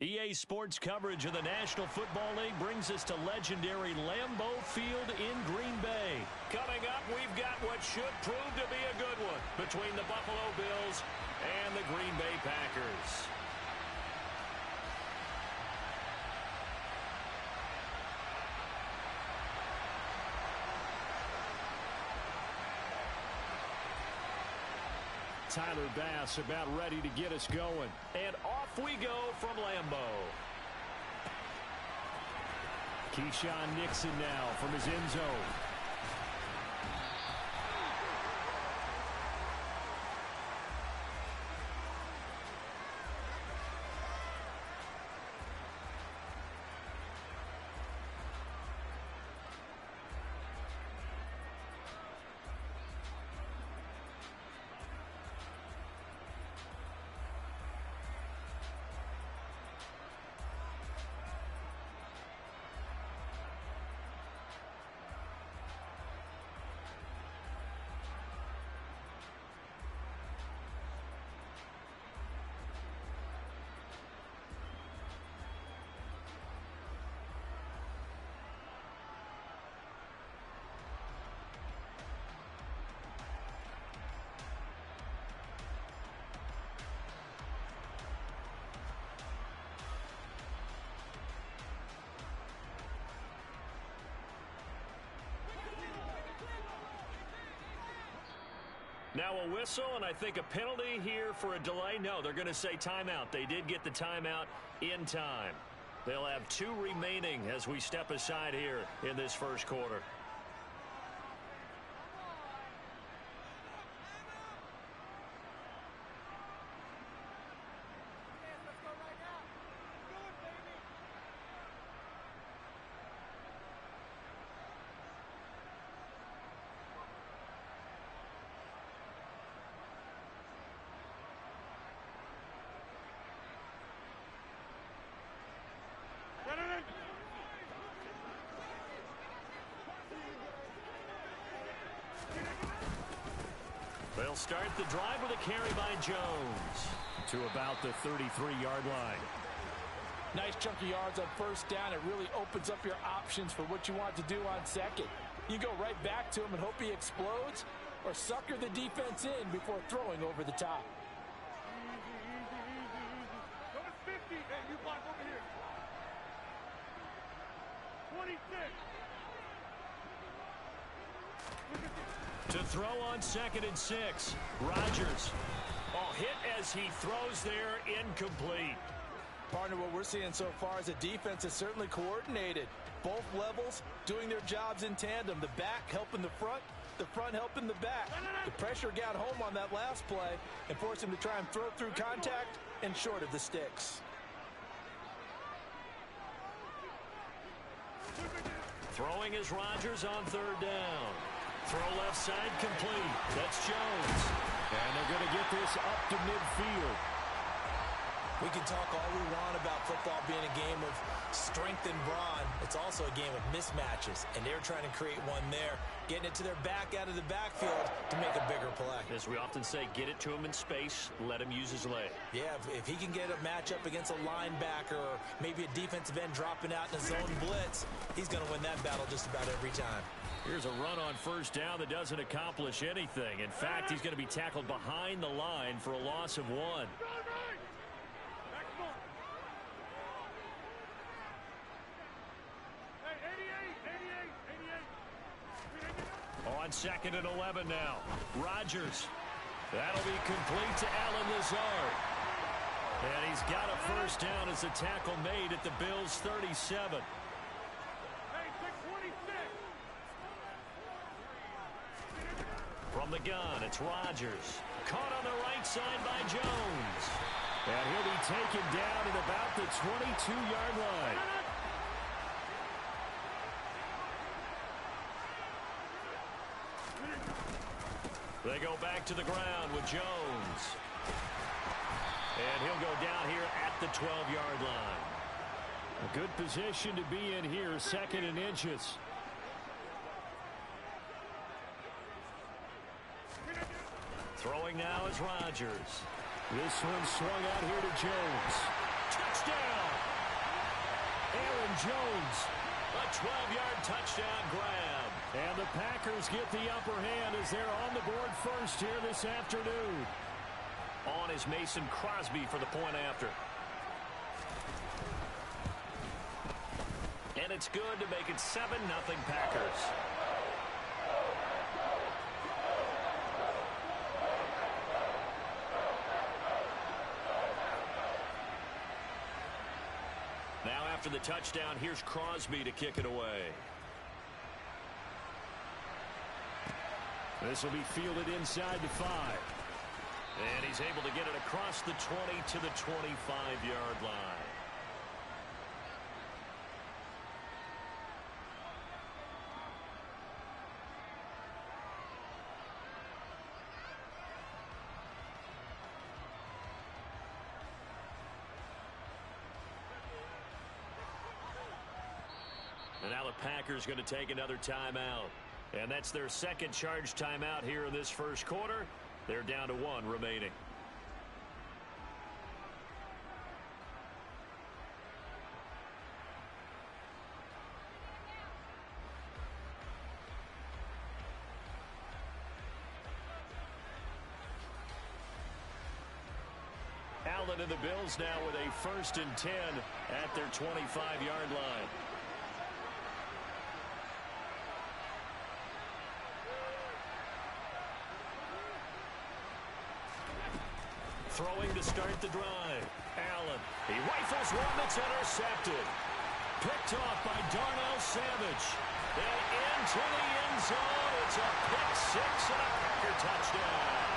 EA Sports coverage of the National Football League brings us to legendary Lambeau Field in Green Bay. Coming up, we've got what should prove to be a good one between the Buffalo Bills and the Green Bay Packers. Tyler Bass about ready to get us going. And off we go from Lambeau. Keyshawn Nixon now from his end zone. Now a whistle, and I think a penalty here for a delay. No, they're going to say timeout. They did get the timeout in time. They'll have 2 remaining as we step aside here in this first quarter. They'll start the drive with a carry by Jones to about the 33-yard line. Nice chunky yards on first down. It really opens up your options for what you want to do on second. You go right back to him and hope he explodes, or sucker the defense in before throwing over the top. Number 50, hey, you block over here. 26. To throw on 2nd and 6. Rodgers. Hit as he throws there, incomplete. Partner, what we're seeing so far is a defense that's certainly coordinated. Both levels doing their jobs in tandem. The back helping the front helping the back. The pressure got home on that last play and forced him to try and throw through contact and short of the sticks. Throwing is Rodgers on 3rd down. Throw left side complete. That's Jones. And they're going to get this up to midfield. We can talk all we want about football being a game of strength and brawn. It's also a game of mismatches, and they're trying to create one there, getting it to their back out of the backfield to make a bigger play. As we often say, get it to him in space, let him use his leg. Yeah, if he can get a matchup against a linebacker or maybe a defensive end dropping out in a zone blitz, he's going to win that battle just about every time. Here's a run on 1st down that doesn't accomplish anything. In fact, he's going to be tackled behind the line for a loss of 1. On 2nd and 11 now. Rodgers. That'll be complete to Allen Lazard. And he's got a 1st down as a tackle made at the Bills' 37. From the gun, it's Rodgers. Caught on the right side by Jones. And he'll be taken down at about the 22-yard line. They go back to the ground with Jones. And he'll go down here at the 12-yard line. A good position to be in here, 2nd and inches. Throwing now is Rodgers. This one swung out here to Jones. Touchdown! Jones. A 12-yard touchdown grab. And the Packers get the upper hand as they're on the board first here this afternoon. On is Mason Crosby for the point after. And it's good to make it 7-0 Packers. Now after the touchdown, here's Crosby to kick it away. This will be fielded inside the 5. And he's able to get it across the 20 to the 25-yard line. And now the Packers going to take another timeout. And that's their second charge timeout here in this first quarter. They're down to 1 remaining. Allen and the Bills now with a 1st and 10 at their 25-yard line. Throwing to start the drive. Allen. He rifles one that's intercepted. Picked off by Darnell Savage. And into the end zone. It's a pick 6 and a Packer touchdown.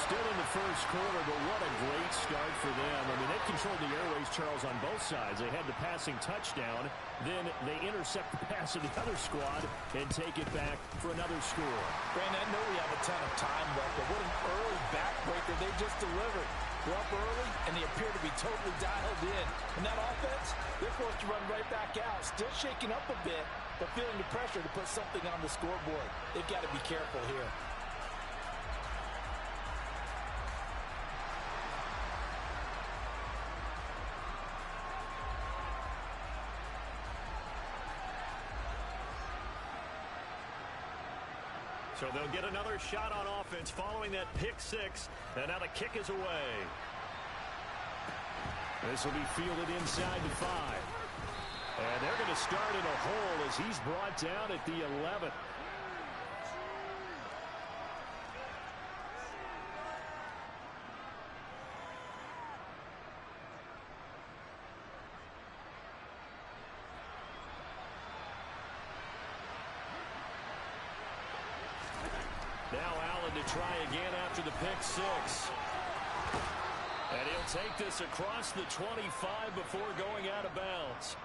Still in the first quarter, but what a great start for them. I mean, they controlled the airways, Charles, on both sides. They had the passing touchdown. Then they intercept the pass of the other squad and take it back for another score. Brandon, I know we have a ton of time left, but what an early backbreaker they just delivered. They're up early, and they appear to be totally dialed in. And that offense, they're forced to run right back out. Still shaking up a bit, but feeling the pressure to put something on the scoreboard. They've got to be careful here. So they'll get another shot on offense following that pick 6. And now the kick is away. This will be fielded inside the 5. And they're going to start in a hole as he's brought down at the 11. Now Allen to try again after the pick 6. And he'll take this across the 25 before going out of bounds.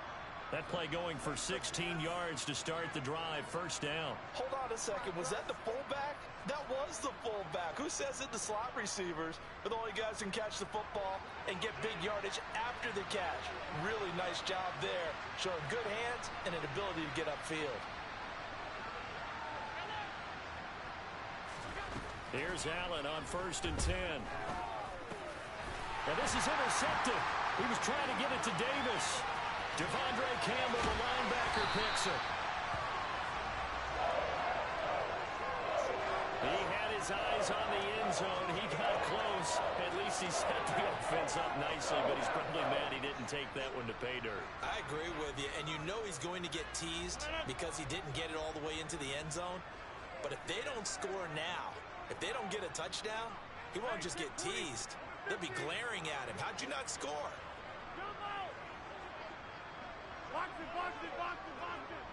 That play going for 16 yards to start the drive. First down. Hold on a second. Was that the fullback? That was the fullback. Who says it? The slot receivers are the only guys who can catch the football and get big yardage after the catch. Really nice job there. Showing good hands and an ability to get upfield. Here's Allen on 1st and 10. And this is intercepted. He was trying to get it to Davis. Devondre Campbell, the linebacker, picks it. He had his eyes on the end zone. He got close. At least he set the offense up nicely, but he's probably mad he didn't take that one to pay dirt. I agree with you, and you know he's going to get teased because he didn't get it all the way into the end zone. But if they don't score now, if they don't get a touchdown, he won't just get teased. They'll be glaring at him. How'd you not score? Box it, box it, box it, box it.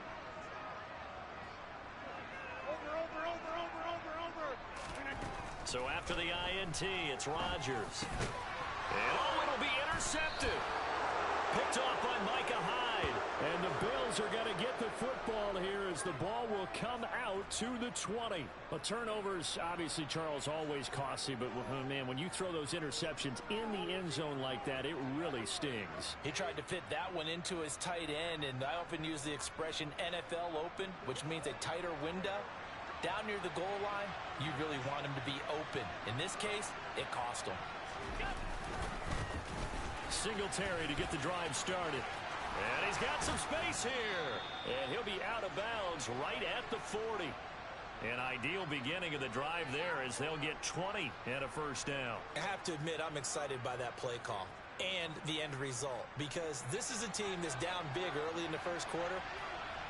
Over. So after the INT, it's Rodgers. And it'll be intercepted. Picked off by Micah Hyde. And the Bills are going to get the football here as the ball will come out to the 20. But turnovers, obviously, Charles, always costly. But, man, when you throw those interceptions in the end zone like that, it really stings. He tried to fit that one into his tight end, and I often use the expression NFL open, which means a tighter window. Down near the goal line, you really want him to be open. In this case, it cost him. Singletary to get the drive started. And he's got some space here. And he'll be out of bounds right at the 40. An ideal beginning of the drive there as they'll get 20 and a first down. I have to admit, I'm excited by that play call and the end result, because this is a team that's down big early in the first quarter,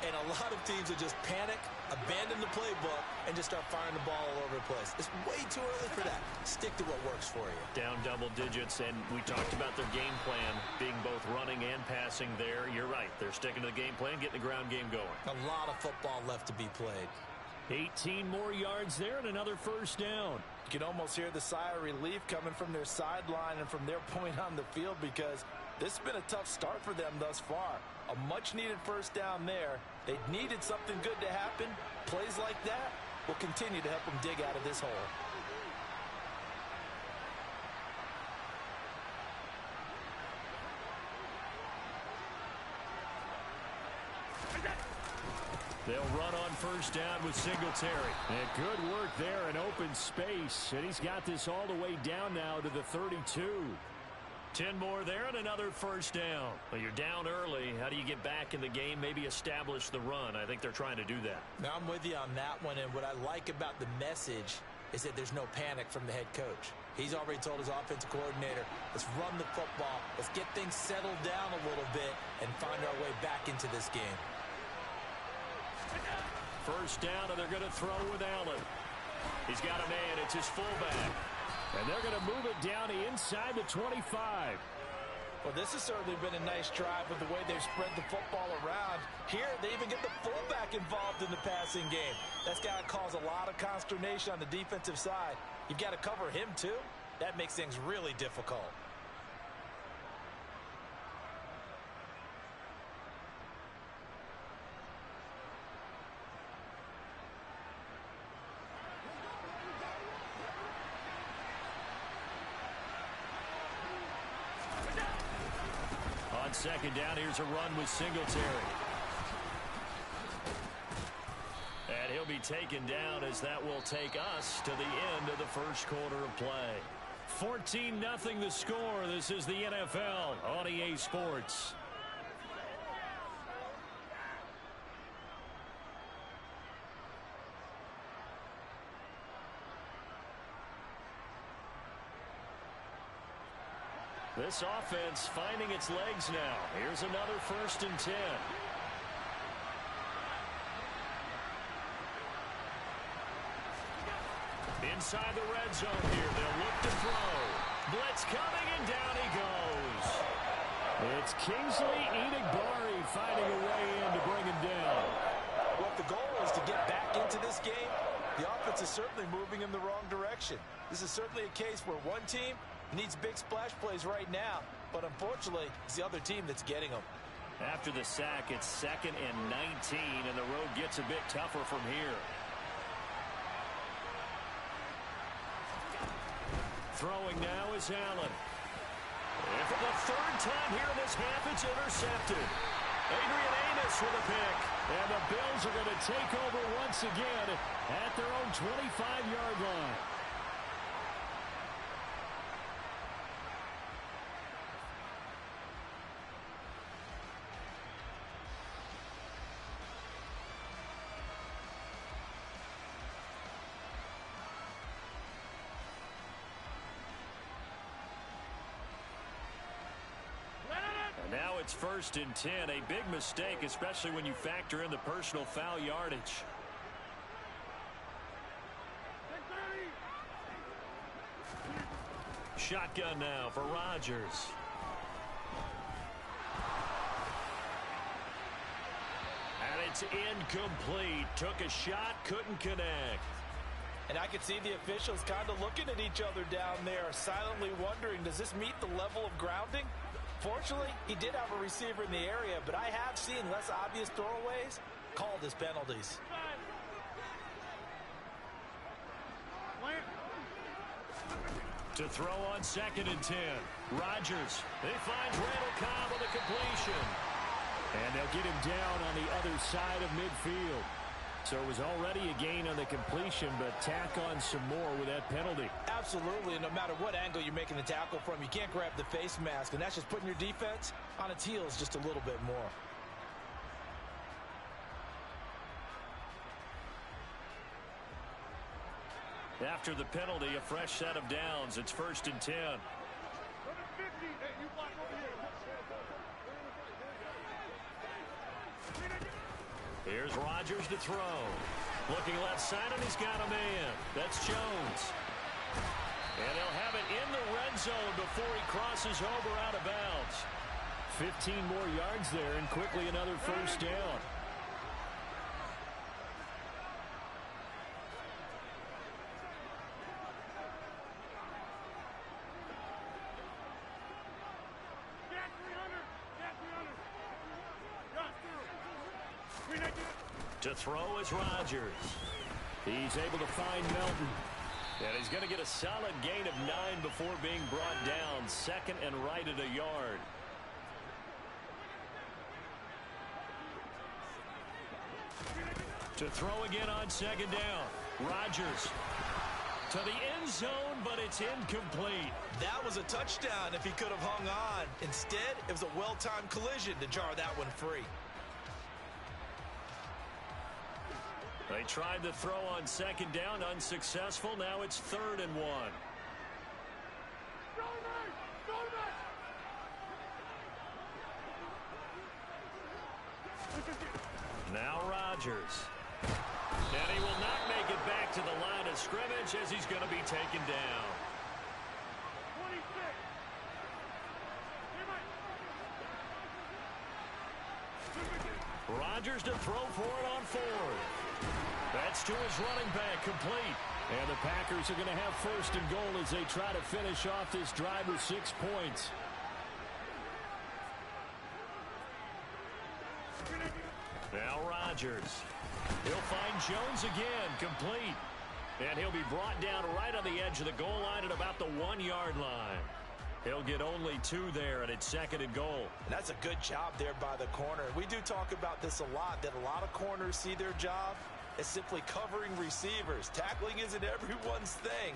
and a lot of teams will just panic, abandon the playbook, and just start firing the ball all over the place. It's way too early for that. Stick to what works for you. Down double digits, and we talked about their game plan being both running and passing there. You're right. They're sticking to the game plan, getting the ground game going. A lot of football left to be played. 18 more yards there and another first down. You can almost hear the sigh of relief coming from their sideline and from their point on the field, because this has been a tough start for them thus far. A much-needed first down there. They needed something good to happen. Plays like that will continue to help them dig out of this hole. They'll run on first down with Singletary. And good work there in open space. And he's got this all the way down now to the 32. 10 more there and another first down. Well, you're down early. How do you get back in the game? Maybe establish the run. I think they're trying to do that. Now, I'm with you on that one. And what I like about the message is that there's no panic from the head coach. He's already told his offensive coordinator, let's run the football. Let's get things settled down a little bit and find our way back into this game. First down, and they're going to throw with Allen. He's got a man. It's his fullback. And they're going to move it down inside the 25. Well, this has certainly been a nice drive with the way they've spread the football around. Here, they even get the fullback involved in the passing game. That's got to cause a lot of consternation on the defensive side. You've got to cover him, too. That makes things really difficult. Second down, here's a run with Singletary. And he'll be taken down as that will take us to the end of the first quarter of play. 14-0 the score. This is the NFL on EA Sports. This offense finding its legs now. Here's another 1st and 10. Inside the red zone here. They'll look to throw. Blitz coming, and down he goes. It's Kingsley Enagbari finding a way in to bring him down. Well, if the goal is to get back into this game, the offense is certainly moving in the wrong direction. This is certainly a case where one team needs big splash plays right now, but unfortunately, it's the other team that's getting them. After the sack, it's 2nd and 19, and the road gets a bit tougher from here. Throwing now is Allen. And for the 3rd time here in this half, it's intercepted. Adrian Amos with a pick. And the Bills are going to take over once again at their own 25-yard line. Now it's 1st and 10, a big mistake, especially when you factor in the personal foul yardage. Shotgun now for Rodgers. And it's incomplete. Took a shot, couldn't connect. And I could see the officials kind of looking at each other down there, silently wondering, does this meet the level of grounding? Fortunately, he did have a receiver in the area, but I have seen less obvious throwaways called as penalties. To throw on 2nd and 10. Rodgers. He finds Randall Cobb with a completion. And they'll get him down on the other side of midfield. So it was already a gain on the completion, but tack on some more with that penalty. Absolutely. No matter what angle you're making the tackle from, you can't grab the face mask, and that's just putting your defense on its heels just a little bit more. After the penalty, a fresh set of downs. It's 1st and 10. Number 50. Hey, you block over here. Here's Rodgers to throw. Looking left side, and he's got a man. That's Jones. And he'll have it in the red zone before he crosses over out of bounds. 15 more yards there, and quickly another first down. To throw is Rodgers. He's able to find Melton. And he's going to get a solid gain of 9 before being brought down. 2nd and right at a yard. To throw again on 2nd down. Rodgers to the end zone, but it's incomplete. That was a touchdown if he could have hung on. Instead, it was a well-timed collision to jar that one free. They tried the throw on 2nd down, unsuccessful. Now it's 3rd and 1. Now Rodgers. And he will not make it back to the line of scrimmage as he's going to be taken down. 26. Rodgers to throw for it on 4th. That's to his running back, complete. And the Packers are going to have 1st and goal as they try to finish off this drive with 6 points. Now Rodgers. He'll find Jones again, complete. And he'll be brought down right on the edge of the goal line at about the 1-yard line. He'll get only 2 there, and it's 2nd and goal. And that's a good job there by the corner. We do talk about this a lot, that a lot of corners see their job as simply covering receivers. Tackling isn't everyone's thing.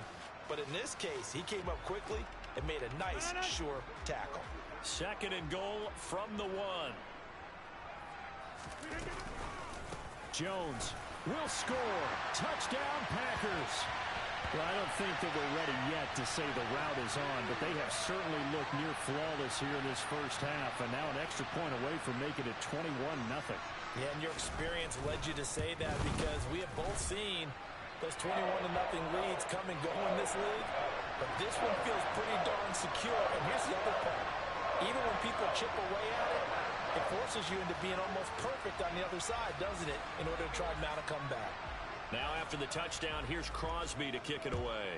But in this case, he came up quickly and made a nice, sure tackle. 2nd and goal from the 1. Jones will score. Touchdown, Packers. Well, I don't think that we're ready yet to say the route is on, but they have certainly looked near flawless here in this first half, and now an extra point away from making it 21-0. Yeah, and your experience led you to say that because we have both seen those 21-0 leads come and go in this league, but this one feels pretty darn secure. And here's the other part. Even when people chip away at it, it forces you into being almost perfect on the other side, doesn't it, in order to try and mount a comeback. Now after the touchdown, here's Crosby to kick it away.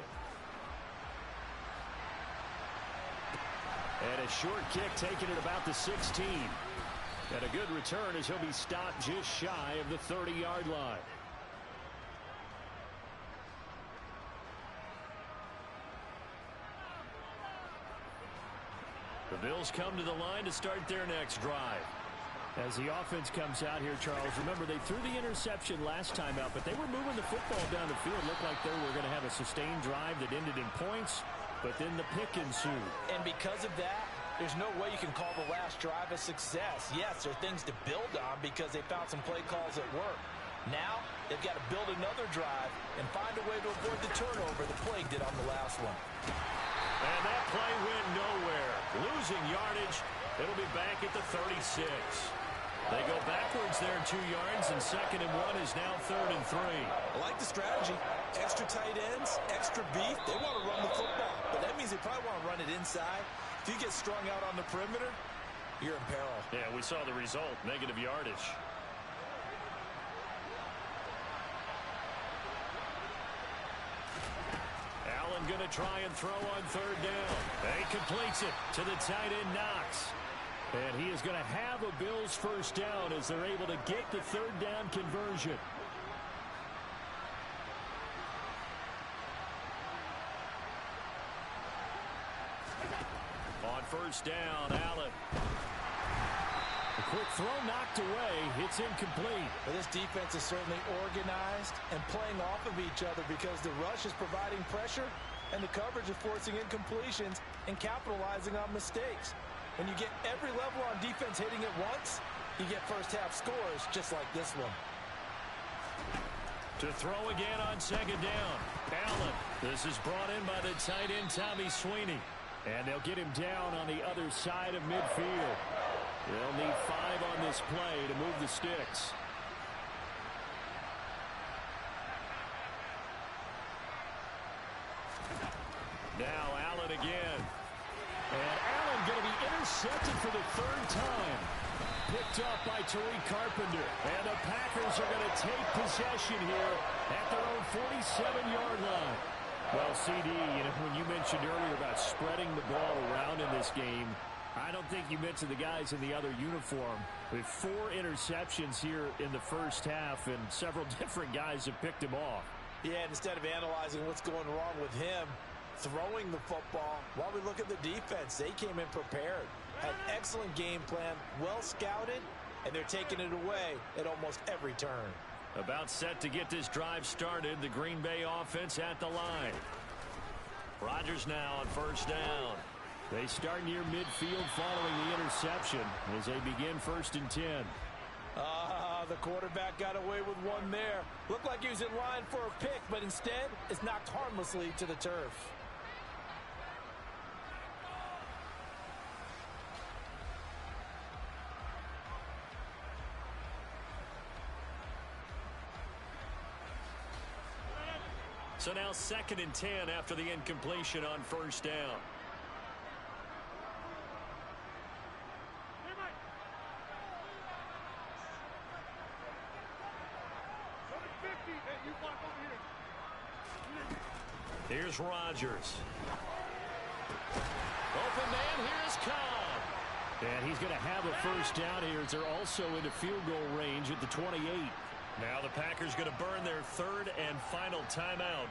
And a short kick taken at about the 16. And a good return as he'll be stopped just shy of the 30-yard line. The Bills come to the line to start their next drive. As the offense comes out here, Charles, remember they threw the interception last time out, but they were moving the football down the field. Looked like they were going to have a sustained drive that ended in points, but then the pick ensued. And because of that, there's no way you can call the last drive a success. Yes, there are things to build on because they found some play calls that work. Now, they've got to build another drive and find a way to avoid the turnover the plague did on the last one. And that play went nowhere. Losing yardage. It'll be back at the 36. They go backwards there 2 yards, and 2nd and 1 is now 3rd and 3. I like the strategy. Extra tight ends, extra beef. They want to run the football, but that means they probably want to run it inside. If you get strung out on the perimeter, you're in peril. Yeah, we saw the result, negative yardage. Allen going to try and throw on 3rd down. And he completes it to the tight end, Knox. And he is going to have a Bills first down as they're able to get the 3rd down conversion. On 1st down, Allen. A quick throw knocked away. It's incomplete. Well, this defense is certainly organized and playing off of each other because the rush is providing pressure and the coverage is forcing incompletions and capitalizing on mistakes. When you get every level on defense hitting at once, you get first-half scores just like this one. To throw again on second down. Allen. This is brought in by the tight end, Tommy Sweeney. And they'll get him down on the other side of midfield. They'll need 5 on this play to move the sticks. Now Allen again. And Allen going to be intercepted for the 3rd time. Picked up by Tariq Carpenter. And the Packers are going to take possession here at their own 47-yard line. Well, CD, when you mentioned earlier about spreading the ball around in this game, I don't think you mentioned the guys in the other uniform. With 4 interceptions here in the first half, and several different guys have picked him off. Yeah, instead of analyzing what's going wrong with him, throwing the football, while we look at the defense, they came in prepared. Had excellent game plan, well scouted, and they're taking it away at almost every turn. About set to get this drive started, the Green Bay offense at the line. Rodgers now on first down. They start near midfield following the interception as they begin 1st and 10. The quarterback got away with one there. Looked like he was in line for a pick, but instead is knocked harmlessly to the turf. So now 2nd and 10 after the incompletion on first down. Here's Rodgers. Open man, here's Cobb. And he's going to have a first down here as they're also into field goal range at the 28. Now the Packers going to burn their 3rd and final timeout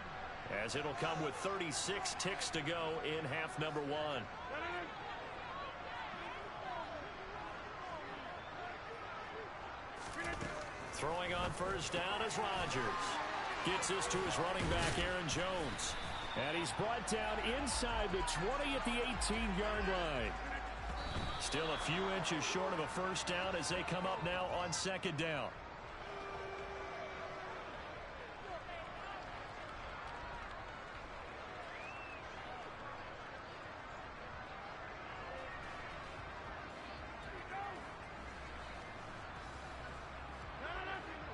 as it'll come with 36 ticks to go in half number 1. Throwing on first down is Rodgers. Gets this to his running back, Aaron Jones. And he's brought down inside the 20 at the 18-yard line. Still a few inches short of a first down as they come up now on 2nd down.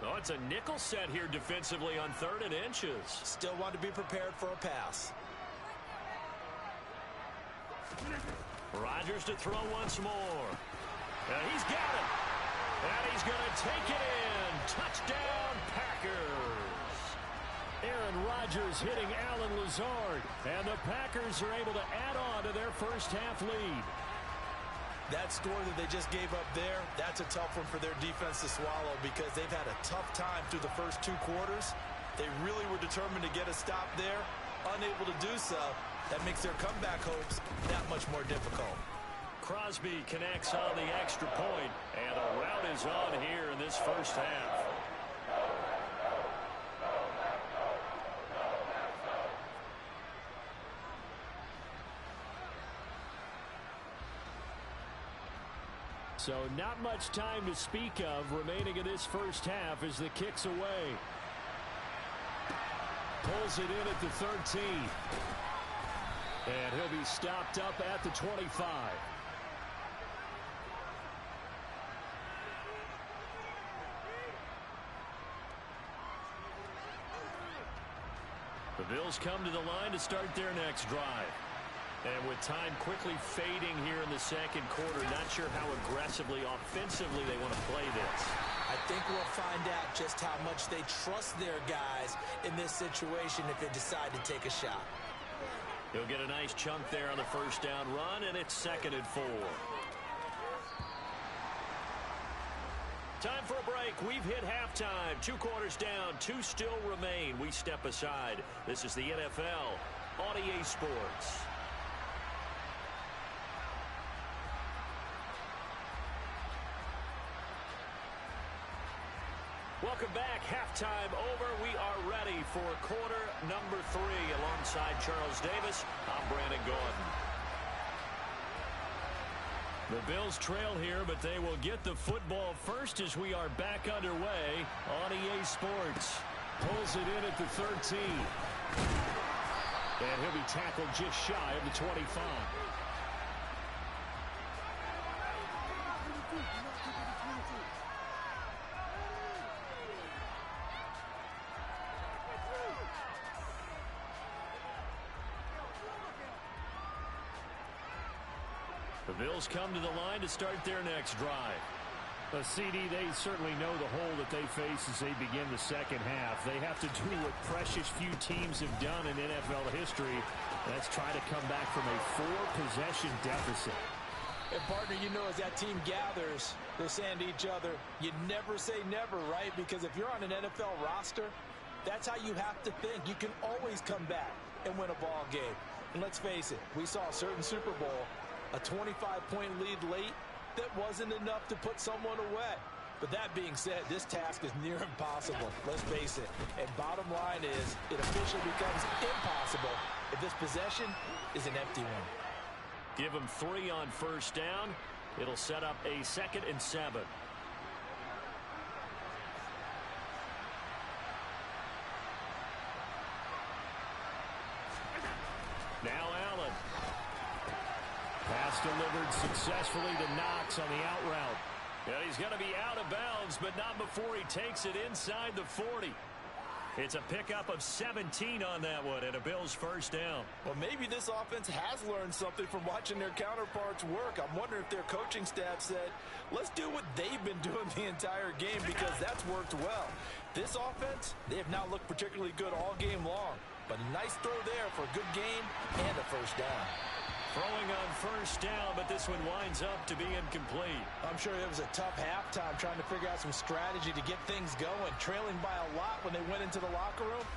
Oh, it's a nickel set here defensively on 3rd and inches. Still want to be prepared for a pass. Rodgers to throw once more. And he's got it. And he's going to take it in. Touchdown, Packers. Aaron Rodgers hitting Allen Lazard. And the Packers are able to add on to their first half lead. That score that they just gave up there, that's a tough one for their defense to swallow because they've had a tough time through the first 2 quarters. They really were determined to get a stop there. Unable to do so, that makes their comeback hopes that much more difficult. Crosby connects on the extra point, and a rout is on here in this first half. So not much time to speak of remaining in this first half as the kick's away. Pulls it in at the 13. And he'll be stopped up at the 25. The Bills come to the line to start their next drive. And with time quickly fading here in the second quarter, not sure how aggressively, offensively they want to play this. I think we'll find out just how much they trust their guys in this situation if they decide to take a shot. He'll get a nice chunk there on the first down run, and it's 2nd and 4. Time for a break. We've hit halftime. 2 quarters down, 2 still remain. We step aside. This is the NFL on EA Sports. Welcome back. Halftime over. We are ready for quarter number 3. Alongside Charles Davis, I'm Brandon Gordon. The Bills trail here, but they will get the football first as we are back underway on EA Sports. Pulls it in at the 13. And he'll be tackled just shy of the 25. The Bills come to the line to start their next drive. A CD, they certainly know the hole that they face as they begin the second half. They have to do what precious few teams have done in NFL history. That's try to come back from a 4-possession deficit. And partner, you know, as that team gathers, they're saying to each other, you never say never, right? Because if you're on an NFL roster, that's how you have to think. You can always come back and win a ball game. And let's face it, we saw a certain Super Bowl, a 25-point lead late, that wasn't enough to put someone away. But that being said, this task is near impossible. Let's face it. And bottom line is, it officially becomes impossible if this possession is an empty one. Give them 3 on first down. It'll set up a 2nd and 7. Now Allen. Pass delivered successfully to Knox on the out route. And he's going to be out of bounds, but not before he takes it inside the 40. It's a pickup of 17 on that one and a Bills first down. Well, maybe this offense has learned something from watching their counterparts work. I'm wondering if their coaching staff said, let's do what they've been doing the entire game because that's worked well. This offense, they have not looked particularly good all game long. But a nice throw there for a good game and a first down. Throwing on first down, but this one winds up to be incomplete. I'm sure it was a tough halftime trying to figure out some strategy to get things going. Trailing by a lot when they went into the locker room.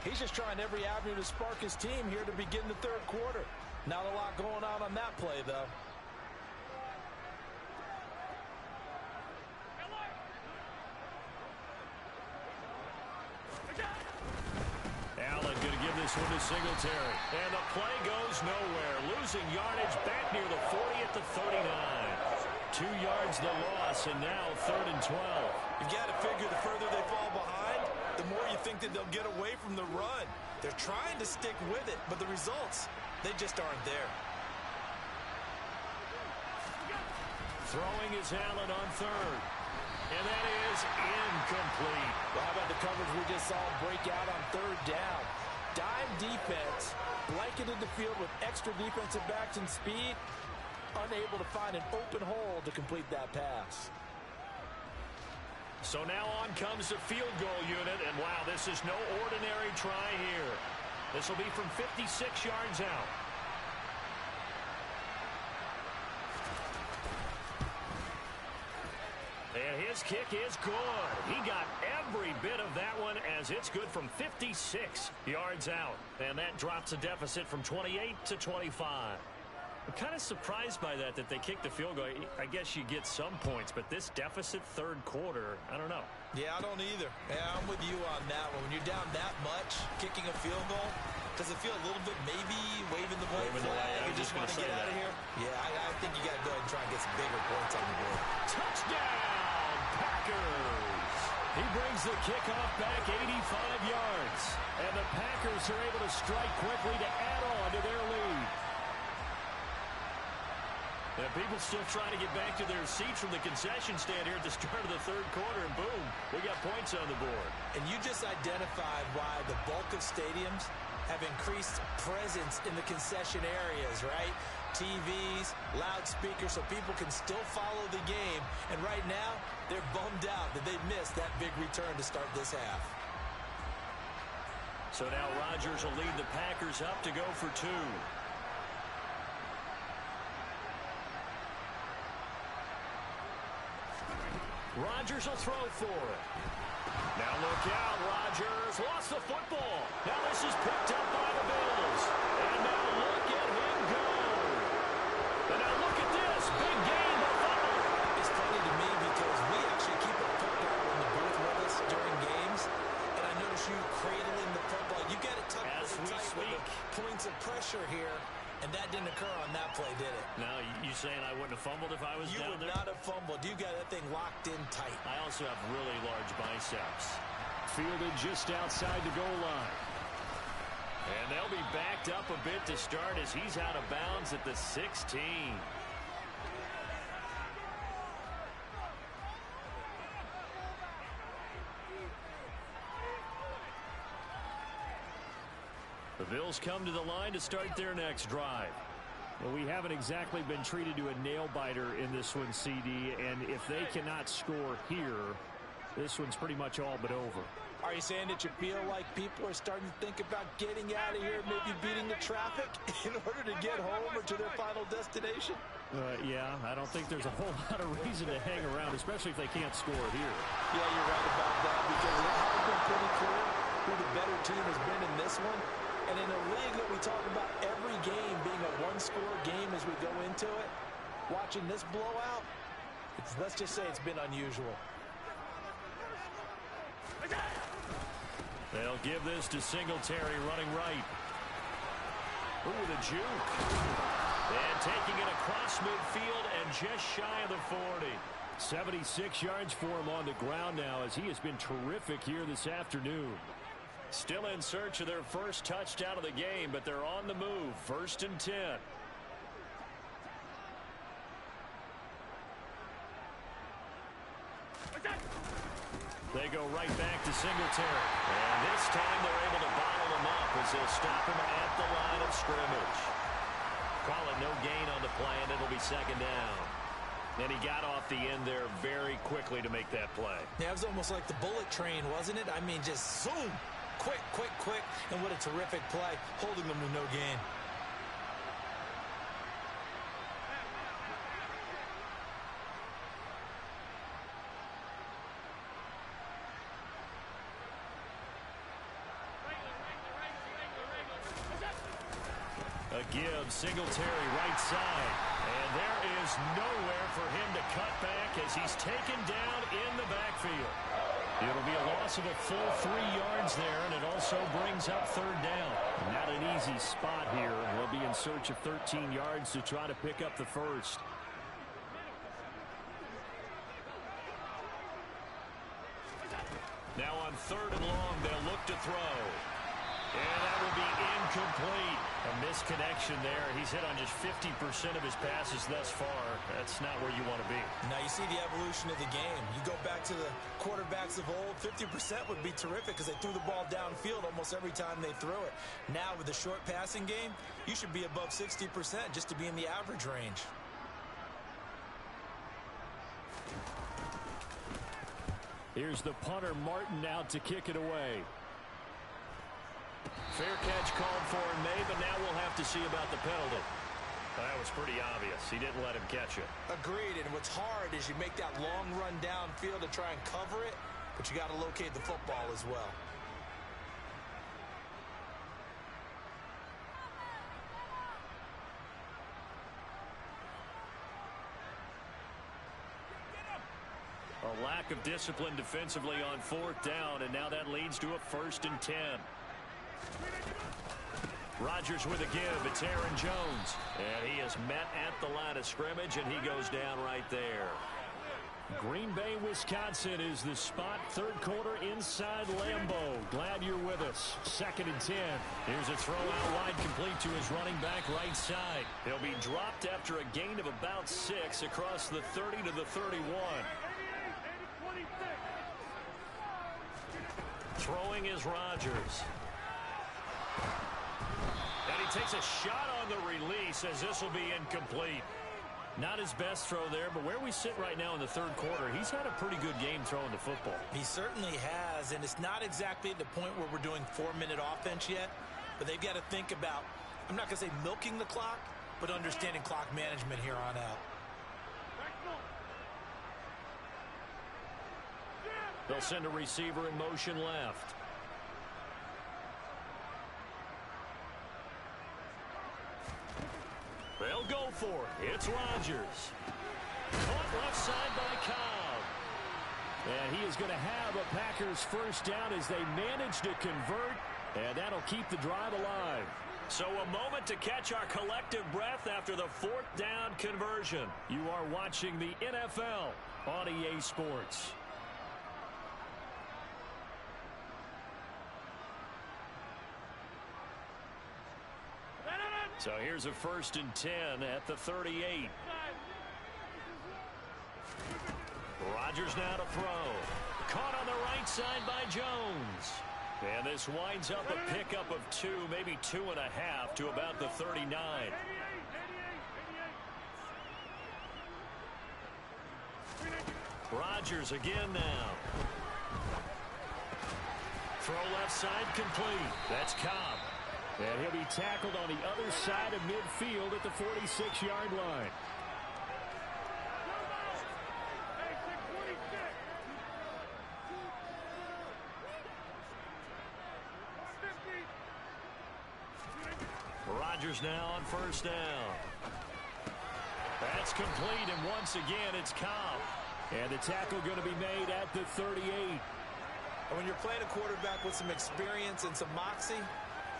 He's just trying every avenue to spark his team here to begin the third quarter. Not a lot going on that play, though. Allen going to give this one to Singletary. And the play goes nowhere. Losing yardage back near the 40 at the 39. 2 yards the loss, and now 3rd and 12. You've got to figure the further they fall behind, the more you think that they'll get away from the run. They're trying to stick with it, but the results, they just aren't there. Throwing is Allen on 3rd. And that is incomplete. Well, how about the coverage we just saw break out on 3rd down? Dime defense, blanketed the field with extra defensive backs and speed, unable to find an open hole to complete that pass. So now on comes the field goal unit, and wow, this is no ordinary try here. This will be from 56 yards out. And his kick is good. He got every bit of that one as it's good from 56 yards out. And that drops the deficit from 28 to 25. I'm kind of surprised by that they kicked the field goal. I guess you get some points, but this deficit 3rd quarter, I don't know. Yeah, I don't either. Yeah, I'm with you on that one. When you're down that much, kicking a field goal, does it feel a little bit maybe waving the white flag? You just want to get out of here? Yeah, I think you got to go ahead and try and get some bigger points on the board. Touchdown, Packers! He brings the kickoff back 85 yards. And the Packers are able to strike quickly to add on to their lead. And people still trying to get back to their seats from the concession stand here at the start of the 3rd quarter, and boom, we got points on the board. And you just identified why the bulk of stadiums have increased presence in the concession areas, right? TVs, loudspeakers, so people can still follow the game. And right now, they're bummed out that they missed that big return to start this half. So now Rodgers will lead the Packers up to go for 2. Rodgers will throw for it. Now look out, Rodgers lost the football. Now this is picked up by the Bills. And now look at him go. And now look at this, big gain by Butler. It's funny to me because we actually keep a football in the booth with us during And that didn't occur on that play, did it? No, you saying I wouldn't have fumbled if I was You down would there? not have fumbled. You got that thing locked in tight. I also have really large biceps. Fielded just outside the goal line. And they'll be backed up a bit to start as he's out of bounds at the 16. The Bills come to the line to start their next drive. Well, we haven't exactly been treated to a nail-biter in this one, CD, and if they cannot score here, this one's pretty much all but over. Are you saying that you feel like people are starting to think about getting out of here, maybe beating the traffic in order to get home or to their final destination? Yeah, I don't think there's a whole lot of reason to hang around, especially if they can't score here. Yeah, you're right about that, because it has been pretty clear who the better team has been in this one. And in a league that we talk about every game being a one-score game as we go into it, watching this blowout, let's just say it's been unusual. They'll give this to Singletary running right. Ooh, the juke. And taking it across midfield and just shy of the 40. 76 yards for him on the ground now as he has been terrific here this afternoon. Still in search of their first touchdown of the game, but they're on the move. 1st and 10. They go right back to Singletary. And this time they're able to bottle him up as they'll stop him at the line of scrimmage. Call it no gain on the play, and it'll be 2nd down. And he got off the end there very quickly to make that play. Yeah, it was almost like the bullet train, wasn't it? I mean, just zoom. Quick, quick, quick. And what a terrific play, holding them to no gain. A give, Singletary right side. And there is nowhere for him to cut back as he's taken down in the backfield. It'll be a loss of a full 3 yards there, and it also brings up 3rd down. Not an easy spot here. They'll be in search of 13 yards to try to pick up the first. Now on 3rd and long, they'll look to throw. And that will be incomplete. A misconnection there. He's hit on just 50% of his passes thus far. That's not where you want to be. Now you see the evolution of the game. You go back to the quarterbacks of old, 50% would be terrific because they threw the ball downfield almost every time they threw it. Now with the short passing game, you should be above 60% just to be in the average range. Here's the punter, Martin, out to kick it away. Fair catch called for in May, but now we'll have to see about the penalty. That was pretty obvious. He didn't let him catch it. Agreed, and what's hard is you make that long run downfield to try and cover it, but you got to locate the football as well. A lack of discipline defensively on 4th down, and now that leads to a 1st and 10. Rodgers with a give. It's Aaron Jones. And he is met at the line of scrimmage, and he goes down right there. Green Bay, Wisconsin is the spot. 3rd quarter inside Lambeau. Glad you're with us. 2nd and 10. Here's a throw out wide complete to his running back right side. He'll be dropped after a gain of about 6 across the 30 to the 31. Throwing is Rodgers. And he takes a shot on the release as this will be incomplete. Not his best throw there, but where we sit right now in the 3rd quarter, he's had a pretty good game throwing the football. He certainly has, and it's not exactly at the point where we're doing 4-minute offense yet, but they've got to think about, I'm not going to say milking the clock, but understanding clock management here on out. They'll send a receiver in motion left. They'll go for it. It's Rodgers. Caught left side by Cobb. And he is going to have a Packers 1st down as they manage to convert, and that'll keep the drive alive. So a moment to catch our collective breath after the fourth down conversion. You are watching the NFL on EA Sports. So here's a 1st and 10 at the 38. Rodgers now to throw. Caught on the right side by Jones. And this winds up a pickup of 2, maybe 2.5 to about the 39. Rodgers again now. Throw left side complete. That's Cobb. And he'll be tackled on the other side of midfield at the 46-yard line. Rodgers now on 1st down. That's complete, and once again it's Cobb. And the tackle going to be made at the 38. And when you're playing a quarterback with some experience and some moxie,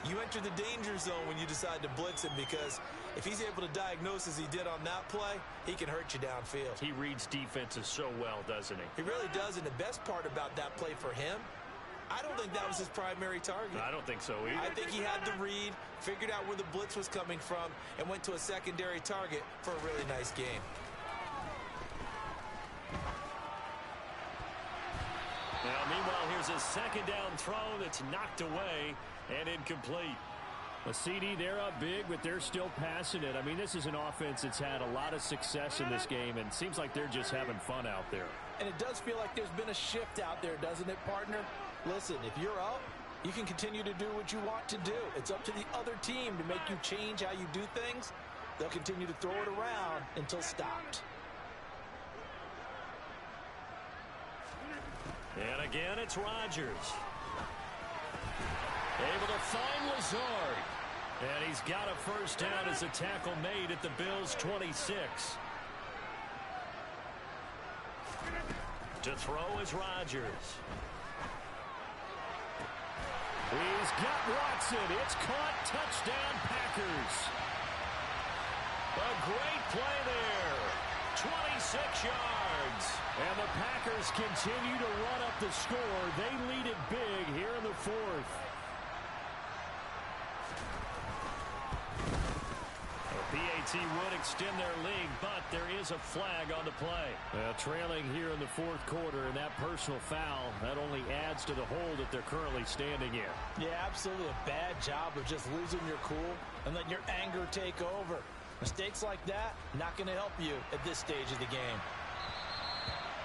you enter the danger zone when you decide to blitz him, because if he's able to diagnose as he did on that play, he can hurt you downfield. He reads defenses so well, doesn't he? He really does, and the best part about that play for him, I don't think that was his primary target. I don't think so either. I think he had the read, figured out where the blitz was coming from, and went to a secondary target for a really nice game. Now, meanwhile, here's a 2nd down throw that's knocked away and incomplete. A CD, they're up big, but they're still passing it. I mean, this is an offense that's had a lot of success in this game, and seems like they're just having fun out there. And it does feel like there's been a shift out there, doesn't it, partner? Listen, if you're up, you can continue to do what you want to do. It's up to the other team to make you change how you do things. They'll continue to throw it around until stopped. And again, it's Rodgers. Able to find Lazard. And he's got a 1st down as a tackle made at the Bills' 26. To throw is Rodgers. He's got Watson. It's caught. Touchdown, Packers. A great play there. 26 yards. And the Packers continue to run up the score. They lead it big here in the 4th. PAT would extend their lead, but there is a flag on the play. Trailing here in the 4th quarter, and that personal foul, that only adds to the hole that they're currently standing in. Yeah, absolutely a bad job of just losing your cool and letting your anger take over. Mistakes like that, not going to help you at this stage of the game.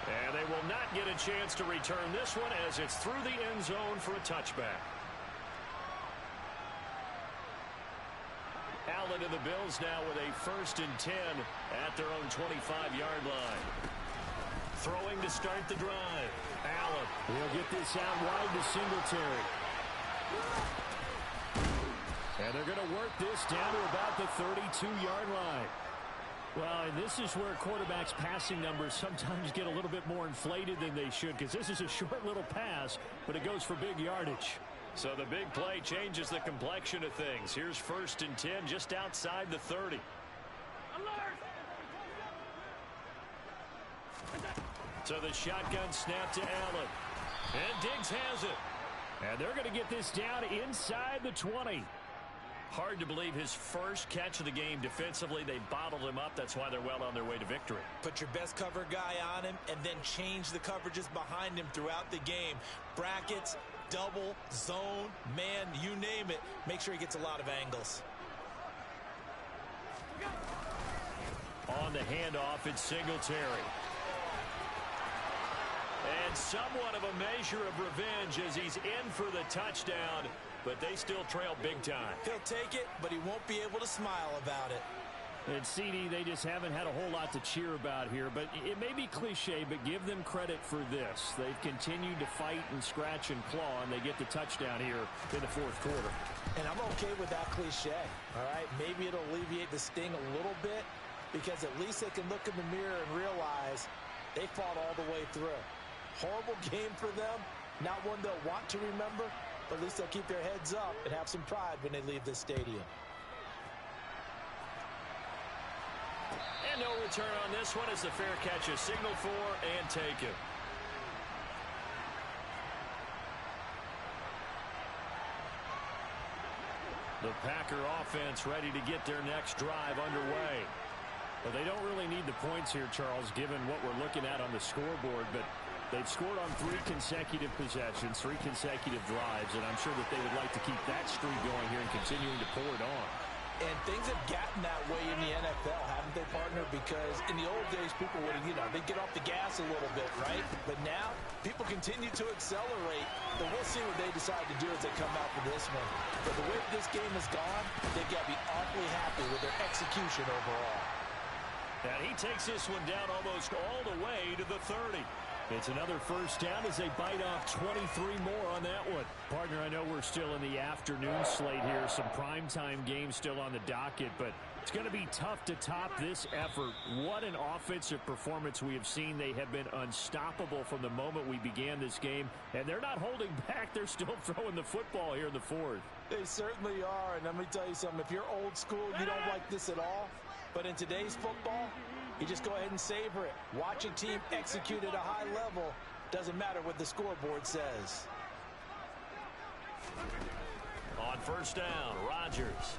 And they will not get a chance to return this one as it's through the end zone for a touchback. Allen and the Bills now with a 1st and 10 at their own 25-yard line. Throwing to start the drive. Allen. He'll get this out wide to Singletary. And they're going to work this down to about the 32-yard line. Well, and this is where quarterbacks' passing numbers sometimes get a little bit more inflated than they should, because this is a short little pass, but it goes for big yardage. So the big play changes the complexion of things. Here's 1st and 10 just outside the 30. So the shotgun snap to Allen. And Diggs has it. And they're going to get this down inside the 20. Hard to believe his first catch of the game defensively. They bottled him up. That's why they're well on their way to victory. Put your best cover guy on him and then change the coverages behind him throughout the game. Brackets, double, zone, man, you name it. Make sure he gets a lot of angles. On the handoff, it's Singletary. And somewhat of a measure of revenge as he's in for the touchdown, but they still trail big time. He'll take it, but he won't be able to smile about it. And CD, they just haven't had a whole lot to cheer about here, but it may be cliche, but give them credit for this. They've continued to fight and scratch and claw, and they get the touchdown here in the 4th quarter. And I'm okay with that cliche, all right? Maybe it'll alleviate the sting a little bit, because at least they can look in the mirror and realize they fought all the way through. Horrible game for them, not one they'll want to remember, but at least they'll keep their heads up and have some pride when they leave this stadium. And no return on this one as the fair catch is signaled for and taken. The Packer offense ready to get their next drive underway. Well, they don't really need the points here, Charles, given what we're looking at on the scoreboard, but they've scored on 3 consecutive possessions, 3 consecutive drives, and I'm sure that they would like to keep that streak going here and continuing to pour it on. And things have gotten that way in the NFL, haven't they, partner? Because in the old days, people would, they'd get off the gas a little bit, right? But now, people continue to accelerate. But we'll see what they decide to do as they come out for this one. But the way this game has gone, they've got to be awfully happy with their execution overall. And he takes this one down almost all the way to the 30. It's another first down as they bite off 23 more on that one. Partner, I know we're still in the afternoon slate here. Some primetime games still on the docket, but it's going to be tough to top this effort. What an offensive performance we have seen. They have been unstoppable from the moment we began this game, and they're not holding back. They're still throwing the football here in the fourth. They certainly are, and let me tell you something. If you're old school, you don't like this at all. But in today's football, you just go ahead and savor it. Watch a team execute at a high level. Doesn't matter what the scoreboard says. On first down, Rodgers.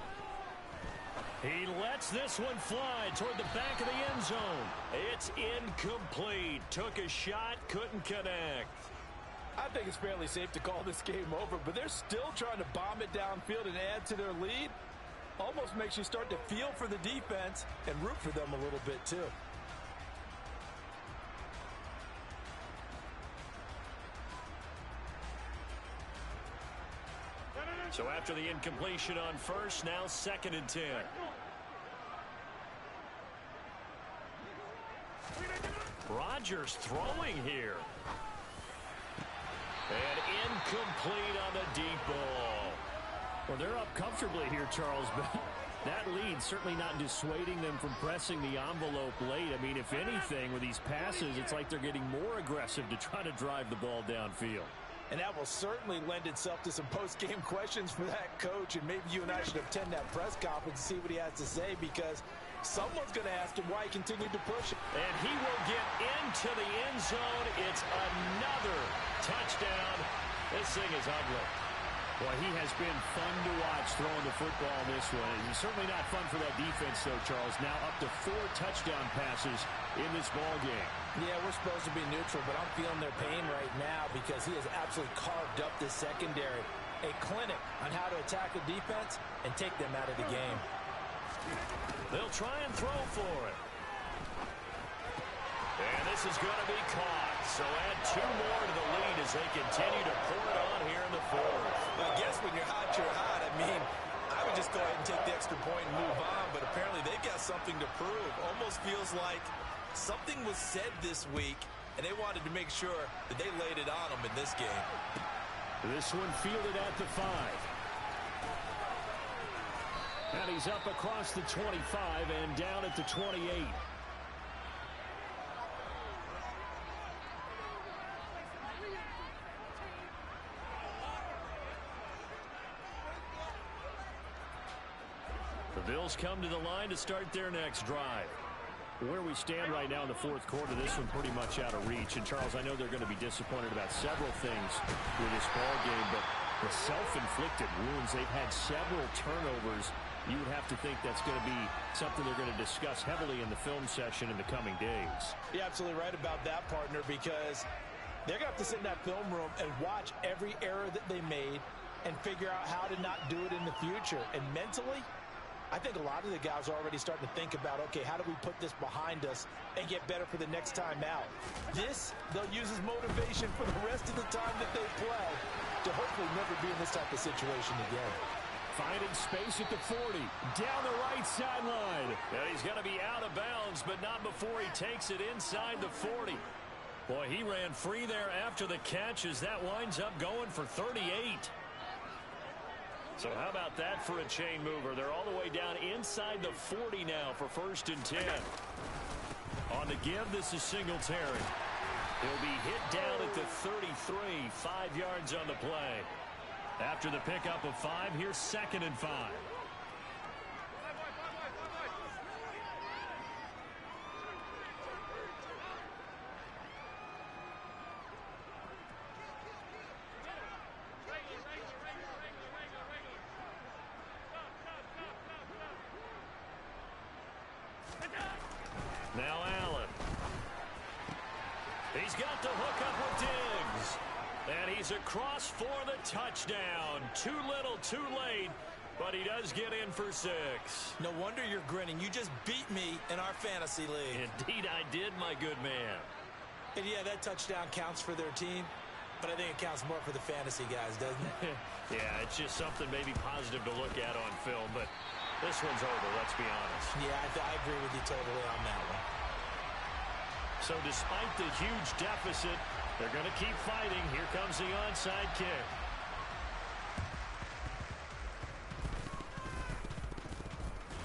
He lets this one fly toward the back of the end zone. It's incomplete. Took a shot, couldn't connect. I think it's fairly safe to call this game over, but they're still trying to bomb it downfield and add to their lead. Almost makes you start to feel for the defense and root for them a little bit too. So after the incompletion on first, now 2nd and 10. Rodgers throwing here. And incomplete on the deep ball. Well, they're up comfortably here, Charles, but that lead certainly not dissuading them from pressing the envelope late. I mean, if anything, with these passes, it's like they're getting more aggressive to try to drive the ball downfield. And that will certainly lend itself to some post-game questions for that coach, and maybe you and I should attend that press conference and see what he has to say, because someone's going to ask him why he continued to push it. And he will get into the end zone. It's another touchdown. This thing is ugly. Well, he has been fun to watch throwing the football in this one. It's certainly not fun for that defense, though, Charles. Now up to 4 touchdown passes in this ball game. Yeah, we're supposed to be neutral, but I'm feeling their pain right now because he has absolutely carved up this secondary. A clinic on how to attack the defense and take them out of the game. They'll try and throw for it. And this is going to be caught. So add 2 more to the lead as they continue to pour it on here in the fourth. Well, I guess when you're hot, you're hot. I mean, I would just go ahead and take the extra point and move on, but apparently they've got something to prove. Almost feels like something was said this week, and they wanted to make sure that they laid it on them in this game. This one fielded at the 5. And he's up across the 25 and down at the 28. The Bills come to the line to start their next drive. Where we stand right now in the fourth quarter, this one pretty much out of reach. And, Charles, I know they're going to be disappointed about several things with this ball game, but the self-inflicted wounds, they've had several turnovers. You would have to think that's going to be something they're going to discuss heavily in the film session in the coming days. You're absolutely right about that, partner, because they're going to have to sit in that film room and watch every error that they made and figure out how to not do it in the future. And mentally, I think a lot of the guys are already starting to think about, okay, how do we put this behind us and get better for the next time out? This, they'll use as motivation for the rest of the time that they play to hopefully never be in this type of situation again. Finding space at the 40, down the right sideline. And he's going to be out of bounds, but not before he takes it inside the 40. Boy, he ran free there after the catch as that winds up going for 38. So how about that for a chain mover? They're all the way down inside the 40 now for 1st and 10. On the give, this is Singletary. He'll be hit down at the 33, 5 yards on the play. After the pickup of 5, here's 2nd and 5. Now Allen. He's got the hook up with Diggs. And he's across for the touchdown. Too little, too late. But he does get in for 6. No wonder you're grinning. You just beat me in our fantasy league. Indeed I did, my good man. And yeah, that touchdown counts for their team. But I think it counts more for the fantasy guys, doesn't it? Yeah, it's just something maybe positive to look at on film. But this one's over, let's be honest. Yeah, I agree with you totally on that one. So despite the huge deficit, they're going to keep fighting. Here comes the onside kick.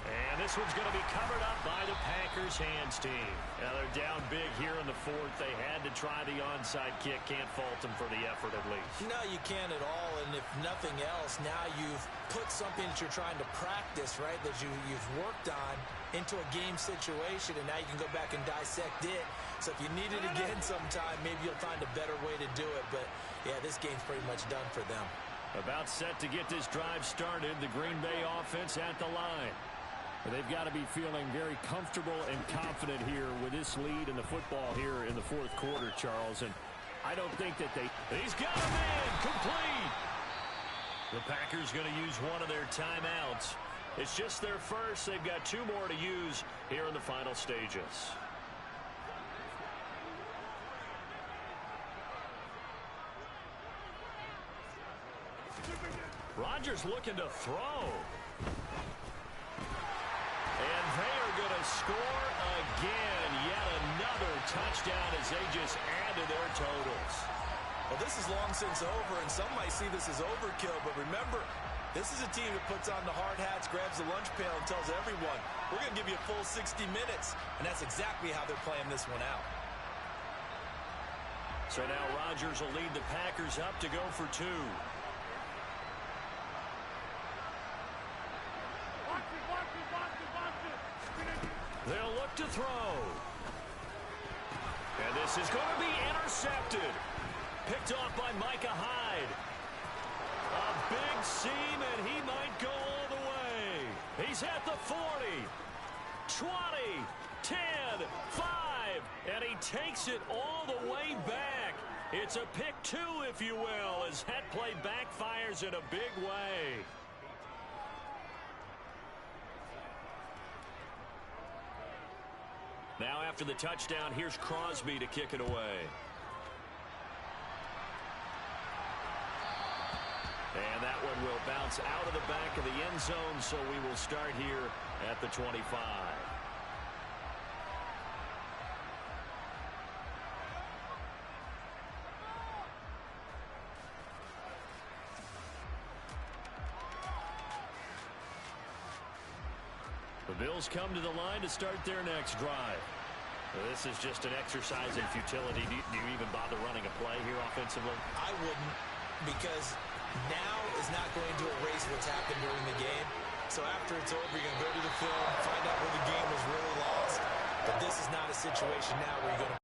And this one's going to be covered up by the Packers hands team. Now they're down big here in the 4th. They had to try the onside kick. Can't fault them for the effort at least. No, you can't at all. And if nothing else, now you've put something that you're trying to practice, right, that you've worked on into a game situation, and now you can go back and dissect it. So if you need it again sometime, maybe you'll find a better way to do it. But, yeah, this game's pretty much done for them. About set to get this drive started, the Green Bay offense at the line. They've got to be feeling very comfortable and confident here with this lead in the football here in the 4th quarter, Charles. And I don't think that He's got him in, complete. The Packers going to use one of their timeouts. It's just their first. They've got 2 more to use here in the final stages. Rodgers looking to throw. And they are going to score again. Yet another touchdown as they just add to their totals. Well, this is long since over, and some might see this as overkill. But remember, this is a team that puts on the hard hats, grabs the lunch pail, and tells everyone, we're going to give you a full 60 minutes. And that's exactly how they're playing this one out. So now Rodgers will lead the Packers up to go for 2. They'll look to throw. And this is going to be intercepted. Picked off by Micah Hyde. A big seam, and he might go all the way. He's at the 40, 20, 10, 5, and he takes it all the way back. It's a pick 2, if you will, as that play backfires in a big way. Now after the touchdown, here's Crosby to kick it away. And that one will bounce out of the back of the end zone, so we will start here at the 25. The Bills come to the line to start their next drive. This is just an exercise in futility. Do you even bother running a play here offensively? I wouldn't, because now is not going to erase what's happened during the game. So after it's over, you're going to go to the film, find out where the game was really lost. But this is not a situation now where you're going to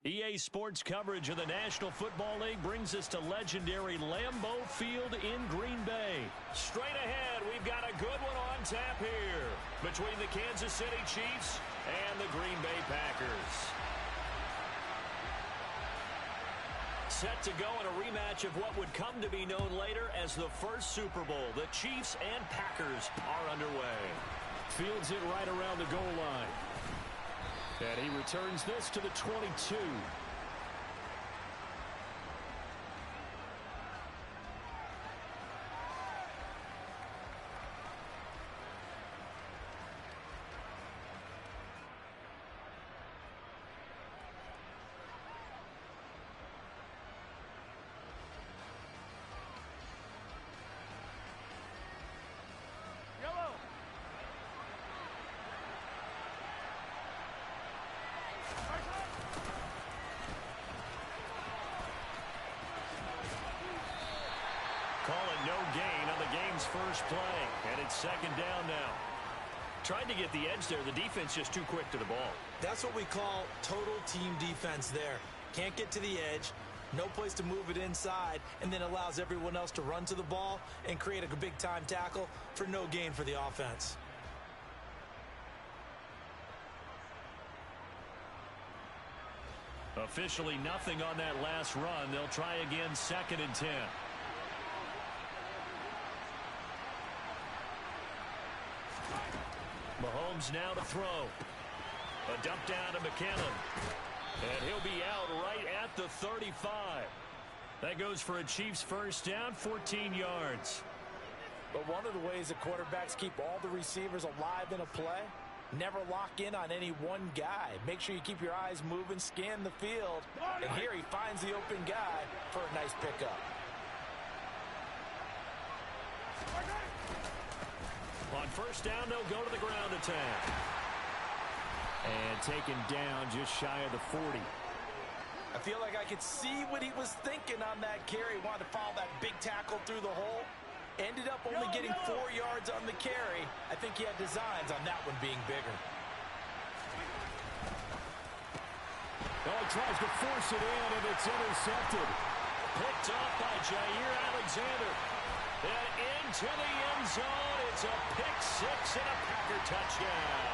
EA Sports coverage of the National Football League brings us to legendary Lambeau Field in Green Bay. Straight ahead, we've got a good one on tap here between the Kansas City Chiefs and the Green Bay Packers. Set to go in a rematch of what would come to be known later as the first Super Bowl. The Chiefs and Packers are underway. Fields it right around the goal line. And he returns this to the 22. Calling no gain on the game's first play. And it's second down now. Trying to get the edge there. The defense just too quick to the ball. That's what we call total team defense there. Can't get to the edge. No place to move it inside. And then allows everyone else to run to the ball and create a big-time tackle for no gain for the offense. Officially nothing on that last run. They'll try again, 2nd and 10. Mahomes now to throw. A dump down to McKinnon. And he'll be out right at the 35. That goes for a Chiefs first down, 14 yards. But one of the ways that quarterbacks keep all the receivers alive in a play, never lock in on any one guy. Make sure you keep your eyes moving, scan the field. And here he finds the open guy for a nice pickup. On first down, they'll go to the ground attack. And taken down just shy of the 40. I feel like I could see what he was thinking on that carry. Wanted to follow that big tackle through the hole. Ended up only getting 4 yards on the carry. I think he had designs on that one being bigger. Oh, he tries to force it in, and it's intercepted. Picked off by Jair Alexander. And into the end zone. It's a pick-6 and a Packer touchdown.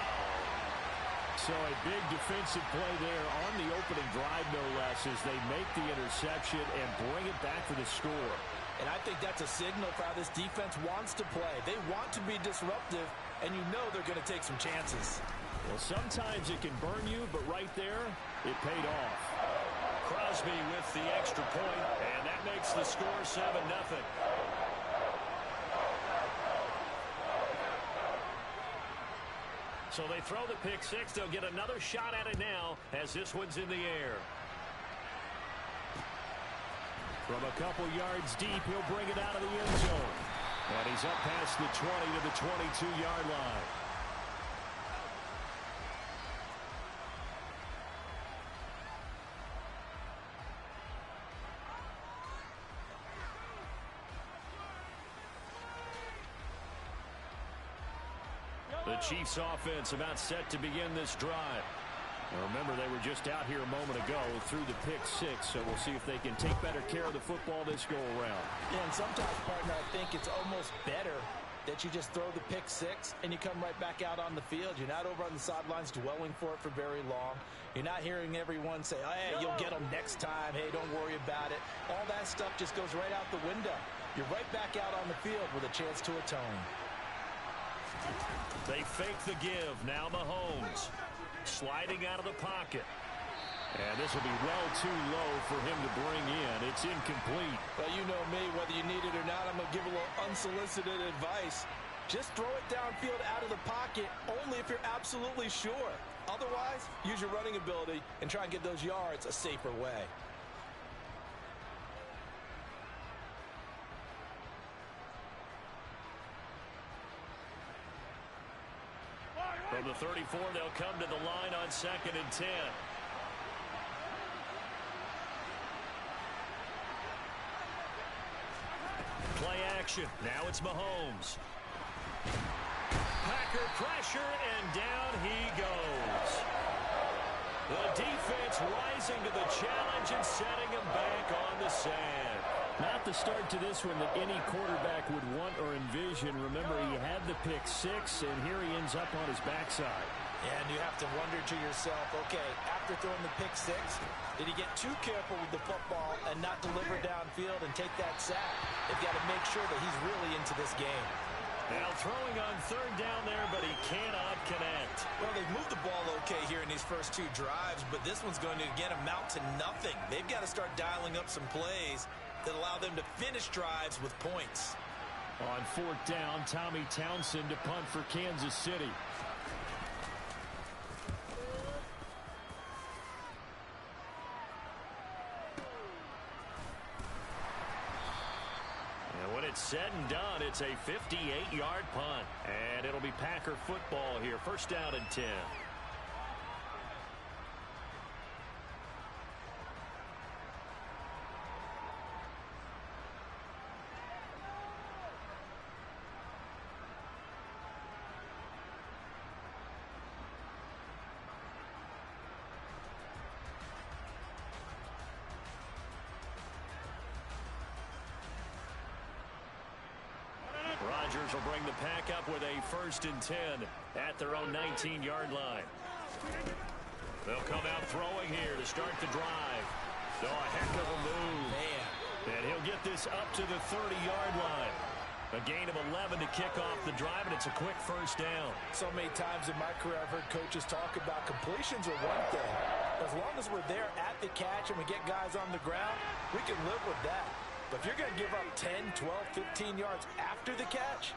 So a big defensive play there on the opening drive, no less, as they make the interception and bring it back for the score. And I think that's a signal for how this defense wants to play. They want to be disruptive, and you know they're going to take some chances. Well, sometimes it can burn you, but right there, it paid off. Crosby with the extra point, and that makes the score 7-0. So they throw the pick-6. They'll get another shot at it now as this one's in the air. From a couple yards deep, he'll bring it out of the end zone. And he's up past the 20 to the 22-yard line. The Chiefs offense about set to begin this drive. Now remember, they were just out here a moment ago through the pick-6, so we'll see if they can take better care of the football this go-around. Yeah, and sometimes, partner, I think it's almost better that you just throw the pick-6 and you come right back out on the field. You're not over on the sidelines dwelling for it for very long. You're not hearing everyone say, oh, hey, you'll get them next time. Hey, don't worry about it. All that stuff just goes right out the window. You're right back out on the field with a chance to atone. They fake the give. Now Mahomes sliding out of the pocket. And this will be well too low for him to bring in. It's incomplete. Well, you know me, whether you need it or not, I'm going to give a little unsolicited advice. Just throw it downfield out of the pocket only if you're absolutely sure. Otherwise, use your running ability and try and get those yards a safer way. From the 34, they'll come to the line on 2nd and 10. Play action. Now it's Mahomes. Packer pressure, and down he goes. The defense rising to the challenge and setting him back on the sand. Not the start to this one that any quarterback would want or envision. Remember, he had the pick six, and here he ends up on his backside. And you have to wonder to yourself, okay, after throwing the pick six, did he get too careful with the football and not deliver downfield and take that sack? They've got to make sure that he's really into this game. Now throwing on third down there, but he cannot connect. Well, they've moved the ball okay here in these first two drives, but this one's going to, again, amount to nothing. They've got to start dialing up some plays that allow them to finish drives with points. On fourth down, Tommy Townsend to punt for Kansas City. Said and done, it's a 58-yard punt. And it'll be Packer football here. First down and 10. Rodgers will bring the pack up with a 1st and 10 at their own 19-yard line. They'll come out throwing here to start the drive. So a heck of a move. Man. And he'll get this up to the 30-yard line. A gain of 11 to kick off the drive, and it's a quick first down. So many times in my career I've heard coaches talk about completions are one thing. As long as we're there at the catch and we get guys on the ground, we can live with that. But if you're going to give up 10, 12, 15 yards after the catch,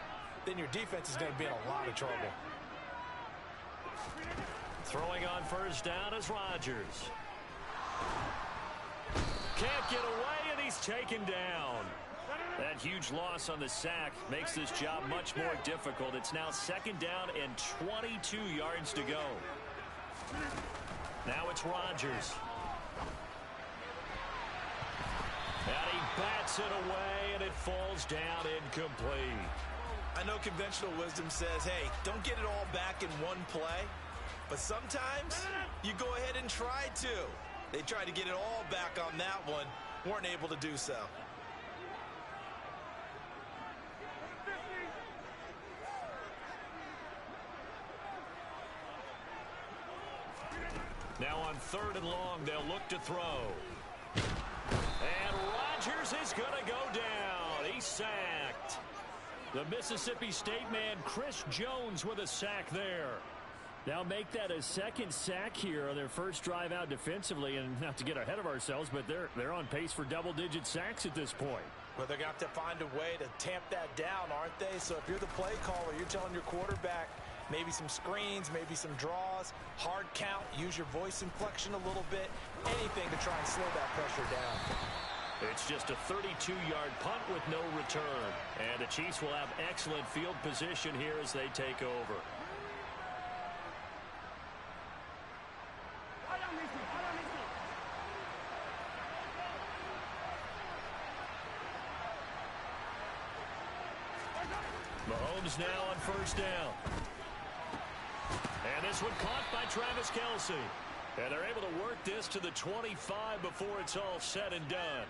then your defense is going to be in a lot of trouble. Throwing on first down is Rodgers. Can't get away, and he's taken down. That huge loss on the sack makes this job much more difficult. It's now 2nd down and 22 yards to go. Now it's Rodgers. And he bats it away, and it falls down incomplete. I know conventional wisdom says, hey, don't get it all back in one play. But sometimes you go ahead and try to. They tried to get it all back on that one. Weren't able to do so. Now on 3rd and long, they'll look to throw. And Rodgers is going to go down. He's sacked. The Mississippi State man, Chris Jones, with a sack there. Now make that a 2nd sack here on their first drive out defensively. And not to get ahead of ourselves, but they're on pace for double-digit sacks at this point. Well, they're going to have to find a way to tamp that down, aren't they? So if you're the play caller, you're telling your quarterback maybe some screens, maybe some draws, hard count, use your voice inflection a little bit, anything to try and slow that pressure down. It's just a 32-yard punt with no return. And the Chiefs will have excellent field position here as they take over. Mahomes now on first down. And this one caught by Travis Kelce. And they're able to work this to the 25 before it's all said and done.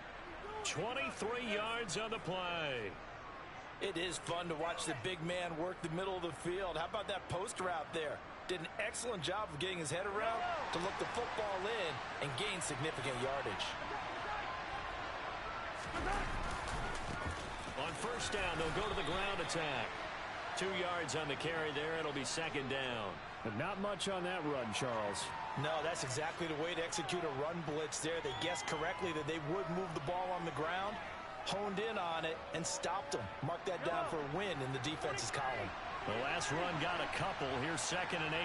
23 yards on the play. It is fun to watch the big man work the middle of the field. How about that post route there? Did an excellent job of getting his head around to look the football in and gain significant yardage. On first down, they'll go to the ground attack. 2 yards on the carry there. It'll be 2nd down. But not much on that run, Charles. No, that's exactly the way to execute a run blitz there. They guessed correctly that they would move the ball on the ground, honed in on it, and stopped them. Mark that down for a win in the defense's column. The last run got a couple. Here's 2nd and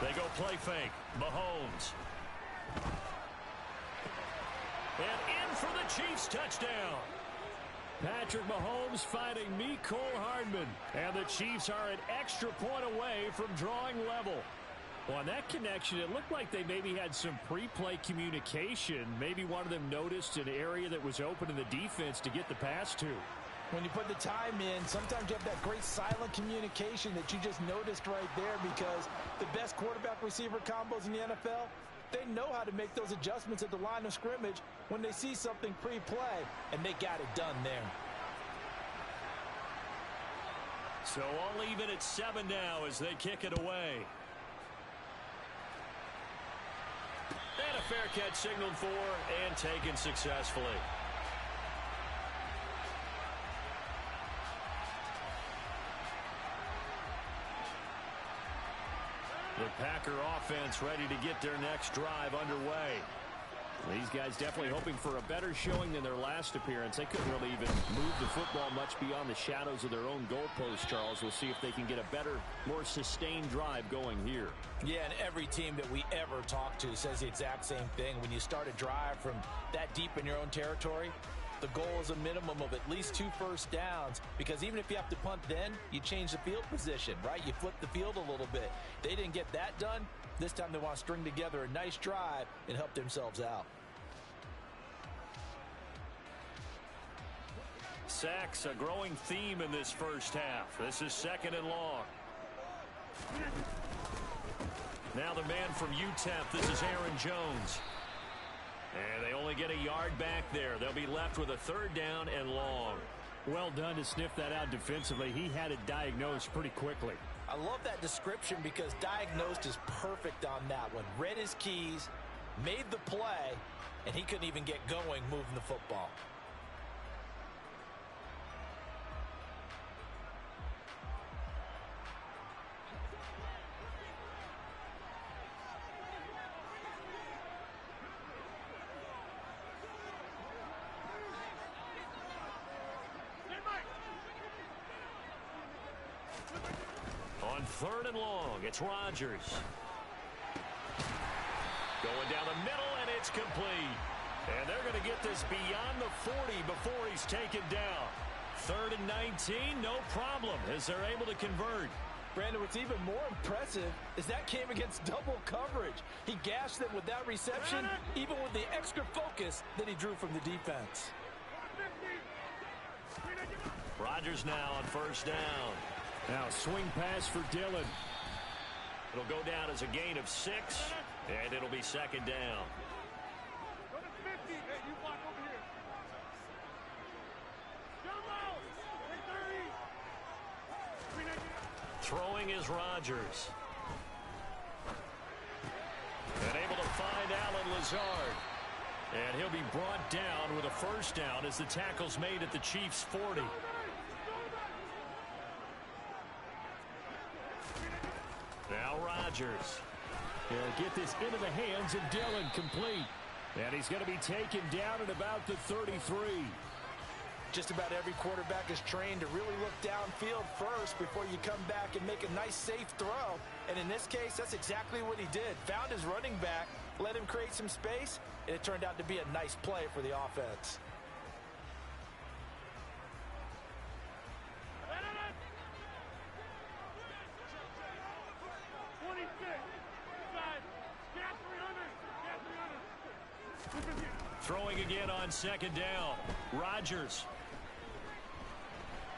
8. They go play fake. Mahomes. And in for the Chiefs touchdown. Patrick Mahomes finding Mecole Hardman. And the Chiefs are an extra point away from drawing level. Well, on that connection, it looked like they maybe had some pre-play communication. Maybe one of them noticed an area that was open in the defense to get the pass to. When you put the time in, sometimes you have that great silent communication that you just noticed right there, because the best quarterback-receiver combos in the NFL, they know how to make those adjustments at the line of scrimmage when they see something pre-play, and they got it done there. So all even at 7 now as they kick it away. And a fair catch signaled for and taken successfully. The Packer offense ready to get their next drive underway. These guys definitely hoping for a better showing than their last appearance. They couldn't really even move the football much beyond the shadows of their own goalpost, Charles. We'll see if they can get a better, more sustained drive going here. Yeah, and every team that we ever talk to says the exact same thing. When you start a drive from that deep in your own territory, the goal is a minimum of at least 2 first downs, because even if you have to punt then, you change the field position, right? You flip the field a little bit. They didn't get that done. This time they want to string together a nice drive and help themselves out. Sacks, a growing theme in this first half. This is 2nd and long. Now the man from UTEP, this is Aaron Jones. And they only get a yard back there. They'll be left with a 3rd down and long. Well done to sniff that out defensively. He had it diagnosed pretty quickly. I love that description, because diagnosed is perfect on that one. Read his keys, made the play, and he couldn't even get going moving the football. On 3rd and long, it's Rodgers. Going down the middle, and it's complete. And they're going to get this beyond the 40 before he's taken down. 3rd and 19, no problem, as they're able to convert. Brandon, what's even more impressive is that came against double coverage. He gashed them with that reception, even with the extra focus that he drew from the defense. Rodgers now on 1st down. Now swing pass for Dillon. It'll go down as a gain of 6, and it'll be 2nd down. Go to 50. Hey, you block over here. Jump out. 30. Throwing is Rodgers. And able to find Alan Lazard. And he'll be brought down with a 1st down as the tackle's made at the Chiefs' 40. Now Rodgers. He'll get this into the hands of Dillon, complete. And he's going to be taken down at about the 33. Just about every quarterback is trained to really look downfield first before you come back and make a nice, safe throw. And in this case, that's exactly what he did. Found his running back, let him create some space, and it turned out to be a nice play for the offense. Throwing again on 2nd down. Rodgers.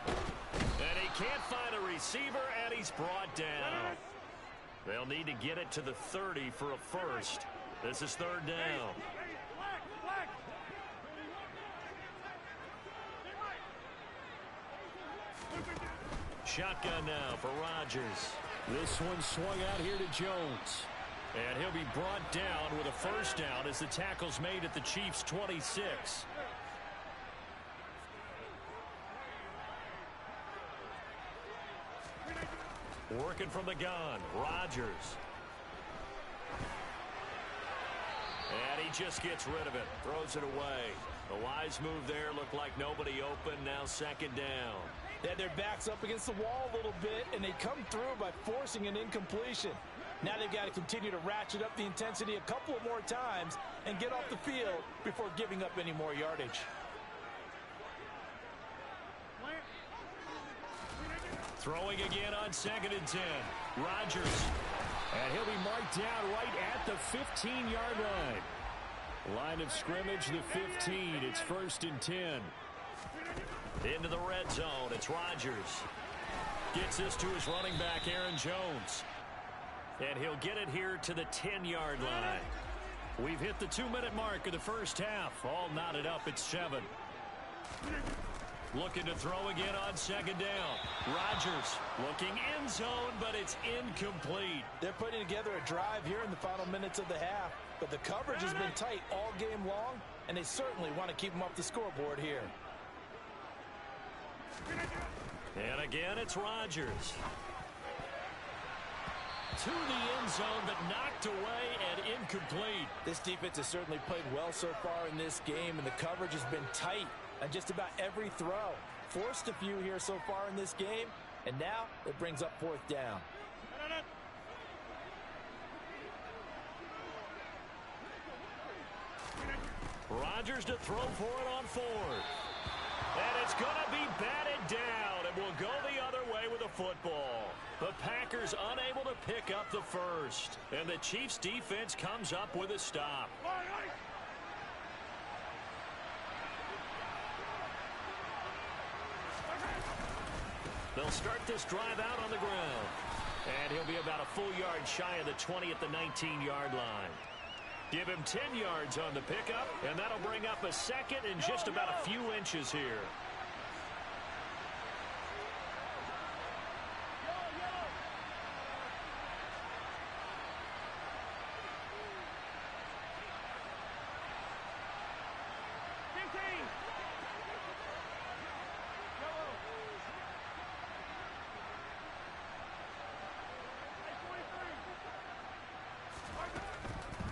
And he can't find a receiver, and he's brought down. They'll need to get it to the 30 for a 1st. This is 3rd down. Shotgun now for Rodgers. This one swung out here to Jones. And he'll be brought down with a 1st down as the tackle's made at the Chiefs' 26. Working from the gun, Rodgers. And he just gets rid of it, throws it away. The wise move there, looked like nobody open, now 2nd down. They had their backs up against the wall a little bit, and they come through by forcing an incompletion. Now they've got to continue to ratchet up the intensity a couple of more times and get off the field before giving up any more yardage. Throwing again on 2nd and 10. Rodgers. And he'll be marked down right at the 15-yard line. Line of scrimmage, the 15. It's 1st and 10. Into the red zone, it's Rodgers. Gets this to his running back, Aaron Jones. And he'll get it here to the 10-yard line. We've hit the 2-minute mark of the first half. All knotted up at 7. Looking to throw again on second down. Rodgers looking end zone, but it's incomplete. They're putting together a drive here in the final minutes of the half, but the coverage has been tight all game long, and they certainly want to keep them off the scoreboard here. And again, it's Rodgers. To the end zone, but knocked away and incomplete. This defense has certainly played well so far in this game, and the coverage has been tight on just about every throw. Forced a few here so far in this game, and now it brings up 4th down. Rodgers to throw for it on 4th. And it's going to be batted down, and will go the other way with the football. The Packers unable to pick up the first, and the Chiefs defense comes up with a stop. They'll start this drive out on the ground, and he'll be about a full yard shy of the 20 at the 19-yard line. Give him 10 yards on the pickup, and that'll bring up a second and just about a few inches here.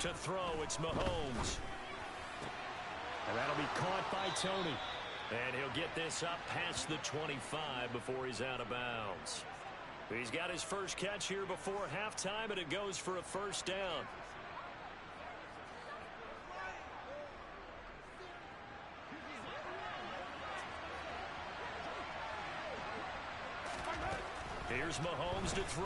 To throw, it's Mahomes. And that'll be caught by Tony. And he'll get this up past the 25 before he's out of bounds. He's got his first catch here before halftime, and it goes for a first down. Here's Mahomes to throw.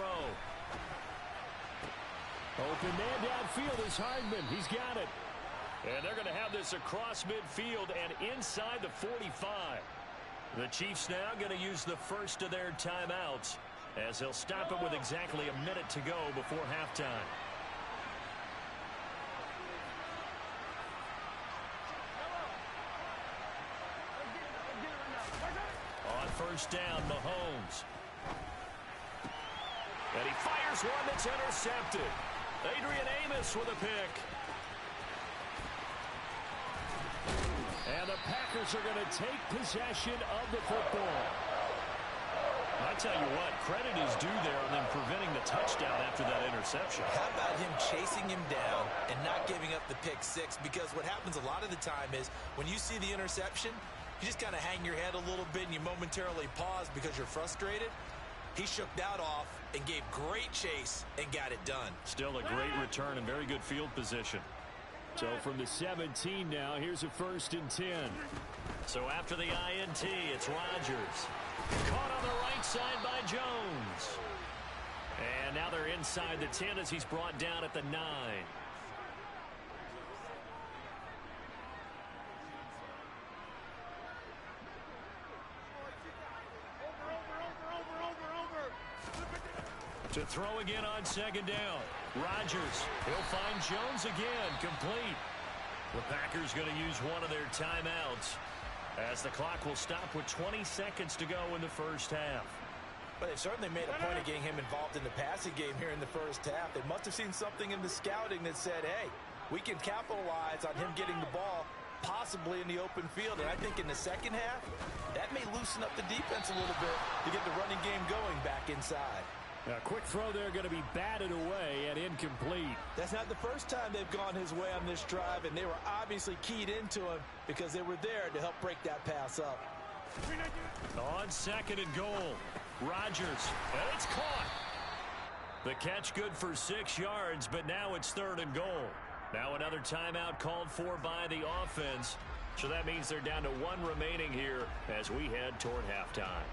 Open man downfield is Hardman. He's got it. And they're going to have this across midfield and inside the 45. The Chiefs now going to use the first of their timeouts, as they'll stop it with exactly a minute to go before halftime. On first down, Mahomes. And he fires one that's intercepted. Adrian Amos with a pick. And the Packers are going to take possession of the football. I tell you what, credit is due there on them preventing the touchdown after that interception. How about him chasing him down and not giving up the pick six? Because what happens a lot of the time is when you see the interception, you just kind of hang your head a little bit and you momentarily pause because you're frustrated. He shook that off and gave great chase and got it done. Still a great return and very good field position. So from the 17 now, here's a 1st and 10. So after the INT, it's Rodgers. Caught on the right side by Jones. And now they're inside the 10 as he's brought down at the 9. To throw again on second down. Rodgers, he'll find Jones again, complete. The Packers going to use one of their timeouts, as the clock will stop with 20 seconds to go in the first half. But they've certainly made a point of getting him involved in the passing game here in the first half. They must have seen something in the scouting that said, hey, we can capitalize on him getting the ball possibly in the open field. And I think in the second half, that may loosen up the defense a little bit to get the running game going back inside. A quick throw there going to be batted away and incomplete. That's not the first time they've gone his way on this drive, and they were obviously keyed into him because they were there to help break that pass up. On second and goal, Rodgers, and it's caught. The catch good for 6 yards, but now it's 3rd and goal. Now another timeout called for by the offense, so that means they're down to 1 remaining here as we head toward halftime.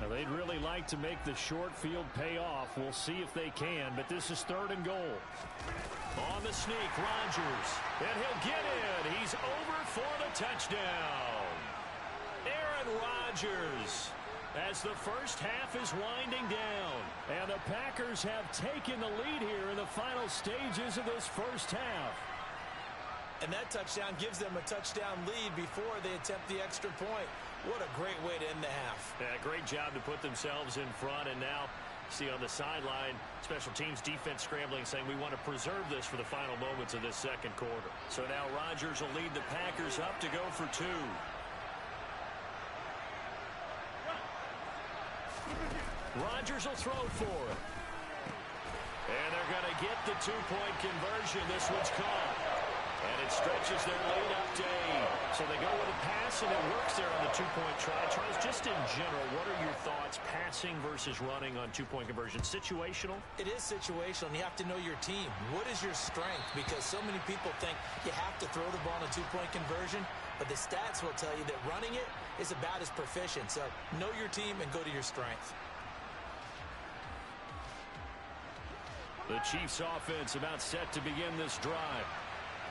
Now, they'd really like to make the short field pay off. We'll see if they can, but this is 3rd and goal. On the sneak, Rodgers. And he'll get in. He's over for the touchdown. Aaron Rodgers, as the first half is winding down. And the Packers have taken the lead here in the final stages of this first half. And that touchdown gives them a touchdown lead before they attempt the extra point. What a great way to end the half. Yeah, great job to put themselves in front. And now, see on the sideline, special teams defense scrambling, saying we want to preserve this for the final moments of this second quarter. So now Rodgers will lead the Packers up to go for 2. Rodgers will throw for it. And they're going to get the 2-point conversion. This one's caught. And it stretches their lead up to 8. So they go with a pass, and it works there on the 2-point try. Charles, just in general, what are your thoughts passing versus running on 2-point conversion? Situational? It is situational, and you have to know your team. What is your strength? Because so many people think you have to throw the ball on a 2-point conversion, but the stats will tell you that running it is about as proficient. So know your team and go to your strength. The Chiefs offense about set to begin this drive.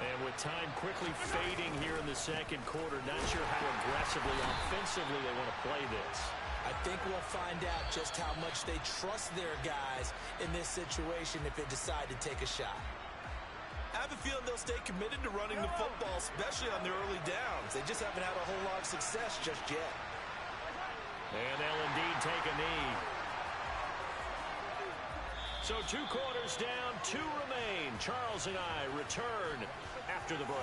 And with time quickly fading here in the second quarter, not sure how aggressively, offensively they want to play this. I think we'll find out just how much they trust their guys in this situation if they decide to take a shot. I have a feeling they'll stay committed to running the football, especially on their early downs. They just haven't had a whole lot of success just yet. And they'll indeed take a knee. So 2 quarters down, 2 remain. Charles and I return after the break.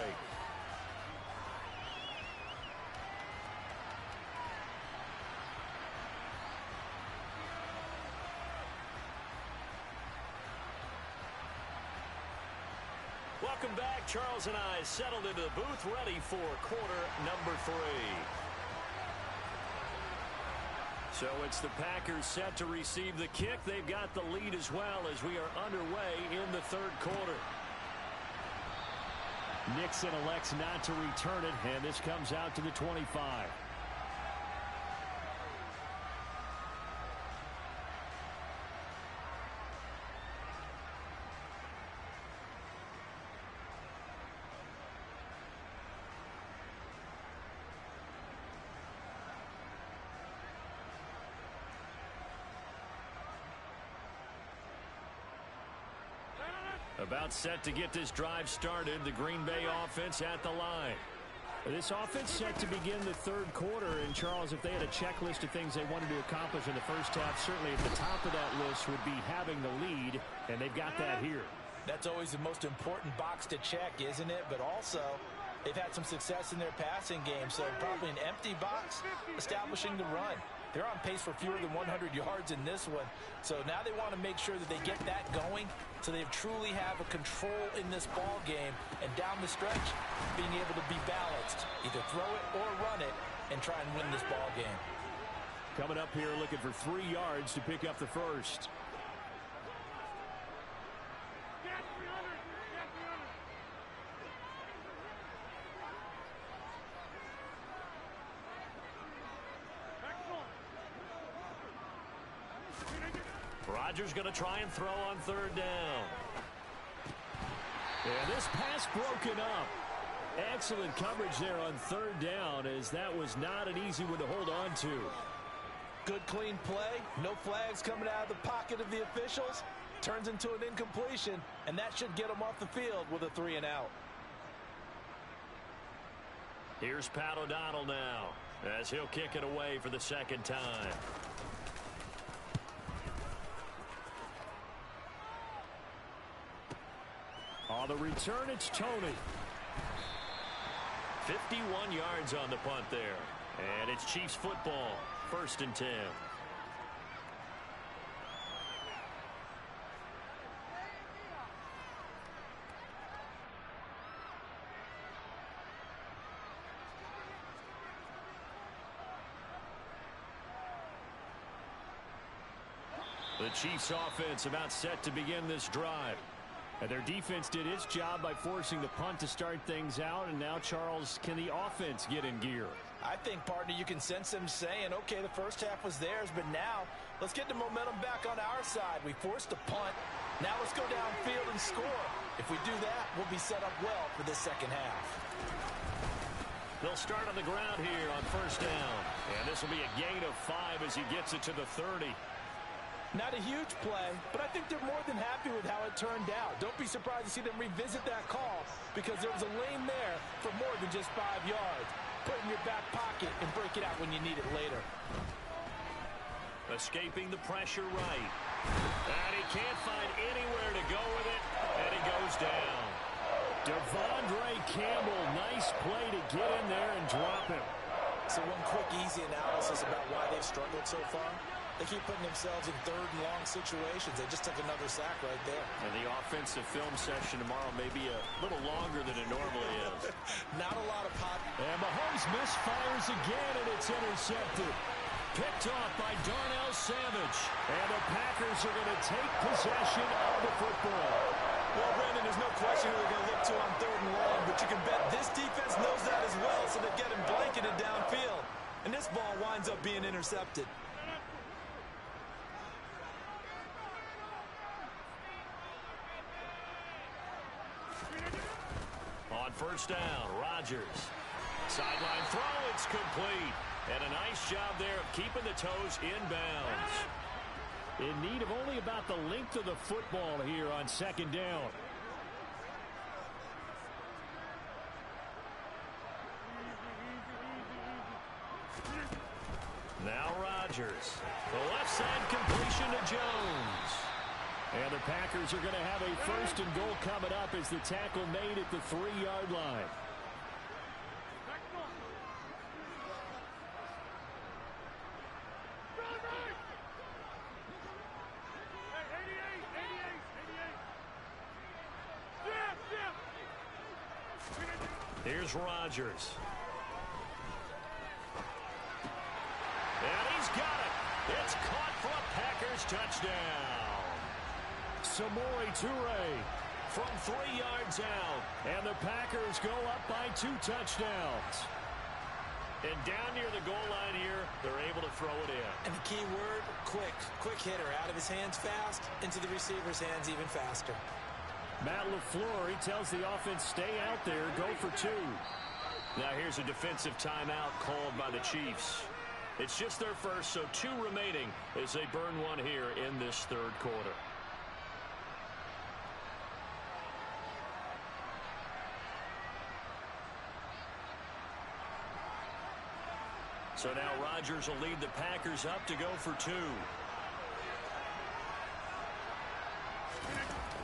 Welcome back. Charles and I settled into the booth, ready for quarter number 3. So it's the Packers set to receive the kick. They've got the lead as well as we are underway in the 3rd quarter. Nixon elects not to return it, and this comes out to the 25. About set to get this drive started. The Green Bay offense at the line. This offense set to begin the 3rd quarter. And, Charles, if they had a checklist of things they wanted to accomplish in the first half, certainly at the top of that list would be having the lead, and they've got that here. That's always the most important box to check, isn't it? But also, they've had some success in their passing game, so probably an empty box establishing the run. They're on pace for fewer than 100 yards in this one. So now they want to make sure that they get that going so they truly have a control in this ball game. And down the stretch, being able to be balanced. Either throw it or run it and try and win this ball game. Coming up here looking for 3 yards to pick up the first. Rodgers going to try and throw on 3rd down. And this pass broken up. Excellent coverage there on 3rd down, as that was not an easy one to hold on to. Good clean play. No flags coming out of the pocket of the officials. Turns into an incompletion, and that should get them off the field with a 3 and out. Here's Pat O'Donnell now, as he'll kick it away for the 2nd time. On the return, it's Tony. 51 yards on the punt there. And it's Chiefs football, 1st and 10. The Chiefs offense about set to begin this drive. And their defense did its job by forcing the punt to start things out. And now, Charles, can the offense get in gear? I think, partner, you can sense them saying, okay, the first half was theirs, but now let's get the momentum back on our side. We forced a punt. Now let's go downfield and score. If we do that, we'll be set up well for this second half. They'll start on the ground here on first down. And this will be a gain of 5 as he gets it to the 30. Not a huge play, but I think they're more than happy with how it turned out. Don't be surprised to see them revisit that call because there was a lane there for more than just 5 yards. Put it in your back pocket and break it out when you need it later. Escaping the pressure right. And he can't find anywhere to go with it, and he goes down. Devondre Campbell, nice play to get in there and drop him. So one quick, easy analysis about why they've struggled so far. They keep putting themselves in third and long situations. They just took another sack right there. And the offensive film session tomorrow may be a little longer than it normally is. Not a lot of pop. And Mahomes misfires again, and it's intercepted. Picked off by Darnell Savage. And the Packers are going to take possession of the football. Well, Brandon, there's no question who they're going to look to on third and long, but you can bet this defense knows that as well, so they get him blanketed downfield. And this ball winds up being intercepted. On first down, Rodgers. Sideline throw, it's complete. And a nice job there of keeping the toes inbounds. In need of only about the length of the football here on second down. Now Rodgers. The left side completion to Jones. And the Packers are going to have a first and goal coming up as the tackle made at the 3-yard line. Here's Rodgers. And he's got it. It's caught for a Packers touchdown. Samori Toure From 3 yards out. and the Packers go up by 2 touchdowns. And down near the goal line here, they're able to throw it in. And the key word, quick. Quick hitter. Out of his hands fast, into the receiver's hands even faster. Matt LaFleur, he tells the offense, stay out there, go for 2. Now here's a defensive timeout called by the Chiefs. It's just their first, so 2 remaining as they burn one here in this third quarter. So now Rodgers will lead the Packers up to go for 2.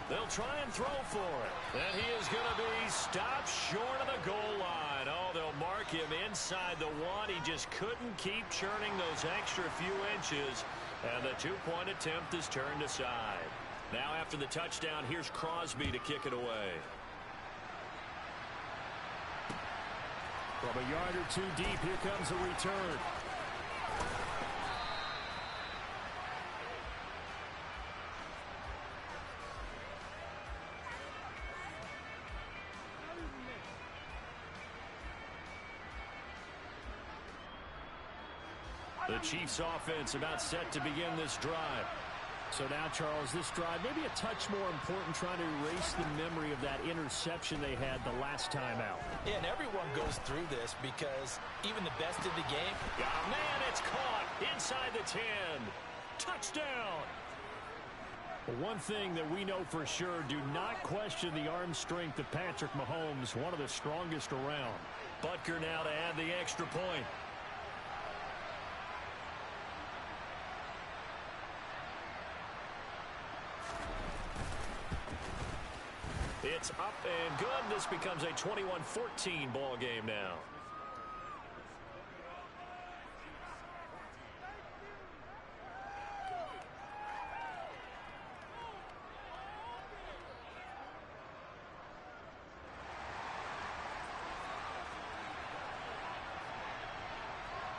They'll try and throw for it. And he is going to be stopped short of the goal line. Oh, they'll mark him inside the 1. He just couldn't keep churning those extra few inches. And the 2-point attempt is turned aside. Now after the touchdown, here's Crosby to kick it away. From a yard or 2 deep, here comes a return. The Chiefs offense about set to begin this drive. So now, Charles, this drive maybe a touch more important, trying to erase the memory of that interception they had the last time out. Yeah, and everyone goes through this because even the best in the game. Oh, man, it's caught inside the 10. Touchdown. Well, one thing that we know for sure, do not question the arm strength of Patrick Mahomes, one of the strongest around. Butker now to add the extra point. It's up and good. This becomes a 21-14 ball game now.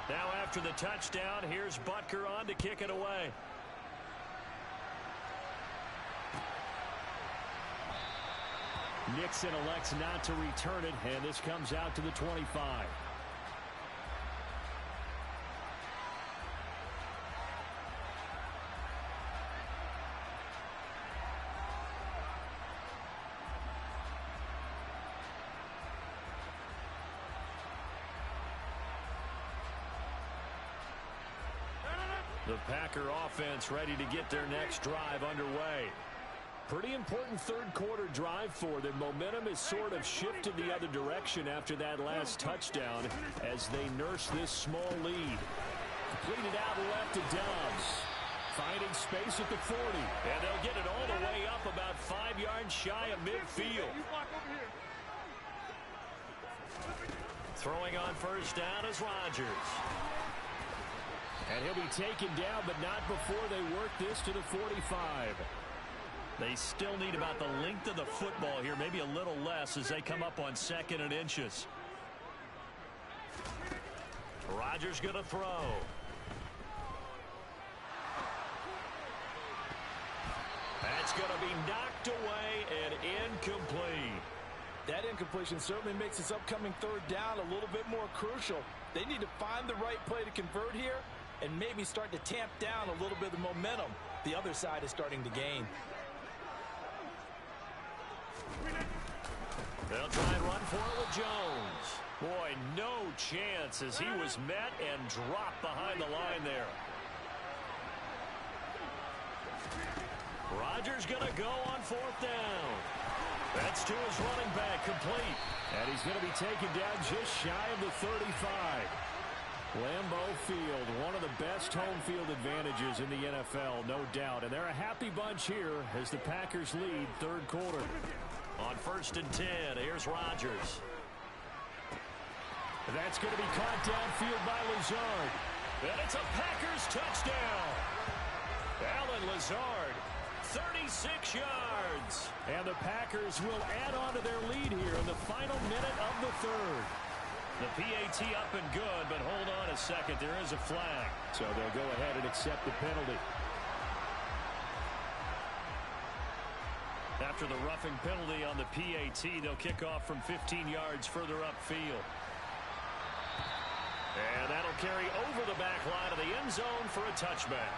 Now after the touchdown, here's Butker on to kick it away. Nixon elects not to return it, and this comes out to the 25. The Packer offense ready to get their next drive underway. Pretty important third quarter drive for them. Momentum has sort of shifted the other direction after that last touchdown as they nurse this small lead. Completed out left to Dobbs. Finding space at the 40. And they'll get it all the way up about 5 yards shy of midfield. Throwing on first down is Rodgers. And he'll be taken down, but not before they work this to the 45. They still need about the length of the football here, maybe a little less as they come up on 2nd and inches. Rodgers going to throw. That's going to be knocked away and incomplete. That incompletion certainly makes this upcoming third down a little bit more crucial. They need to find the right play to convert here and maybe start to tamp down a little bit of the momentum the other side is starting to gain. They'll try and run for it with Jones. Boy, no chance as he was met and dropped behind the line there. Rodgers going to go on 4th down. That's to his running back, complete. And he's going to be taken down just shy of the 35. Lambeau Field, one of the best home field advantages in the NFL, no doubt. And they're a happy bunch here as the Packers lead third quarter. On 1st and 10, here's Rodgers. That's going to be caught downfield by Lazard. And it's a Packers touchdown. Allen Lazard, 36 yards. And the Packers will add on to their lead here in the final minute of the third. The PAT up and good, but hold on a second. There is a flag. So they'll go ahead and accept the penalty. After the roughing penalty on the PAT, they'll kick off from 15 yards further upfield. And that'll carry over the back line of the end zone for a touchback.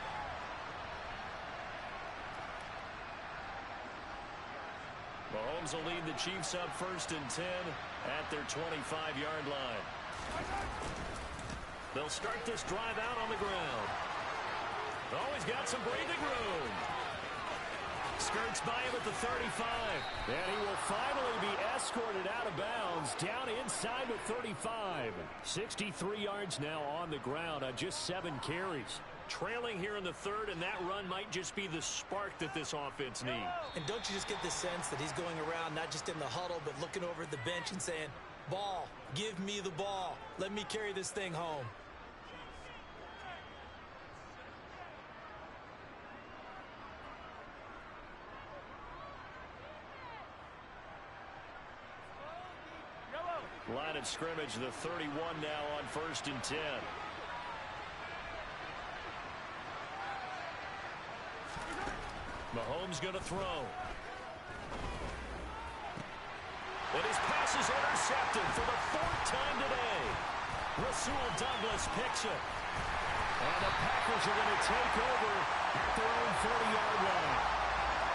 Mahomes will lead the Chiefs up 1st and 10 at their 25-yard line. They'll start this drive out on the ground. Oh, he's got some breathing room. Skirts by him at the 35. And he will finally be escorted out of bounds down inside the 35. 63 yards now on the ground on just 7 carries. Trailing here in the third, and that run might just be the spark that this offense needs. And don't you just get the sense that he's going around not just in the huddle, but looking over at the bench and saying, ball, give me the ball. Let me carry this thing home. Line of scrimmage, the 31 now on 1st and 10. Mahomes going to throw. And his pass is intercepted for the 4th time today. Rasul Douglas picks it. And the Packers are going to take over at their own 40-yard line.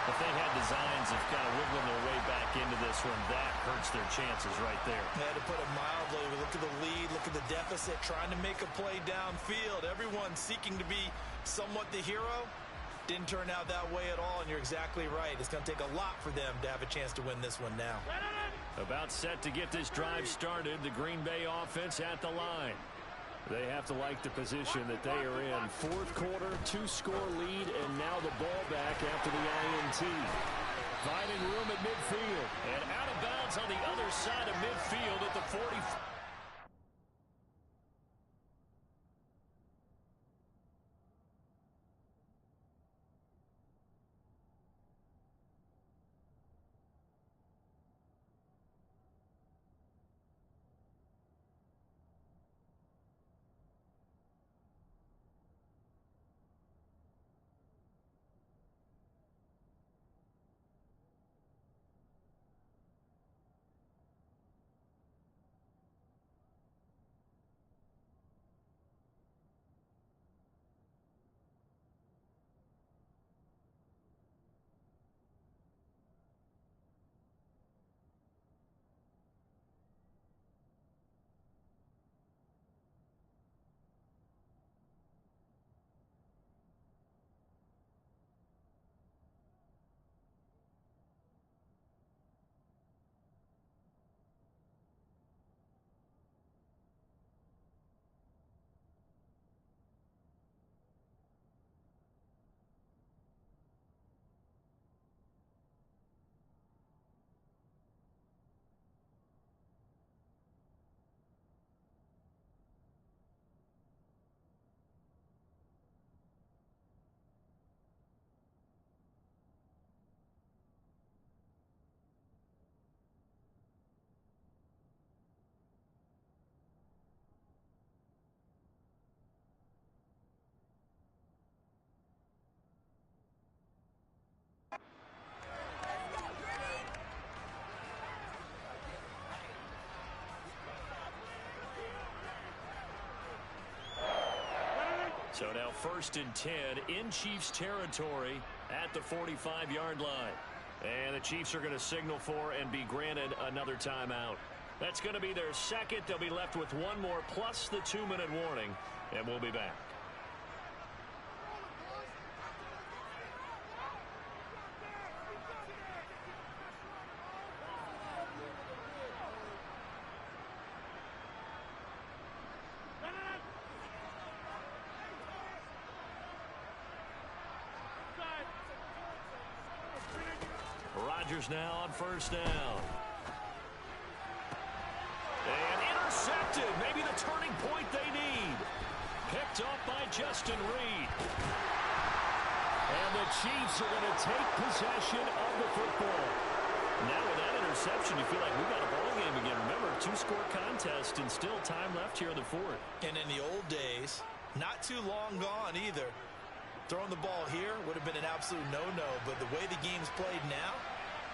If they had designs of kind of wiggling their way back into this one, that hurts their chances right there. Yeah, to put it mildly, look at the lead, look at the deficit, trying to make a play downfield. Everyone seeking to be somewhat the hero. Didn't turn out that way at all, and you're exactly right. It's going to take a lot for them to have a chance to win this one now. About set to get this drive started, the Green Bay offense at the line. They have to like the position that they are in. 4th quarter, 2-score lead, and now the ball back after the INT. Finding room at midfield. And out of bounds on the other side of midfield at the 40. So now 1st and 10 in Chiefs territory at the 45-yard line. And the Chiefs are going to signal for and be granted another timeout. That's going to be their second. They'll be left with one more plus the 2-minute warning, and we'll be back. Rodgers now on 1st down. And intercepted. Maybe the turning point they need. Picked up by Justin Reed. And the Chiefs are going to take possession of the football. Now with that interception, you feel like we've got a ball game again. Remember, 2-score contest and still time left here in the 4th. And in the old days, not too long gone either. Throwing the ball here would have been an absolute no-no, but the way the game's played now,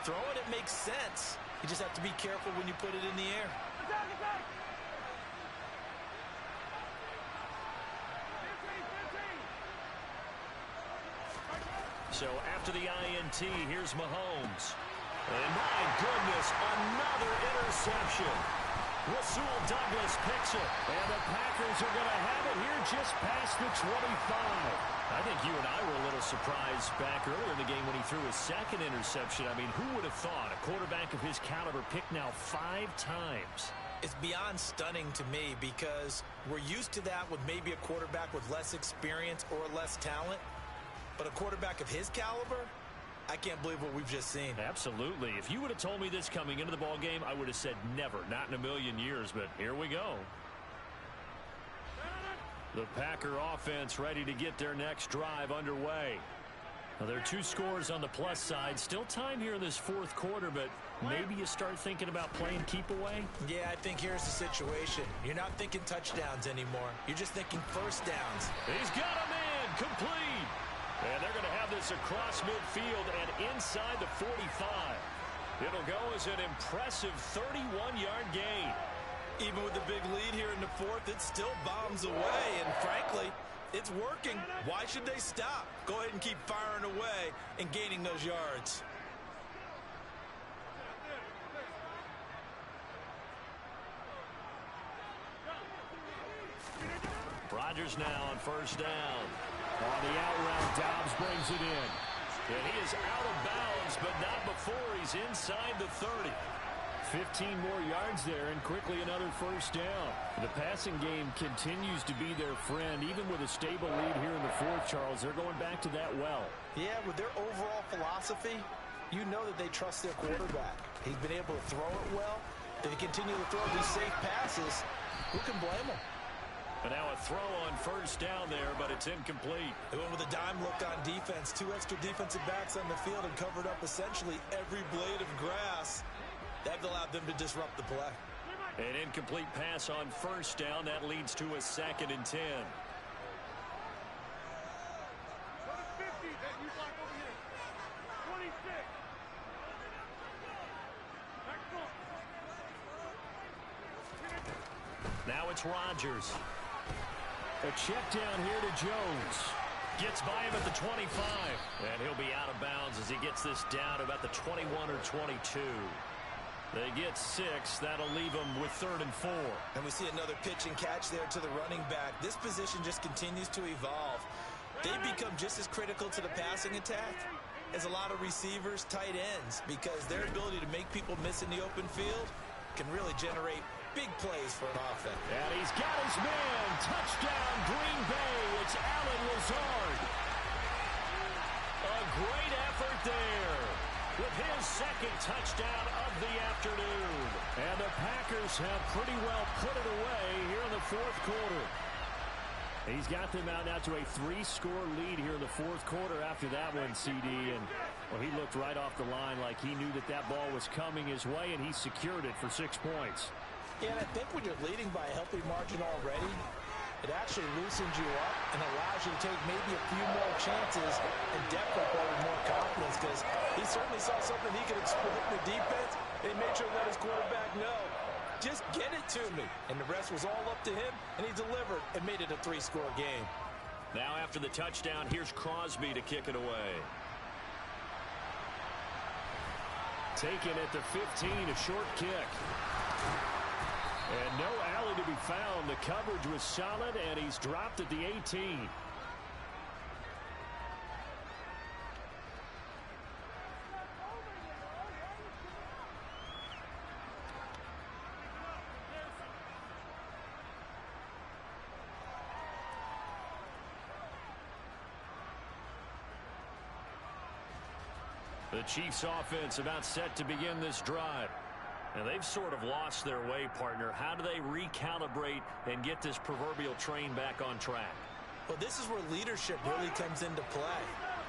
throwing it makes sense. You just have to be careful when you put it in the air. So after the INT, here's Mahomes. And my goodness, another interception. Rasul Douglas picks it. And the Packers are going to have it here just past the 25. I think you and I were a little surprised back earlier in the game when he threw his second interception. I mean, who would have thought a quarterback of his caliber picked now 5 times? It's beyond stunning to me because we're used to that with maybe a quarterback with less experience or less talent. But a quarterback of his caliber, I can't believe what we've just seen. Absolutely. If you would have told me this coming into the ball game, I would have said never, not in a million years. But here we go. The Packer offense ready to get their next drive underway. Now, there are 2 scores on the plus side. Still time here in this 4th quarter, but maybe you start thinking about playing keep away? Yeah, I think here's the situation. You're not thinking touchdowns anymore. You're just thinking 1st downs. He's got him in. Complete. And they're going to have this across midfield and inside the 45. It'll go as an impressive 31-yard gain. Even with the big lead here in the 4th, it still bombs away. And frankly, it's working. Why should they stop? Go ahead and keep firing away and gaining those yards. Rodgers now on 1st down. On the out route, Dobbs brings it in. And he is out of bounds, but not before he's inside the 30. 15 more yards there, and quickly another 1st down. The passing game continues to be their friend, even with a stable lead here in the 4th, Charles. They're going back to that well. Yeah, with their overall philosophy, you know that they trust their quarterback. He's been able to throw it well. They continue to throw these safe passes. Who can blame them? And now a throw on 1st down there, but it's incomplete. They went with a dime look on defense. 2 extra defensive backs on the field and covered up essentially every blade of grass. That allowed them to disrupt the play. An incomplete pass on 1st down. That leads to a 2nd and 10. Now it's Rodgers. A check down here to Jones. Gets by him at the 25. And he'll be out of bounds as he gets this down about the 21 or 22. They get 6. That'll leave them with 3rd and 4. And we see another pitch and catch there to the running back. This position just continues to evolve. They become just as critical to the passing attack as a lot of receivers, tight ends, because their ability to make people miss in the open field can really generate big plays for an offense. And he's got his man. Touchdown, Green Bay. It's Allen Lazard. A great effort there with his 2nd touchdown of the afternoon. And the Packers have pretty well put it away here in the 4th quarter. He's got them out now to a 3-score lead here in the 4th quarter after that one, CD. And well, he looked right off the line like he knew that that ball was coming his way, and he secured it for 6 points. Yeah, and I think when you're leading by a healthy margin already, it actually loosens you up and allows you to take maybe a few more chances and depth up with more confidence, because he certainly saw something he could exploit in the defense, and he made sure to let his quarterback know, just get it to me. And the rest was all up to him, and he delivered and made it a 3-score game. Now after the touchdown, here's Crosby to kick it away. Taken at the 15, a short kick. And no alley to be found. The coverage was solid, and he's dropped at the 18. The Chiefs offense about set to begin this drive. And they've sort of lost their way, partner. How do they recalibrate and get this proverbial train back on track? Well, this is where leadership really comes into play.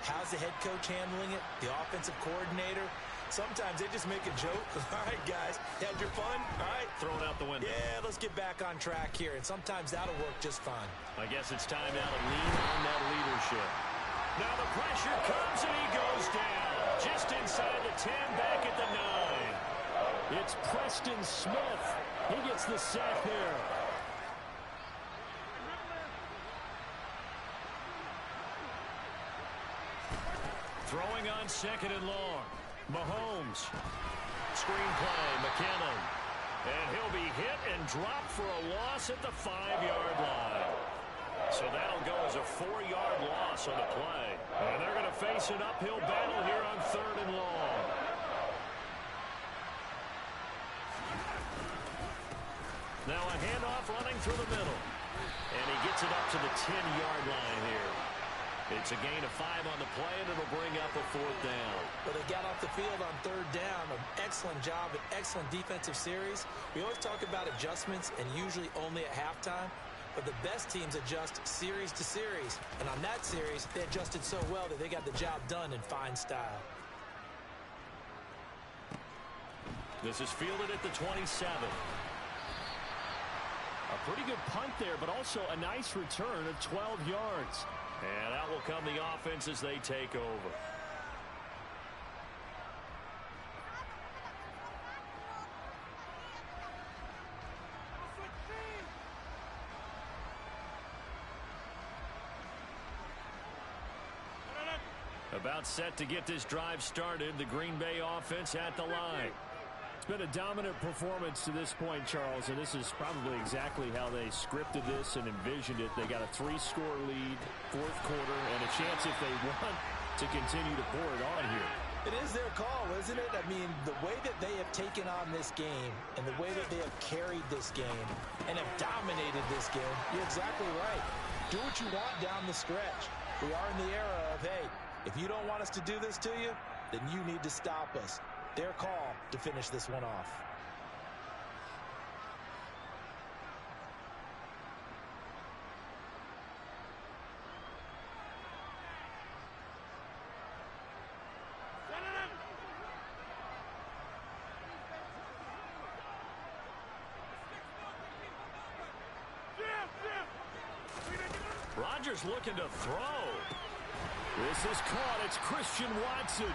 How's the head coach handling it? The offensive coordinator? Sometimes they just make a joke. All right, guys, had your fun? All right. Throw it out the window. Yeah, let's get back on track here. And sometimes that'll work just fine. I guess it's time now to lean on that leadership. Now the pressure comes and he goes down. Just inside the 10, back at the 9. It's Preston Smith. He gets the sack there. Throwing on second and long. Mahomes. Screenplay, McKinnon. And he'll be hit and dropped for a loss at the 5-yard line. So that'll go as a 4-yard loss on the play. And they're going to face an uphill battle here on third and long. Now a handoff running through the middle. And he gets it up to the 10-yard line here. It's a gain of 5 on the play, and it'll bring up a 4th down. But they got off the field on third down. An excellent job, an excellent defensive series. We always talk about adjustments, and usually only at halftime. But the best teams adjust series to series. And on that series, they adjusted so well that they got the job done in fine style. This is fielded at the 27. A pretty good punt there, but also a nice return of 12 yards. And out will come the offense as they take over. About set to get this drive started. The Green Bay offense at the line. It's been a dominant performance to this point, Charles, and this is probably exactly how they scripted this and envisioned it. They got a 3-score lead, 4th quarter, and a chance if they want to continue to pour it on here. It is their call, isn't it? I mean, the way that they have taken on this game and the way that they have carried this game and have dominated this game, you're exactly right. Do what you want down the stretch. We are in the era of, hey, if you don't want us to do this to you, then you need to stop us. Their call to finish this one off. Rodgers looking to throw. This is caught. It's Christian Watson.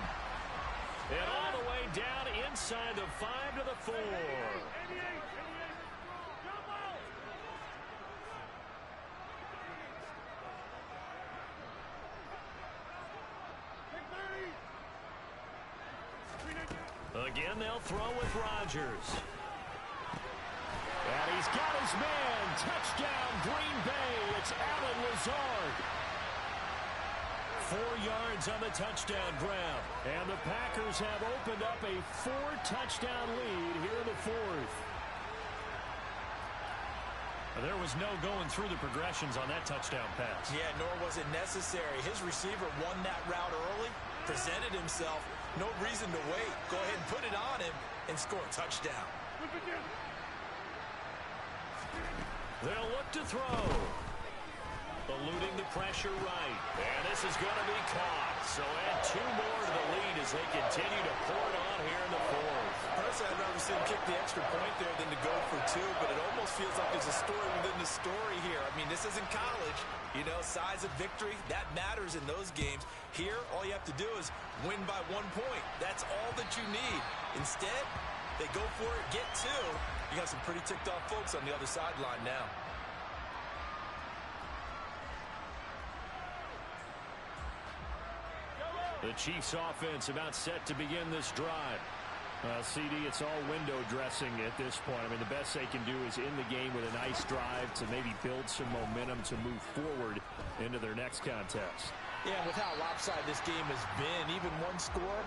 And all the way down inside the 5 to the 4. Again, they'll throw with Rodgers. And he's got his man. Touchdown, Green Bay. It's Allen Lazard. 4 yards on the touchdown grab. And the Packers have opened up a 4-touchdown lead here in the 4th. There was no going through the progressions on that touchdown pass. Yeah, nor was it necessary. His receiver won that route early, presented himself. No reason to wait. Go ahead and put it on him and score a touchdown. They'll look to throw. Eluding the pressure right. And this is going to be caught. So add 2 more to the lead as they continue to pour it on here in the 4th. Personally, I'd rather see him kick the extra point there than to go for 2, but it almost feels like there's a story within the story here. I mean, this isn't college. You know, size of victory, that matters in those games. Here, all you have to do is win by 1 point. That's all that you need. Instead, they go for it, get 2. You got some pretty ticked off folks on the other sideline now. The Chiefs offense about set to begin this drive. CD, it's all window dressing at this point. I mean, the best they can do is in the game with a nice drive to maybe build some momentum to move forward into their next contest. Yeah, with how lopsided this game has been, even one score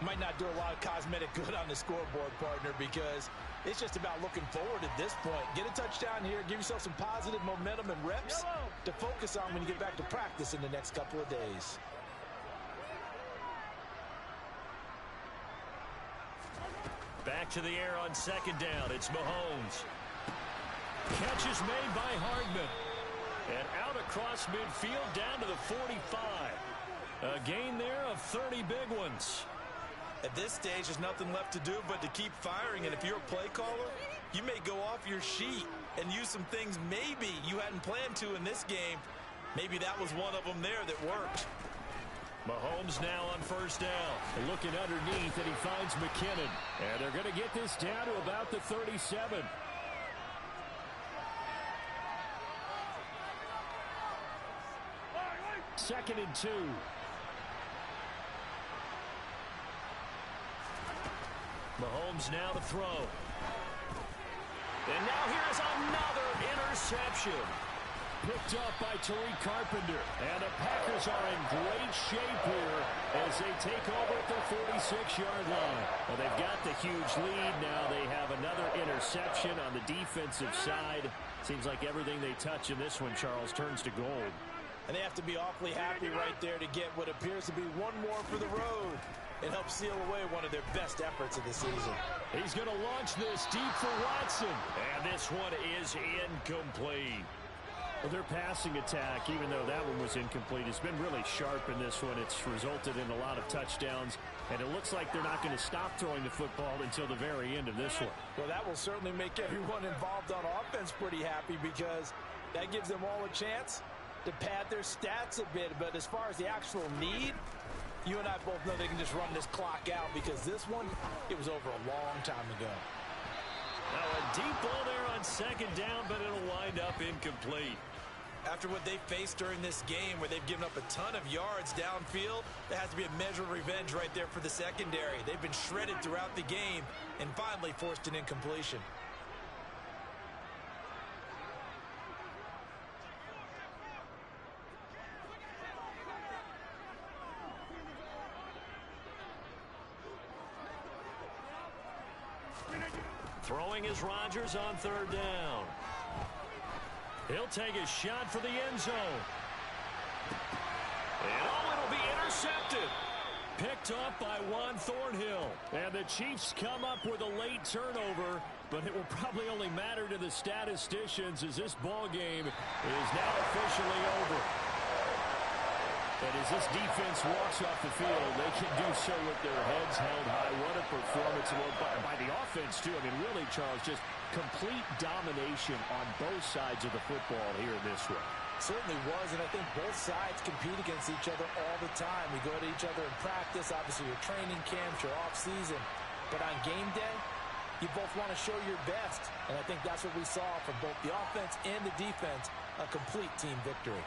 might not do a lot of cosmetic good on the scoreboard, partner, because it's just about looking forward at this point. Get a touchdown here, give yourself some positive momentum and reps to focus on when you get back to practice in the next couple of days. Back to the air on second down. It's Mahomes. Catch is made by Hardman. And out across midfield down to the 45. A gain there of 30 big ones. At this stage, there's nothing left to do but to keep firing. And if you're a play caller, you may go off your sheet and use some things maybe you hadn't planned to in this game. Maybe that was one of them there that worked. Mahomes now on first down. Looking underneath, and he finds McKinnon. And they're going to get this down to about the 37. Second and 2. Mahomes now to throw. And now here's another interception. Picked up by Tariq Carpenter. And the Packers are in great shape here as they take over at their 46-yard line. Well, they've got the huge lead. Now they have another interception on the defensive side. Seems like everything they touch in this one, Charles, turns to gold. And they have to be awfully happy right there to get what appears to be one more for the road. It helps seal away one of their best efforts of the season. He's going to launch this deep for Watson. And this one is incomplete. Well, their passing attack, even though that one was incomplete, has been really sharp in this one. It's resulted in a lot of touchdowns, and it looks like they're not going to stop throwing the football until the very end of this one. Well, that will certainly make everyone involved on offense pretty happy because that gives them all a chance to pad their stats a bit. But as far as the actual need, you and I both know they can just run this clock out because this one, it was over a long time ago. Now a deep ball there on second down, but it'll wind up incomplete. After what they faced during this game where they've given up a ton of yards downfield, there has to be a measure of revenge right there for the secondary. They've been shredded throughout the game and finally forced an incompletion. Throwing is Rodgers on third down. He'll take a shot for the end zone. And it'll be intercepted. Picked off by Juan Thornhill. And the Chiefs come up with a late turnover, but it will probably only matter to the statisticians as this ball game is now officially over. And as this defense walks off the field, they can do so with their heads held high. What a performance by the offense, too. I mean, really, Charles, just complete domination on both sides of the football here in this one. Certainly was, and I think both sides compete against each other all the time. We go to each other in practice, obviously your training camps, your off-season. But on game day, you both want to show your best. And I think that's what we saw from both the offense and the defense, a complete team victory.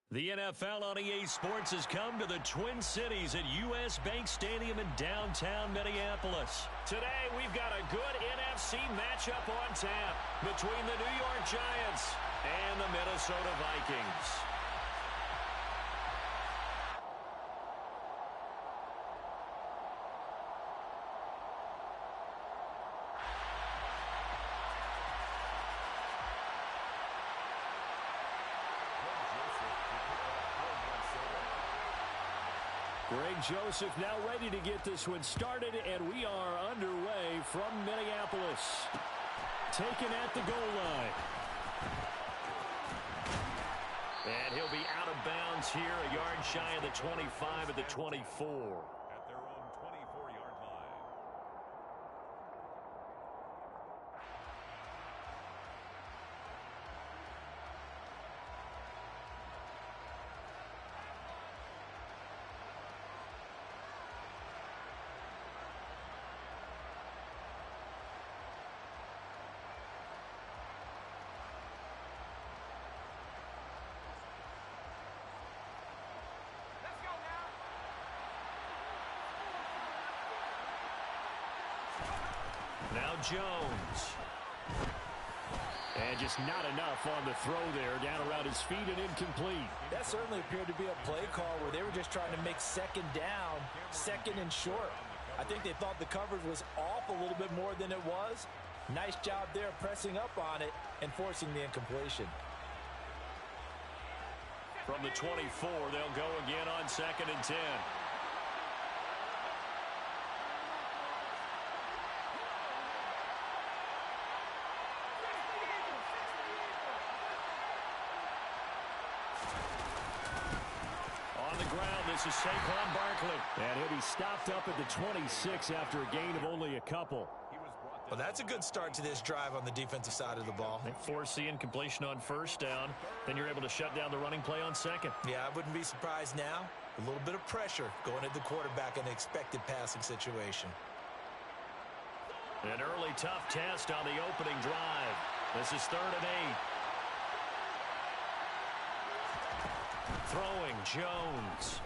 The NFL on EA Sports has come to the Twin Cities at U.S. Bank Stadium in downtown Minneapolis. Today, we've got a good NFC matchup on tap between the New York Giants and the Minnesota Vikings. Greg Joseph now ready to get this one started, and we are underway from Minneapolis. Taken at the goal line. And he'll be out of bounds here, a yard shy of the 25 at the 24. At their own 24-yard line. Now Jones. And just not enough on the throw there. Down around his feet and incomplete. That certainly appeared to be a play call where they were just trying to make second down, second and short. I think they thought the coverage was off a little bit more than it was. Nice job there pressing up on it and forcing the incompletion. From the 24, they'll go again on 2nd and 10. This is Saquon Barkley. And he'll be stopped up at the 26 after a gain of only a couple. Well, that's a good start to this drive on the defensive side of the ball. They force the incompletion on 1st down. Then you're able to shut down the running play on 2nd. Yeah, I wouldn't be surprised now. A little bit of pressure going at the quarterback in an expected passing situation. An early tough test on the opening drive. This is 3rd and 8. Throwing Jones.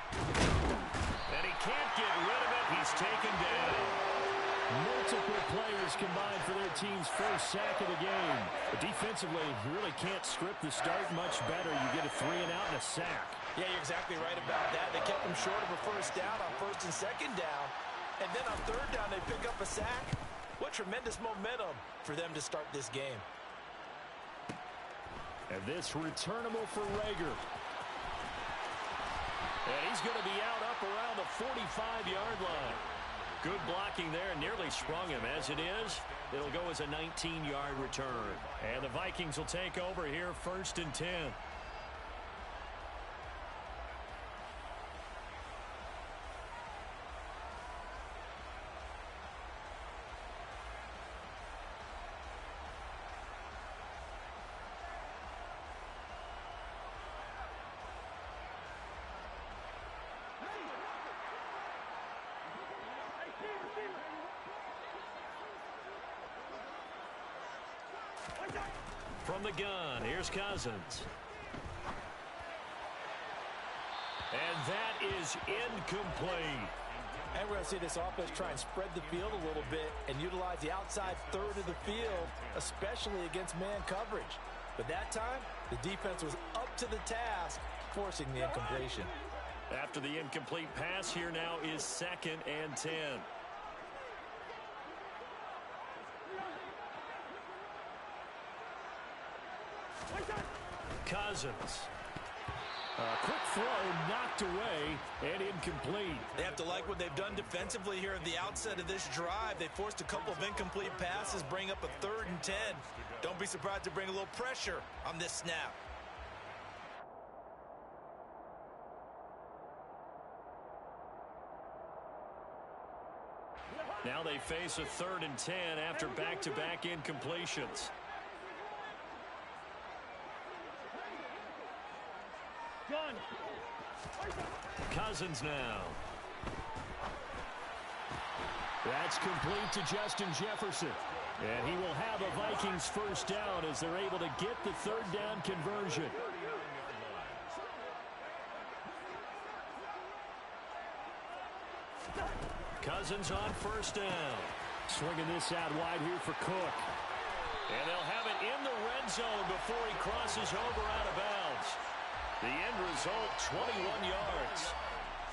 And he can't get rid of it. He's taken down. Multiple players combined for their team's first sack of the game. But defensively, you really can't script the start much better. You get a 3 and out and a sack. Yeah, you're exactly right about that. They kept them short of a 1st down on 1st and 2nd down. And then on 3rd down, they pick up a sack. What tremendous momentum for them to start this game. And this returnable for Rager. And he's going to be out up around the 45-yard line. Good blocking there, nearly sprung him. As it is, it'll go as a 19-yard return. And the Vikings will take over here 1st and 10. From the gun, here's Cousins. And that is incomplete. And we're going to see this offense try and spread the field a little bit and utilize the outside 3rd of the field, especially against man coverage. But that time, the defense was up to the task, forcing the incompletion. After the incomplete pass, here now is 2nd and 10. Cousins. A quick throw knocked away and incomplete. They have to like what they've done defensively here at the outset of this drive. They forced a couple of incomplete passes, bring up a 3rd and 10. Don't be surprised to bring a little pressure on this snap. Now they face a 3rd and 10 after back-to-back incompletions. Cousins now. That's complete to Justin Jefferson. And he will have a Vikings 1st down as they're able to get the 3rd down conversion. Cousins on first down. Swinging this out wide here for Cook. And they'll have it in the red zone before he crosses over out of bounds. The end result, 21 yards.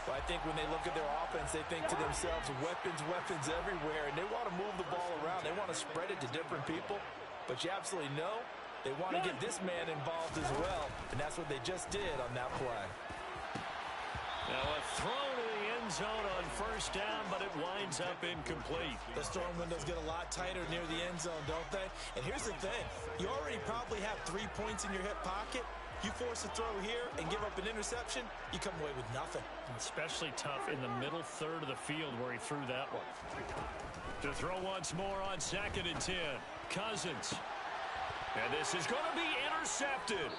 Well, I think when they look at their offense, they think to themselves, weapons, weapons everywhere, and they want to move the ball around. They want to spread it to different people, but you absolutely know they want to get this man involved as well, and that's what they just did on that play. Now a throw to the end zone on first down, but it winds up incomplete. The storm windows get a lot tighter near the end zone, don't they? And here's the thing. You already probably have 3 points in your hip pocket. You force a throw here and give up an interception, you come away with nothing. Especially tough in the middle third of the field where he threw that one. To throw once more on 2nd and 10. Cousins. And this is going to be intercepted.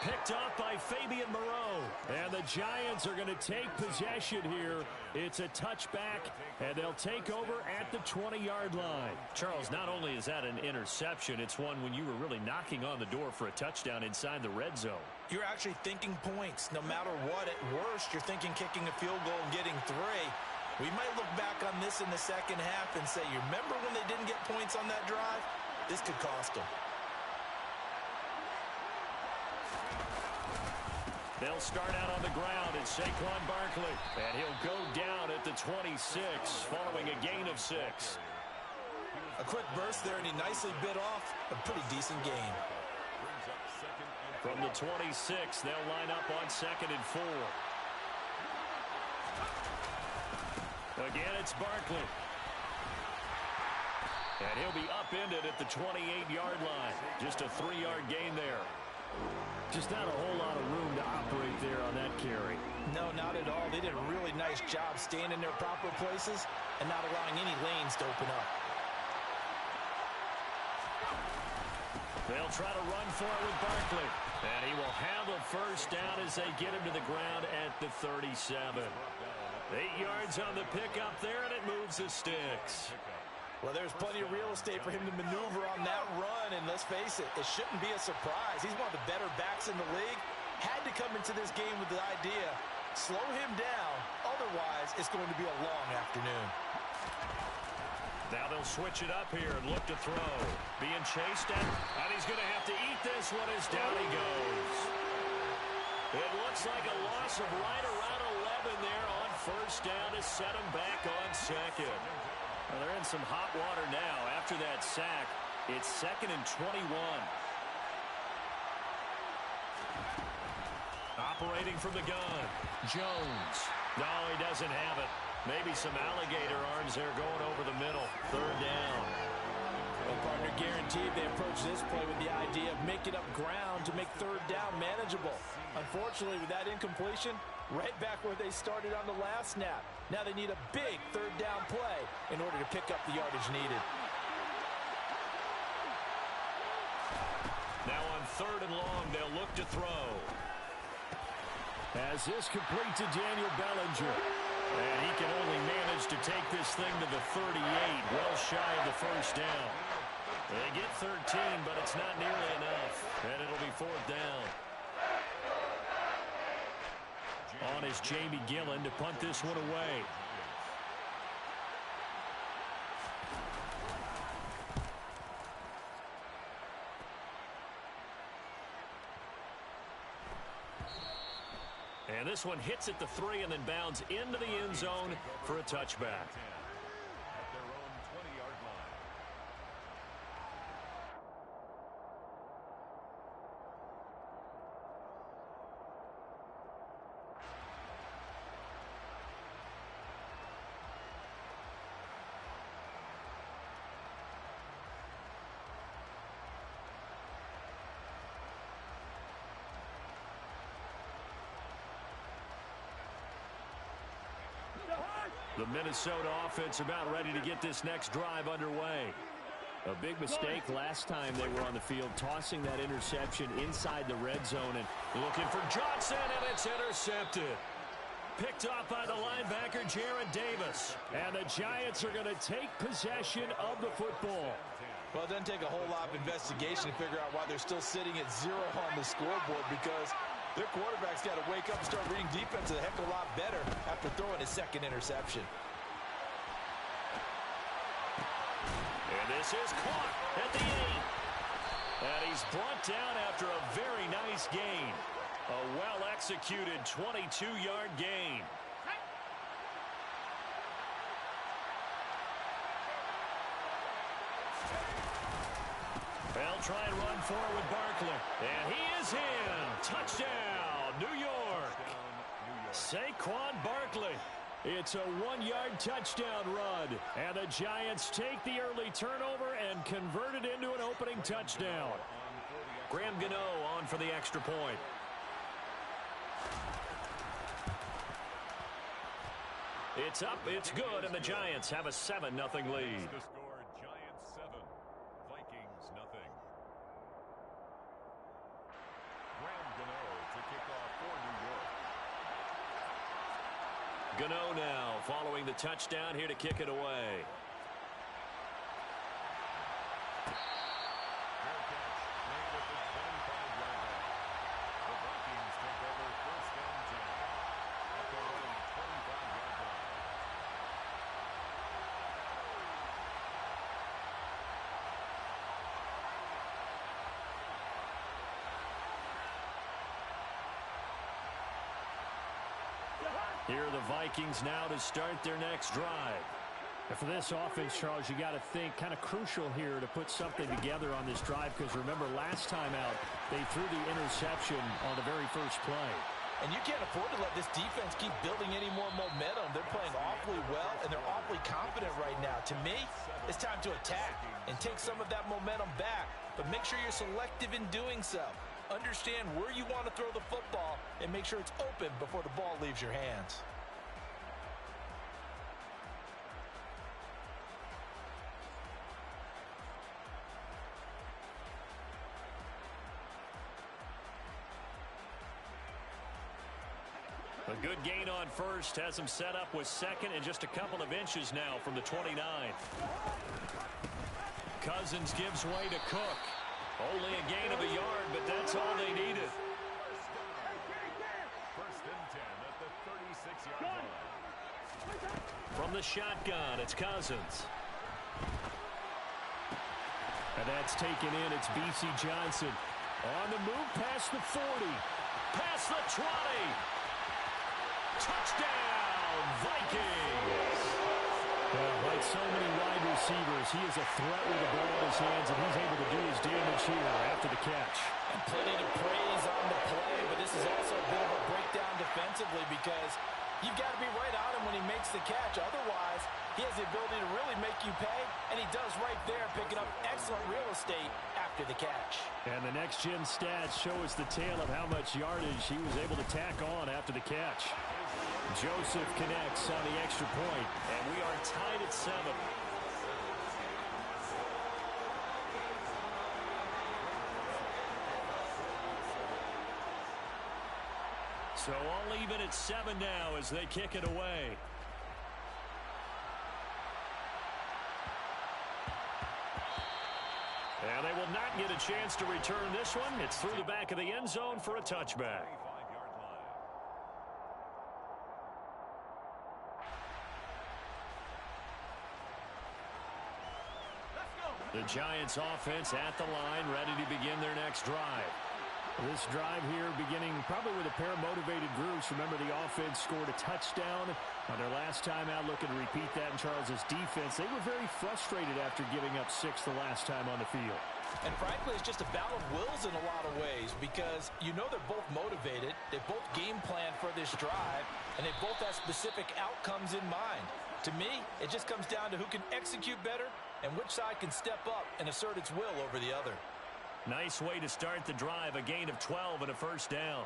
Picked off by Fabian Moreau. And the Giants are going to take possession here. It's a touchback, and they'll take over at the 20-yard line. Charles, not only is that an interception, it's one when you were really knocking on the door for a touchdown inside the red zone. You're actually thinking points. No matter what, at worst, you're thinking kicking a field goal and getting 3. We might look back on this in the second half and say, you remember when they didn't get points on that drive? This could cost them. They'll start out on the ground. It's Saquon Barkley. And he'll go down at the 26 following a gain of 6. A quick burst there, and he nicely bit off a pretty decent gain. From the 26, they'll line up on 2nd and 4. Again, it's Barkley. And he'll be upended at the 28-yard line. Just a 3-yard gain there. Just not a whole lot of room to operate there on that carry. No, not at all. They did a really nice job staying in their proper places and not allowing any lanes to open up. They'll try to run for it with Barkley. And he will have a first down as they get him to the ground at the 37. 8 yards on the pickup there, and it moves the sticks. Well, there's plenty of real estate for him to maneuver on that run, and let's face it, it shouldn't be a surprise. He's one of the better backs in the league. Had to come into this game with the idea, slow him down, otherwise it's going to be a long afternoon. Now they'll switch it up here and look to throw. Being chased at, and he's going to have to eat this one as down he goes. It looks like a loss of right around 11 there on first down to set him back on 2nd. Well, they're in some hot water now. After that sack, it's 2nd and 21. Operating from the gun. Jones. No, he doesn't have it. Maybe some alligator arms there going over the middle. 3rd down. Well, partner, guaranteed they approach this play with the idea of making up ground to make 3rd down manageable. Unfortunately, with that incompletion, right back where they started on the last snap. Now they need a big 3rd down play in order to pick up the yardage needed. Now on 3rd and long, they'll look to throw. As this complete to Daniel Bellinger. And he can only manage to take this thing to the 38, well shy of the first down. They get 13, but it's not nearly enough. And it'll be 4th down. On is Jamie Gillen to punt this one away. And this one hits at the 3 and then bounds into the end zone for a touchback. At their own 20-yard line. The Minnesota offense about ready to get this next drive underway. A big mistake last time they were on the field, tossing that interception inside the red zone. And looking for Johnson, and it's intercepted. Picked off by the linebacker, Jared Davis. And the Giants are going to take possession of the football. Well, it doesn't take a whole lot of investigation to figure out why they're still sitting at 0 on the scoreboard, because their quarterback's got to wake up and start reading defense a heck of a lot better after throwing his 2nd interception. This is caught at the 8. And he's brought down after a very nice gain. A well-executed 22-yard gain. They'll try and run forward with Barkley. And he is in. Touchdown, New York. Saquon Barkley. It's a 1-yard touchdown run. And the Giants take the early turnover and convert it into an opening touchdown. Graham Gano on for the extra point. It's up, it's good, and the Giants have a 7-0 lead. The score, Giants 7, Vikings nothing. Graham Gano to kick off for New York. Gano now following the touchdown here to kick it away. Fair catch made at the 25-yard line. The Vikings take over 1st and 10 at their own 25-yard line. Here are the Vikings now to start their next drive. And for this offense, Charles, you got to think kind of crucial here to put something together on this drive, because remember last time out they threw the interception on the very first play. And you can't afford to let this defense keep building any more momentum. They're playing awfully well, and they're awfully confident right now. To me, it's time to attack and take some of that momentum back. But make sure you're selective in doing so. Understand where you want to throw the football and make sure it's open before the ball leaves your hands. A good gain on first has him set up with second and just a couple of inches now from the 29. Cousins gives way to Cook. Only a gain of a yard, but that's all they needed. 1st and 10 at the 36-yard line. From the shotgun, it's Cousins. And that's taken in. It's B.C. Johnson. On the move past the 40. Past the 20. Touchdown, Vikings. Like so many wide receivers, he is a threat with the ball in his hands, and he's able to do his damage here after the catch. And plenty to praise on the play, but this is also a bit of a breakdown defensively, because you've got to be right on him when he makes the catch. Otherwise, he has the ability to really make you pay, and he does right there, picking up excellent real estate after the catch. And the next-gen stats show us the tale of how much yardage he was able to tack on after the catch. Joseph connects on the extra point, and we are tied at 7. So all even at 7 now as they kick it away. And they will not get a chance to return this one. It's through the back of the end zone for a touchback. The Giants offense at the line, ready to begin their next drive. This drive here beginning probably with a pair of motivated groups. Remember, the offense scored a touchdown on their last time out, looking to repeat that in Charles's defense. They were very frustrated after giving up 6 the last time on the field. And frankly, it's just a battle of wills in a lot of ways, because you know they're both motivated, they both game plan for this drive, and they both have specific outcomes in mind. To me, it just comes down to who can execute better and which side can step up and assert its will over the other. Nice way to start the drive, a gain of 12 and a first down.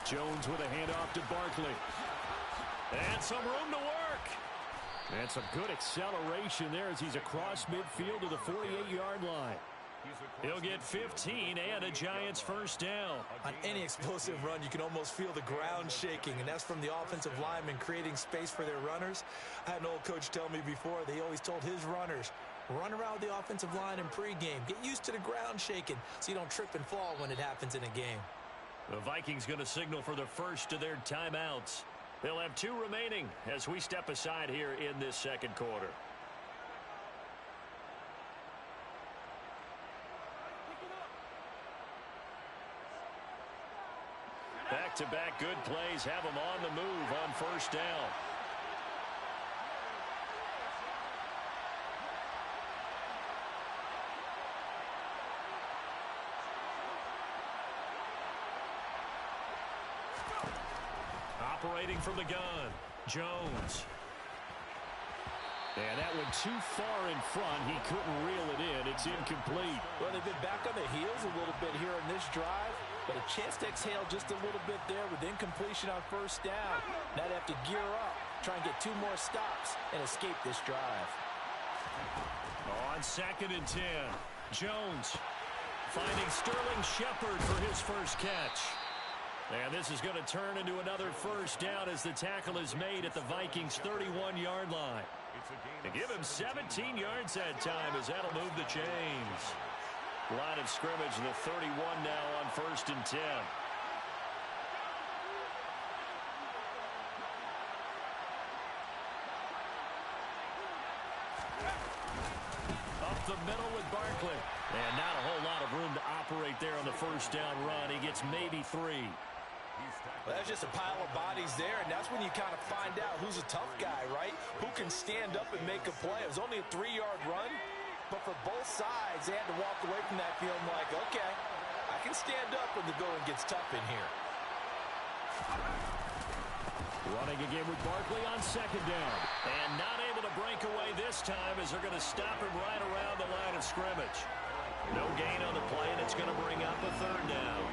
Jones with a handoff to Barkley. And some room to work. And some good acceleration there as he's across midfield to the 48-yard line. He'll get 15 and a Giants first down. On any explosive run, you can almost feel the ground shaking, and that's from the offensive linemen creating space for their runners. I had an old coach tell me before, they always told his runners, run around the offensive line in pregame. Get used to the ground shaking so you don't trip and fall when it happens in a game. The Vikings going to signal for the first of their timeouts. They'll have 2 remaining as we step aside here in this second quarter. Back-to-back good plays have them on the move on first down. Operating from the gun, Jones. And that one too far in front. He couldn't reel it in. It's incomplete. Well, they've been back on the heels a little bit here in this drive, but a chance to exhale just a little bit there with incompletion on first down. Now they have to gear up, try and get 2 more stops, and escape this drive. On 2nd and 10, Jones finding Sterling Shepard for his first catch. And this is going to turn into another first down as the tackle is made at the Vikings' 31-yard line. To give him 17 yards that time as that'll move the chains. Line of scrimmage, the 31 now on 1st and 10. Up the middle with Barkley. And not a whole lot of room to operate there on the first down run. He gets maybe 3. Well, that's just a pile of bodies there, and that's when you kind of find out who's a tough guy, right? Who can stand up and make a play. It was only a 3-yard run, but for both sides, they had to walk away from that feeling like, okay, I can stand up when the going gets tough in here. Running again with Barkley on 2nd down. And not able to break away this time as they're going to stop him right around the line of scrimmage. No gain on the play, and it's going to bring up a 3rd down.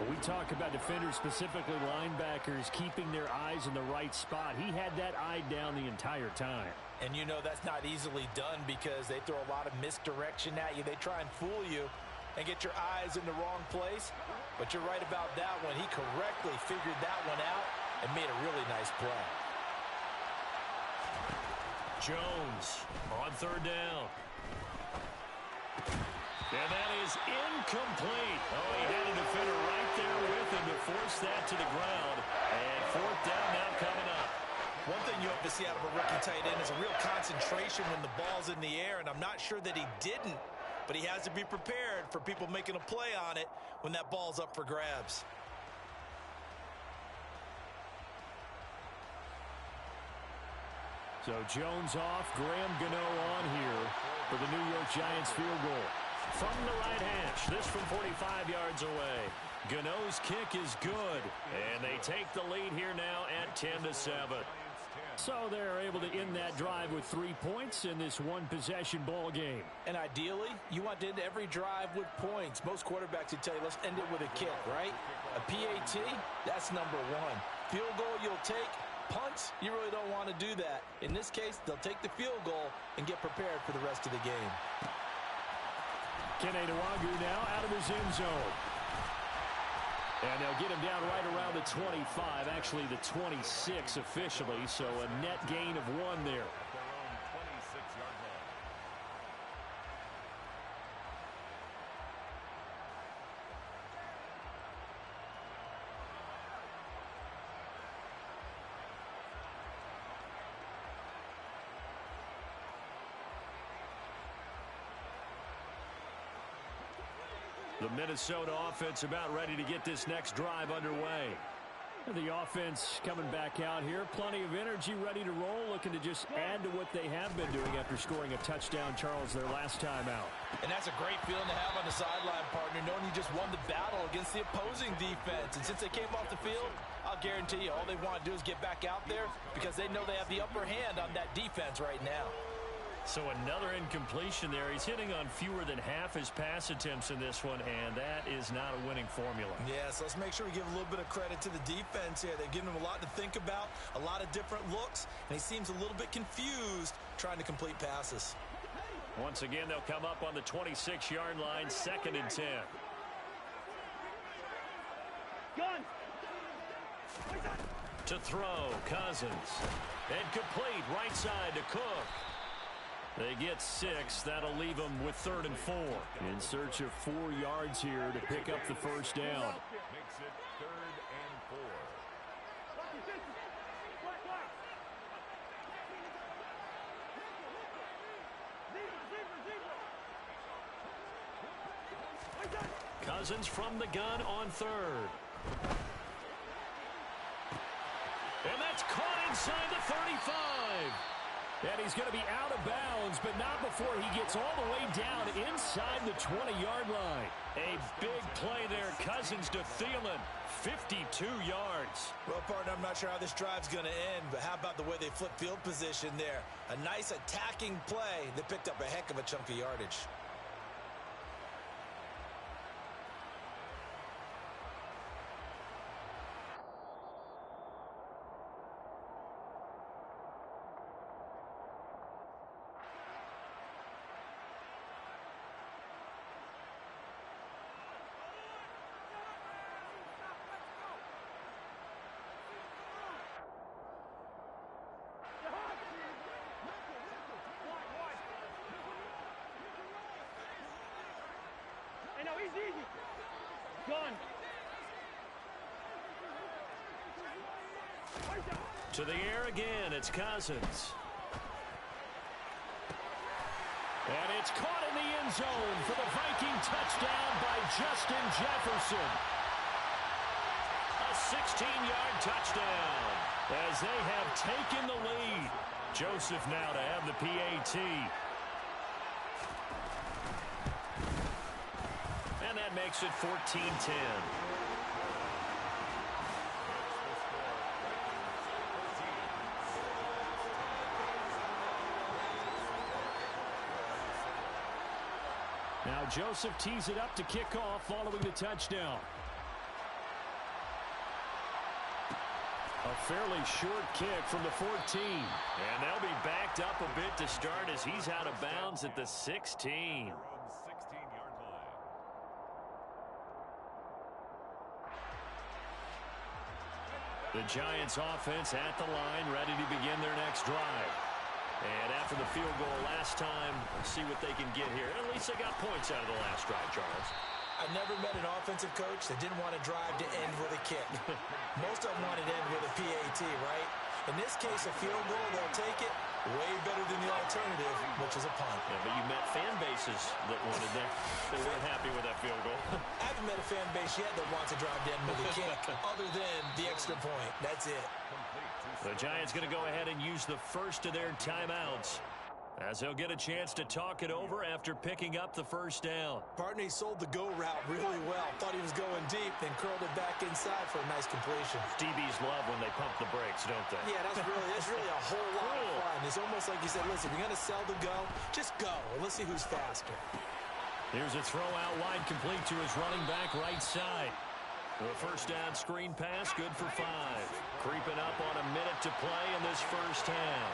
We talk about defenders, specifically linebackers, keeping their eyes in the right spot. He had that eye down the entire time. And you know that's not easily done because they throw a lot of misdirection at you. They try and fool you and get your eyes in the wrong place. But you're right about that one. He correctly figured that one out and made a really nice play. Jones on 3rd down. And that is incomplete. Oh, he had a defender right there with him to force that to the ground. And 4th down now coming up. One thing you have to see out of a rookie tight end is a real concentration when the ball's in the air, and I'm not sure that he didn't, but he has to be prepared for people making a play on it when that ball's up for grabs. So Jones off, Graham Gano on here for the New York Giants field goal. From the right hash, this from 45 yards away. Gano's kick is good, and they take the lead here now at 10-7. So they're able to end that drive with 3 points in this one-possession ball game. And ideally, you want to end every drive with points. Most quarterbacks would tell you, let's end it with a kick, right? A PAT, that's #1. Field goal you'll take. Punts, you really don't want to do that. In this case, they'll take the field goal and get prepared for the rest of the game. Kene Nwangwu now out of his end zone. And they'll get him down right around the 25, actually the 26 officially, so a net gain of 1 there. The Minnesota offense about ready to get this next drive underway. The offense coming back out here. Plenty of energy, ready to roll, looking to just add to what they have been doing after scoring a touchdown, Charles, their last time out. And that's a great feeling to have on the sideline, partner, knowing you just won the battle against the opposing defense. And since they came off the field, I'll guarantee you all they want to do is get back out there because they know they have the upper hand on that defense right now. So another incompletion there. He's hitting on fewer than half his pass attempts in this one, and that is not a winning formula. Yeah, so let's make sure we give a little bit of credit to the defense here. They've given him a lot to think about, a lot of different looks, and he seems a little bit confused trying to complete passes. Once again, they'll come up on the 26-yard line, 2nd and 10. Gun. To throw, Cousins. And complete, right side to Cook. They get 6. That'll leave them with 3rd and 4. In search of 4 yards here to pick up the first down. Makes it 3rd and 4. Cousins from the gun on 3rd. And that's caught inside the 35. And he's going to be out of bounds, but not before he gets all the way down inside the 20-yard line. A big play there, Cousins to Thielen, 52 yards. Well, partner, I'm not sure how this drive's going to end, but how about the way they flip field position there? A nice attacking play that picked up a heck of a chunk of yardage. Hey, no, he's easy. Gun. To the air again, it's Cousins. And it's caught in the end zone for the Viking touchdown by Justin Jefferson. A 16-yard touchdown as they have taken the lead. Joseph now to have the PAT. And that makes it 14-10. Now Joseph tees it up to kick off following the touchdown. A fairly short kick from the 14. And they'll be backed up a bit to start as he's out of bounds at the 16. The Giants offense at the line, ready to begin their next drive. And after the field goal last time, let's see what they can get here. At least they got points out of the last drive, Charles. I've never met an offensive coach that didn't want to drive to end with a kick. Most of them wanted to end with a PAT, right? In this case, a field goal, they'll take it. Way better than the alternative, which is a punt. Yeah, but you met fan bases that wanted that. They weren't happy with that field goal. I haven't met a fan base yet that wants to drive to end with a kick, other than the extra point. That's it. The Giants going to go ahead and use the first of their timeouts, as they'll get a chance to talk it over after picking up the first down. Partner, he sold the go route really well. Thought he was going deep, then curled it back inside for a nice completion. DBs love when they pump the brakes, don't they? Yeah, that's really a whole lot of fun. It's almost like you said, listen, you're going to sell the go, just go, and let's see who's faster. Here's a throw out wide, complete to his running back right side. The first down screen pass, good for 5. Creeping up on a minute to play in this first half.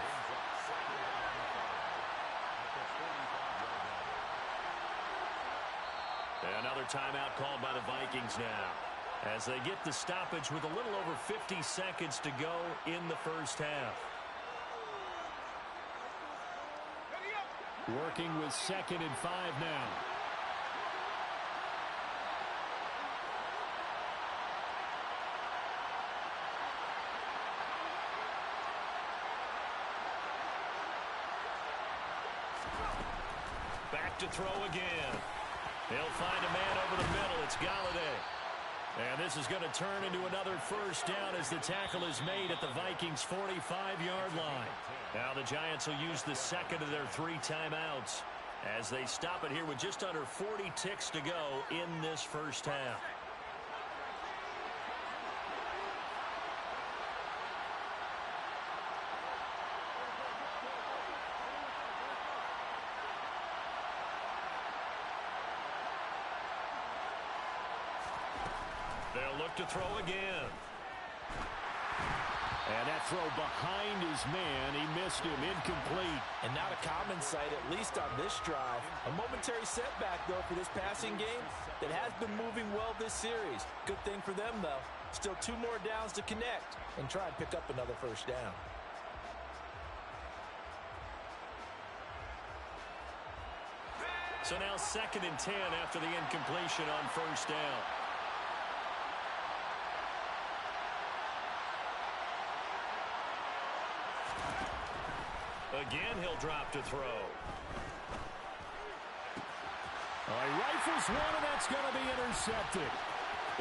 Another timeout called by the Vikings now, as they get the stoppage with a little over 50 seconds to go in the first half. Working with 2nd and 5 now. Back to throw again. He'll find a man over the middle. It's Galladay. And this is going to turn into another first down as the tackle is made at the Vikings' 45-yard line. Now the Giants will use the second of their 3 timeouts as they stop it here with just under 40 ticks to go in this first half. They'll look to throw again. And that throw behind his man. He missed him. Incomplete. And not a common sight, at least on this drive. A momentary setback, though, for this passing game that has been moving well this series. Good thing for them, though. Still 2 more downs to connect and try and pick up another first down. So now 2nd and 10 after the incompletion on first down. Again, he'll drop to throw. He rifles one, and that's going to be intercepted.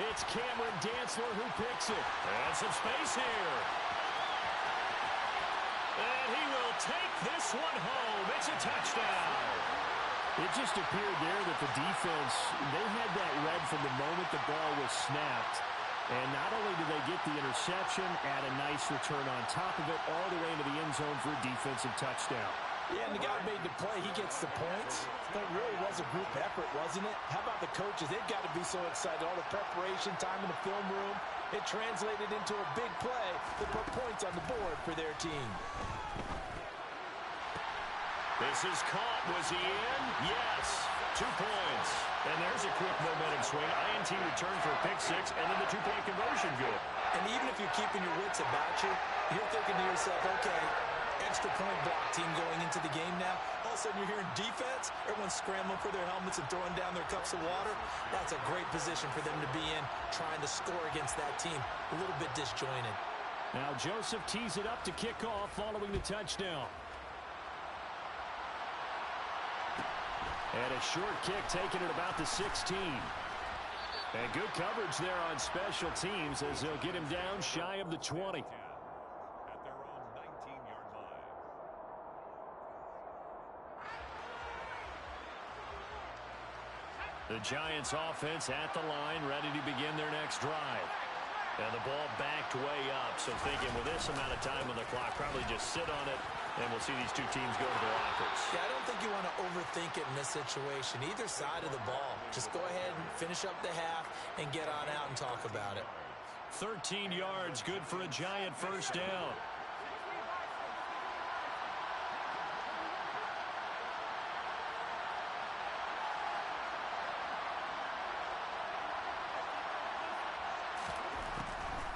It's Cameron Dantzler who picks it. And some space here. And he will take this one home. It's a touchdown. It just appeared there that the defense, they had that read from the moment the ball was snapped. And not only did they get the interception, add a nice return on top of it, all the way into the end zone for a defensive touchdown. Yeah, and the guy made the play. He gets the points. But it really was a group effort, wasn't it? How about the coaches? They've got to be so excited. All the preparation, time in the film room. It translated into a big play that put points on the board for their team. This is caught. Was he in? Yes. 2 points. And there's a quick momentum swing. INT return for a pick 6, and then the 2-point conversion good. And even if you're keeping your wits about you, you're thinking to yourself, okay, extra point block team going into the game now. All of a sudden you're hearing defense. Everyone's scrambling for their helmets and throwing down their cups of water. That's a great position for them to be in, trying to score against that team. A little bit disjointed. Now Joseph tees it up to kick off following the touchdown. And a short kick taken at about the 16. And good coverage there on special teams as they'll get him down shy of the 20. At their own 19-yard line. The Giants offense at the line, ready to begin their next drive. And the ball backed way up, so thinking with this amount of time on the clock, probably just sit on it, and we'll see these 2 teams go to the lockers. Yeah, I don't think you want to overthink it in this situation. Either side of the ball. Just go ahead and finish up the half and get on out and talk about it. 13 yards, good for a Giant first down.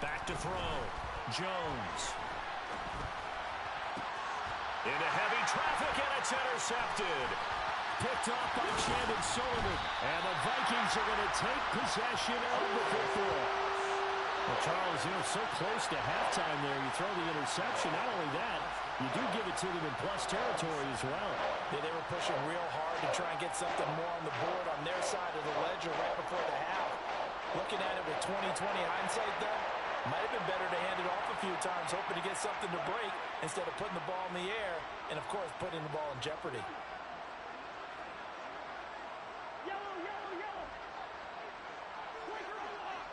Back to throw. Jones. Into heavy traffic, and it's intercepted. Picked off by Chandon Sullivan. And the Vikings are going to take possession of the football. Well, Charles, so close to halftime there. You throw the interception. Not only that, you do give it to them in plus territory as well. Yeah, they were pushing real hard to try and get something more on the board on their side of the ledger right before the half. Looking at it with 20/20 hindsight, though, might have been better to hand it off a few times, hoping to get something to break instead of putting the ball in the air and, of course, putting the ball in jeopardy. Yellow, yellow, yellow. Quicker on the up.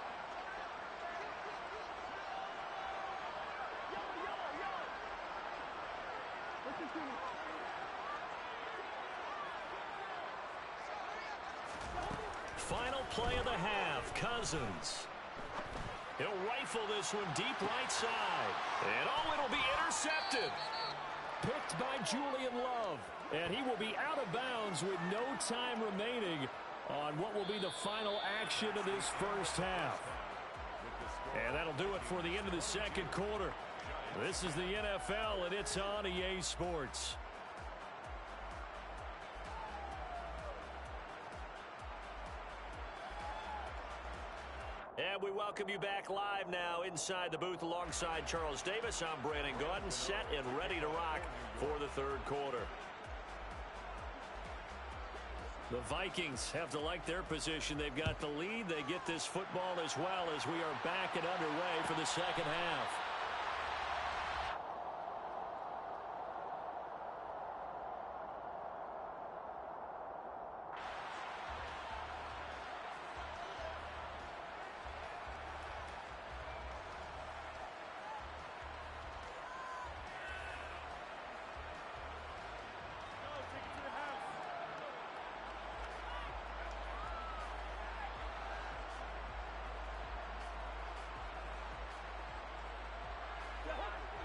Yellow, yellow, yellow. Listen to me. Final play of the half, Cousins. He'll rifle this one deep right side. And it'll be intercepted. Picked by Julian Love. And he will be out of bounds with no time remaining on what will be the final action of this first half. And that'll do it for the end of the second quarter. This is the NFL, and it's on EA Sports. And we welcome you back live now inside the booth alongside Charles Davis. I'm Brandon Gaudin, set and ready to rock for the third quarter. The Vikings have to like their position. They've got the lead. They get this football as well as we are back and underway for the second half.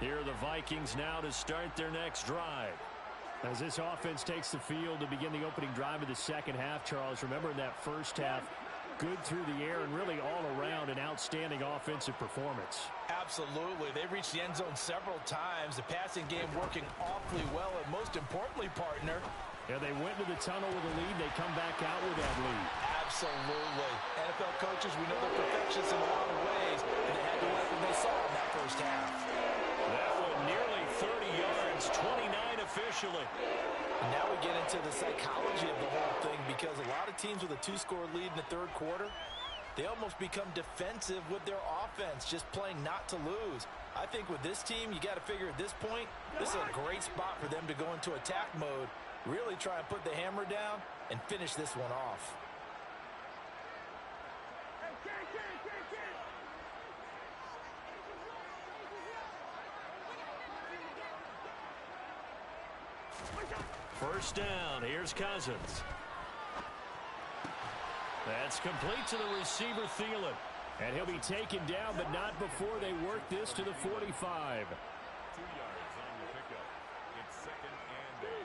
Here are the Vikings now to start their next drive. As this offense takes the field to begin the opening drive of the second half, Charles, remember in that first half, good through the air and really all around an outstanding offensive performance. Absolutely. They reached the end zone several times. The passing game working awfully well, and most importantly, partner, yeah, they went to the tunnel with a lead. They come back out with that lead. absolutely. NFL coaches, we know they're perfectionists in a lot of ways, and they had to like what they saw in that first half. That one nearly 30 yards, 29 officially. And now we get into the psychology of the whole thing, because a lot of teams with a 2-score lead in the third quarter, they almost become defensive with their offense, just playing not to lose. I think with this team, you got to figure at this point, this is a great spot for them to go into attack mode, really try and put the hammer down and finish this one off. First down, here's Cousins. That's complete to the receiver, Thielen. And he'll be taken down, but not before they work this to the 45. 2 yards on the pickup. It's 2nd and 8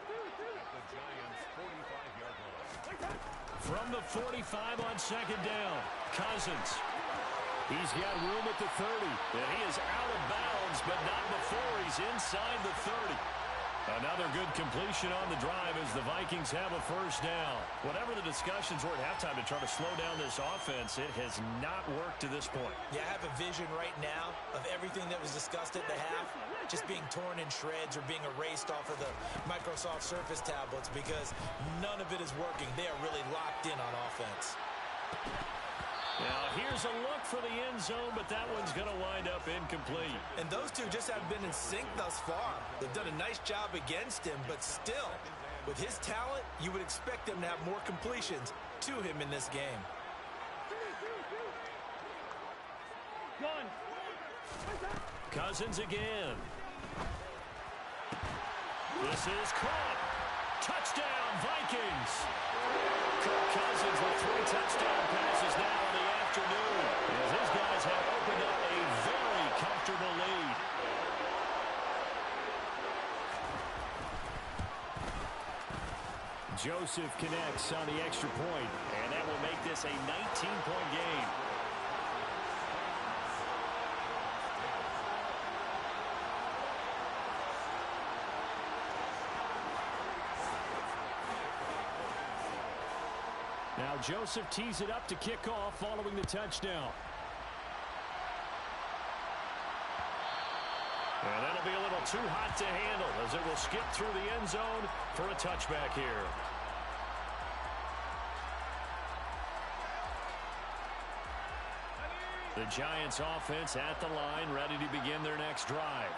at the Giants' 45-yard line. From the 45 on second down, Cousins. He's got room at the 30. And he is out of bounds, but not before he's inside the 30. Another good completion on the drive as the Vikings have a first down. Whatever the discussions were at halftime to try to slow down this offense, it has not worked to this point. Yeah, I have a vision right now of everything that was discussed at the half just being torn in shreds or being erased off of the Microsoft Surface tablets, because none of it is working. They are really locked in on offense. Now, here's a look for the end zone, but that one's going to wind up incomplete. And those two just haven't been in sync thus far. They've done a nice job against him, but still, with his talent, you would expect them to have more completions to him in this game. Cousins again. This is caught. Touchdown, Vikings. Kirk Cousins with 3 touchdown passes now in the afternoon, as his guys have opened up a very comfortable lead. Joseph connects on the extra point, and that will make this a 19-point game. now Joseph tees it up to kick off following the touchdown. And that'll be a little too hot to handle as it will skip through the end zone for a touchback here. The Giants offense at the line, ready to begin their next drive.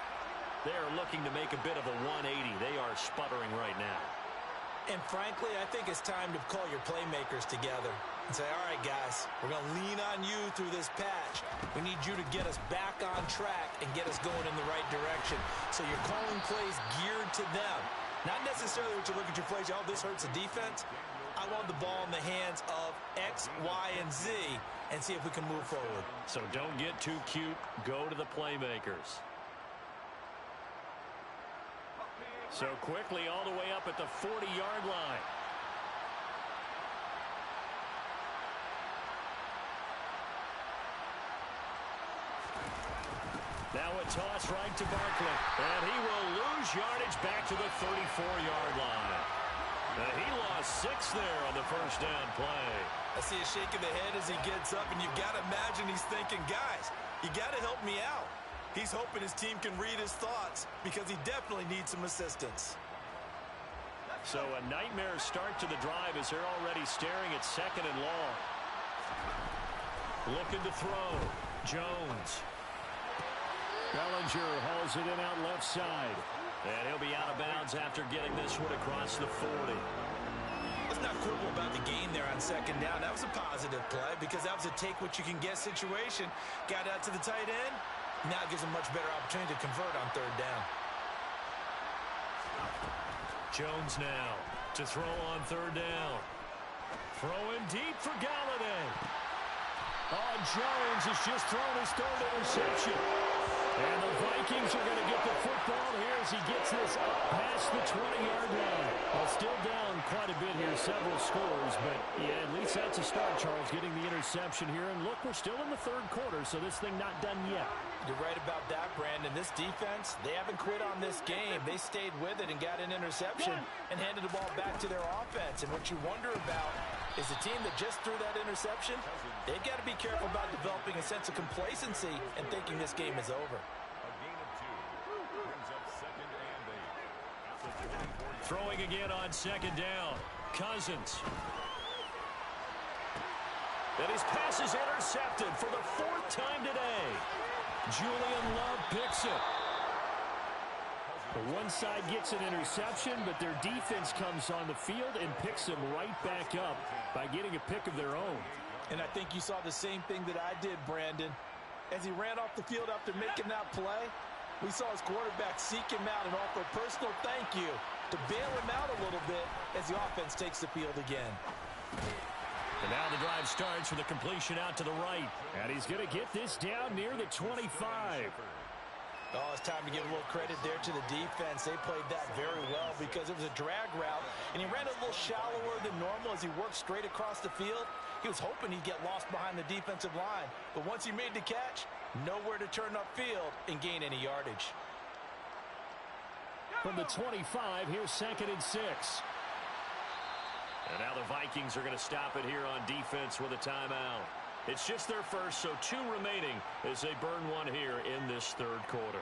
They are looking to make a bit of a 180. They are sputtering right now. And frankly, I think it's time to call your playmakers together and say, all right, guys, we're going to lean on you through this patch. We need you to get us back on track and get us going in the right direction. So you're calling plays geared to them. Not necessarily what you look at your plays, oh, this hurts the defense. I want the ball in the hands of X, Y, and Z and see if we can move forward. So don't get too cute. Go to the playmakers. So quickly all the way up at the 40-yard line. Now a toss right to Barkley. And he will lose yardage back to the 34-yard line. And he lost 6 there on the first down play. I see a shake of the head as he gets up, and you've got to imagine he's thinking, guys, you got to help me out. He's hoping his team can read his thoughts because he definitely needs some assistance. So a nightmare start to the drive as they're already staring at 2nd and long. Looking to throw. Jones. Bellinger hauls it in out left side. And he'll be out of bounds after getting this one across the 40. Let's not quibble about the gain there on 2nd down. That was a positive play because that was a take-what-you-can-get situation. Got out to the tight end. Now it gives him much better opportunity to convert on 3rd down. Jones now to throw on 3rd down. Throwing deep for Galladay. Oh, Jones has just thrown his 3rd interception. And the Vikings are going to get the football here as he gets this up past the 20-yard line. Well, still down quite a bit here, several scores, but yeah, at least that's a start, Charles, getting the interception here. And look, we're still in the third quarter, so this thing not done yet. You're right about that, Brandon. This defense, they haven't quit on this game. They stayed with it and got an interception and handed the ball back to their offense. And what you wonder about is the team that just threw that interception, they've got to be careful about developing a sense of complacency and thinking this game is over. A gain of 2 brings up 2nd and 8. Throwing again on 2nd down. Cousins. And his pass is intercepted for the 4th time today. Julian Love picks it. The one side gets an interception, but their defense comes on the field and picks them right back up by getting a pick of their own. And I think you saw the same thing that I did, Brandon. As he ran off the field after making that play, we saw his quarterback seek him out and offer a personal thank you to bail him out a little bit as the offense takes the field again. And now the drive starts with a completion out to the right. And he's going to get this down near the 25. Oh, it's time to give a little credit there to the defense. They played that very well because it was a drag route, and he ran a little shallower than normal as he worked straight across the field. He was hoping he'd get lost behind the defensive line, but once he made the catch, nowhere to turn upfield and gain any yardage. From the 25, here's 2nd and 6. And now the Vikings are going to stop it here on defense with a timeout. It's just their first, so 2 remaining as they burn one here in this third quarter.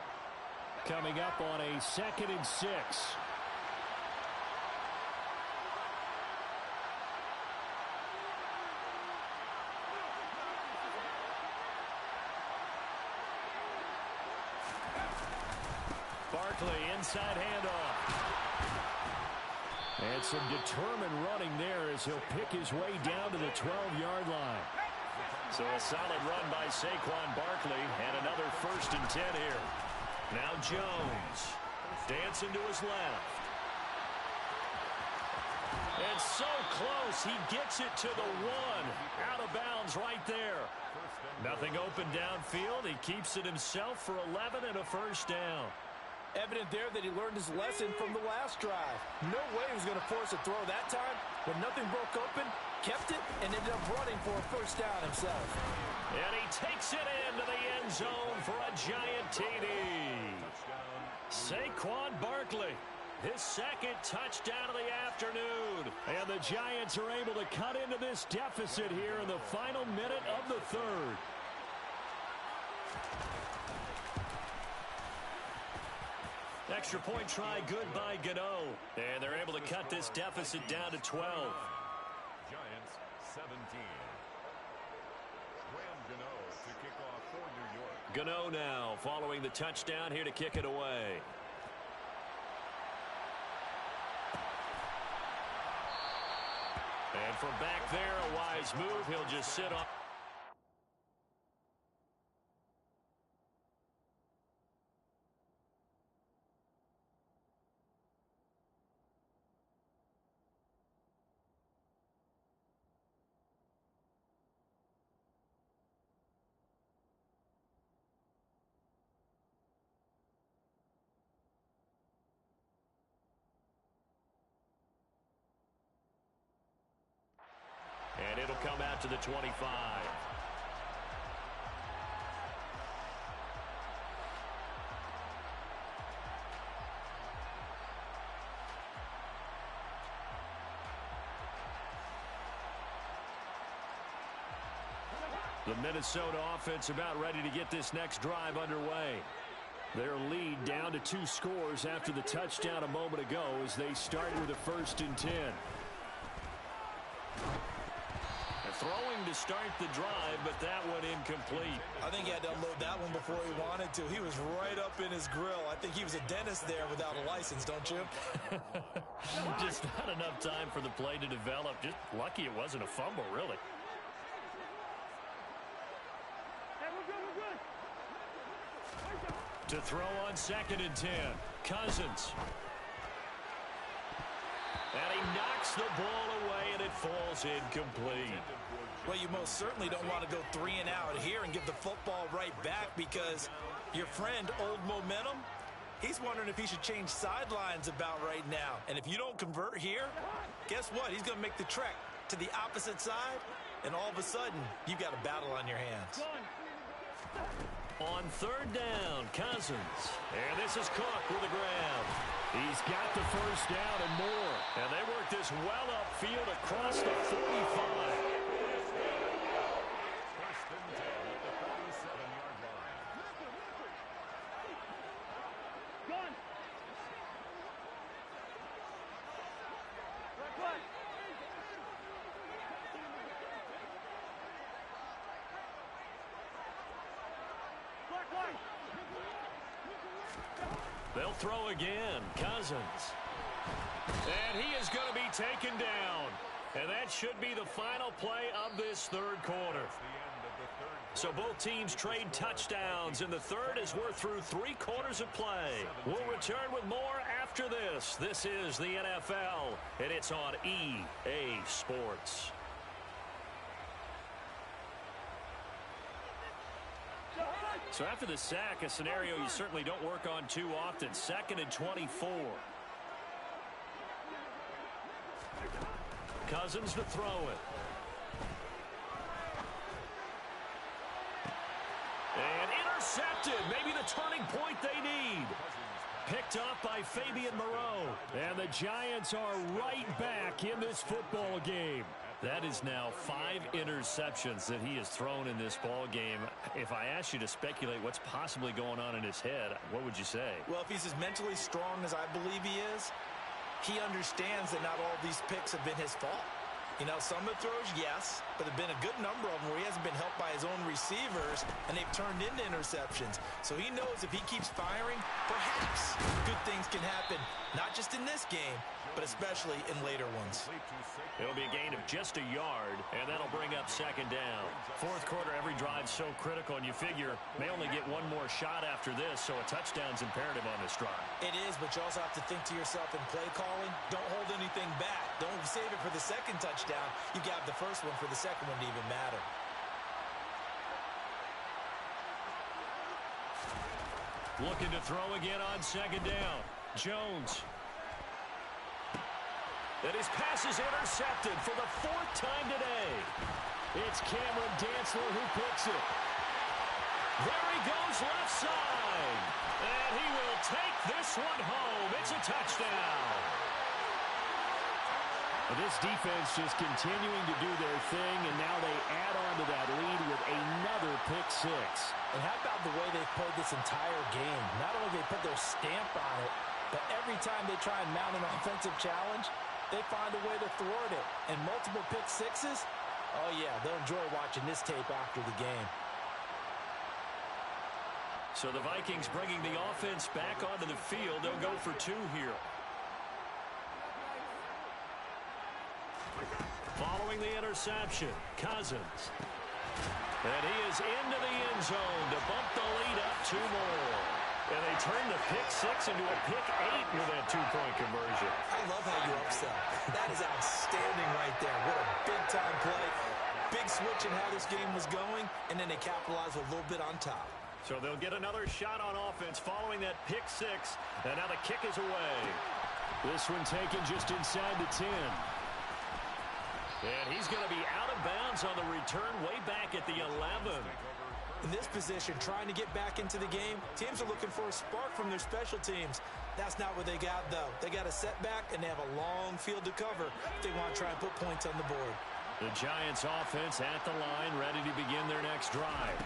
Coming up on a 2nd and 6. Barkley, inside handoff. And some determined running there as he'll pick his way down to the 12-yard line. So a solid run by Saquon Barkley and another 1st and 10 here. Now Jones dancing to his left. And so close, he gets it to the 1. Out of bounds right there. Nothing open downfield. He keeps it himself for 11 and a 1st down. Evident there that he learned his lesson from the last drive. No way he was going to force a throw that time. When nothing broke open, kept it, and ended up running for a 1st down himself. And he takes it into the end zone for a giant TD. Saquon Barkley, his 2nd touchdown of the afternoon. And the Giants are able to cut into this deficit here in the final minute of the 3rd. Extra point try good by Gano. And they're able to cut this deficit down to 12. Giants 17. Graham Gano to kick off for New York. Gano now following the touchdown here to kick it away. And from back there, a wise move. He'll just sit on. And it'll come out to the 25. The Minnesota offense about ready to get this next drive underway. Their lead down to 2 scores after the touchdown a moment ago as they start with a 1st and 10. Throwing to start the drive, but that one incomplete. I think he had to unload that one before he wanted to. He was right up in his grill. I think he was a dentist there without a license, don't you? Just not enough time for the play to develop. Just lucky it wasn't a fumble, really. To throw on 2nd and 10. Cousins. And he knocks the ball away, and it falls incomplete. Well, you most certainly don't want to go 3 and out here and give the football right back, because your friend, Old Momentum, he's wondering if he should change sidelines about right now. And if you don't convert here, guess what? He's going to make the trek to the opposite side, and all of a sudden, you've got a battle on your hands. On third down, Cousins. And this is Cook with the grab. He's got the first down and more. And they work this well upfield across the 45. First and 10 at the 37-yard line. Gun. Right. They'll throw again. Cousins. And he is going to be taken down. And that should be the final play of this third quarter. So both teams trade touchdowns in the third as we're through 3 quarters of play. We'll return with more after this. This is the NFL, and it's on EA Sports. So after the sack, a scenario you certainly don't work on too often. 2nd and 24. Cousins to throw it. And intercepted. Maybe the turning point they need. Picked up by Fabian Moreau. And the Giants are right back in this football game. That is now 5 interceptions that he has thrown in this ball game. If I asked you to speculate what's possibly going on in his head, what would you say? Well, if he's as mentally strong as I believe he is, he understands that not all of these picks have been his fault. You know, some of the throws, yes, but there have been a good number of them where he hasn't been helped by his own receivers, and they've turned into interceptions. So he knows if he keeps firing, perhaps good things can happen, not just in this game, but especially in later ones. It'll be a gain of just a yard, and that'll bring up 2nd down. Fourth quarter, every drive's so critical, and you figure may only get one more shot after this, so a touchdown's imperative on this drive. It is, but you also have to think to yourself in play calling, don't hold anything back. Don't save it for the second touchdown. You got the first one for the second one to even matter. Looking to throw again on 2nd down. Jones. And his pass is intercepted for the 4th time today. It's Cameron Dantzler who picks it. There he goes left side. And he will take this one home. It's a touchdown. This defense just continuing to do their thing, and now they add on to that lead with another pick 6. And how about the way they've played this entire game? Not only do they put their stamp on it, but every time they try and mount an offensive challenge, they find a way to thwart it. And multiple pick 6s, oh yeah, they'll enjoy watching this tape after the game. So the Vikings bringing the offense back onto the field. They'll go for 2 here. Following the interception, Cousins. And he is into the end zone to bump the lead up 2 more. And they turn the pick 6 into a pick 8 with that 2-point conversion. I love how you upsell. That is outstanding right there. What a big-time play. Big switch in how this game was going, and then they capitalize a little bit on top. So they'll get another shot on offense following that pick 6. And now the kick is away. This one taken just inside the 10. And he's going to be out of bounds on the return way back at the 11. In this position, trying to get back into the game, teams are looking for a spark from their special teams. That's not what they got, though. They got a setback, and they have a long field to cover if they want to try and put points on the board. The Giants offense at the line, ready to begin their next drive.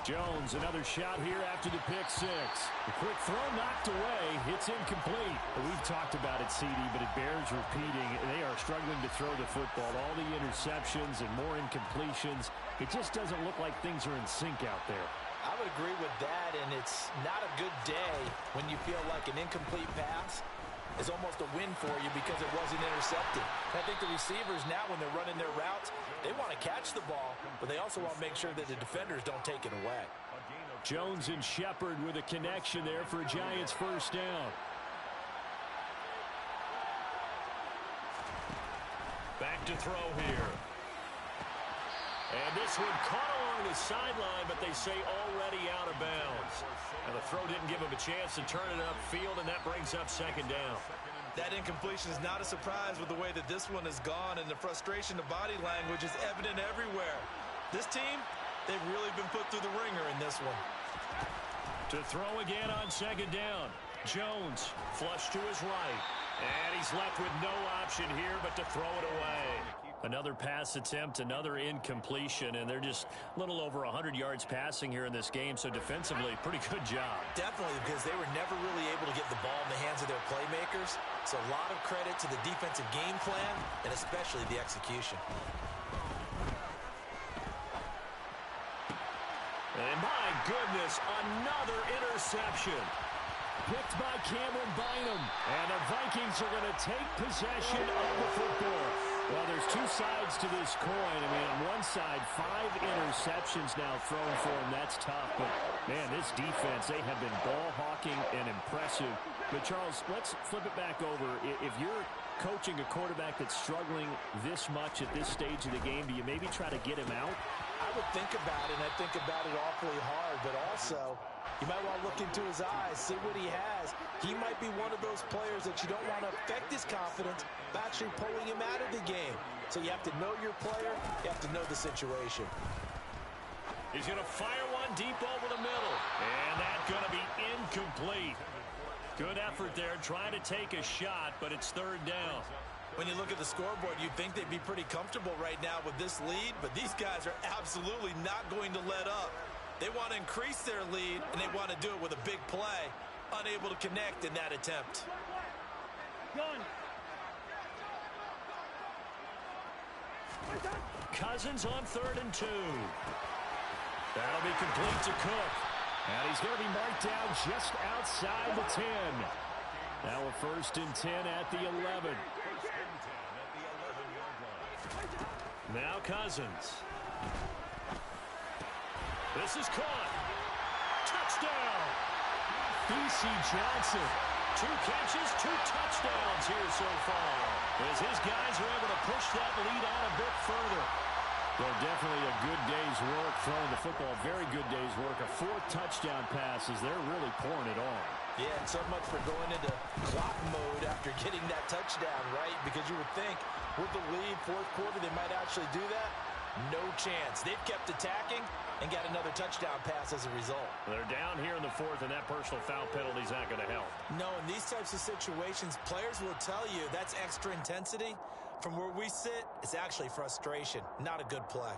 Jones, another shot here after the pick 6. The quick throw knocked away. It's incomplete. We've talked about it, CD, but it bears repeating. They are struggling to throw the football. All the interceptions and more incompletions. It just doesn't look like things are in sync out there. I would agree with that, and it's not a good day when you feel like an incomplete pass is almost a win for you because it wasn't intercepted. I think the receivers now, when they're running their routes, they want to catch the ball, but they also want to make sure that the defenders don't take it away. Jones and Shepard with a connection there for a Giants first down. Back to throw here. And this one caught along the sideline, but they say already out of bounds. And the throw didn't give him a chance to turn it upfield, and that brings up second down. That incompletion is not a surprise with the way that this one has gone, and the frustration of body language is evident everywhere. This team, they've really been put through the ringer in this one. To throw again on second down. Jones flush to his right. And he's left with no option here but to throw it away. Another pass attempt, another incompletion, and they're just a little over 100 yards passing here in this game, so defensively, pretty good job. Definitely, because they were never really able to get the ball in the hands of their playmakers. So a lot of credit to the defensive game plan and especially the execution. And my goodness, another interception. Picked by Cameron Bynum. And the Vikings are going to take possession of the football. Well, there's two sides to this coin. I mean, on one side, 5 interceptions now thrown for him. That's tough. But, man, this defense, they have been ball hawking and impressive. But, Charles, let's flip it back over. If you're coaching a quarterback that's struggling this much at this stage of the game, do you maybe try to get him out? I would think about it, and I think about it awfully hard, but also you might want to look into his eyes, see what he has. He might be one of those players that you don't want to affect his confidence by actually pulling him out of the game. So you have to know your player, you have to know the situation. He's going to fire one deep over the middle, and that's going to be incomplete. Good effort there, trying to take a shot, but it's third down. When you look at the scoreboard, you'd think they'd be pretty comfortable right now with this lead, but these guys are absolutely not going to let up. They want to increase their lead, and they want to do it with a big play. Unable to connect in that attempt. Cousins on 3rd and 2. That'll be complete to Cook. And he's going to be marked down just outside the 10. Now a 1st and 10 at the 11. Now Cousins. This is caught. Touchdown. B.C. Johnson. 2 catches, 2 touchdowns here so far, as his guys are able to push that lead out a bit further. Well, definitely a good day's work throwing the football. Very good day's work. A 4th touchdown pass as they're really pouring it on. Yeah, and so much for going into clock mode after getting that touchdown, right? Because you would think with the lead, 4th quarter, they might actually do that. No chance. They've kept attacking and got another touchdown pass as a result. They're down here in the 4th, and that personal foul penalty is not going to help. No, in these types of situations, players will tell you that's extra intensity. From where we sit, it's actually frustration, not a good play.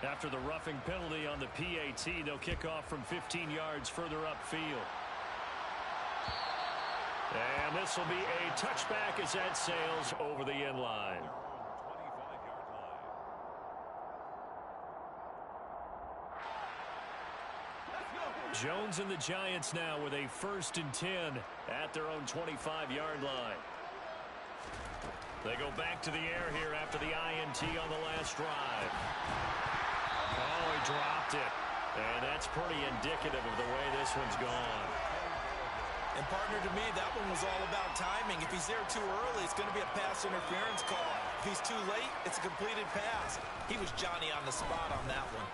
After the roughing penalty on the PAT, they'll kick off from 15 yards further upfield. And this will be a touchback as that sails over the end line. Jones and the Giants now with a 1st and 10 at their own 25-yard line. They go back to the air here after the INT on the last drive. Oh, he dropped it. And that's pretty indicative of the way this one's gone. And partner, to me, that one was all about timing. If he's there too early, it's going to be a pass interference call. If he's too late, it's a completed pass. He was Johnny on the spot on that one.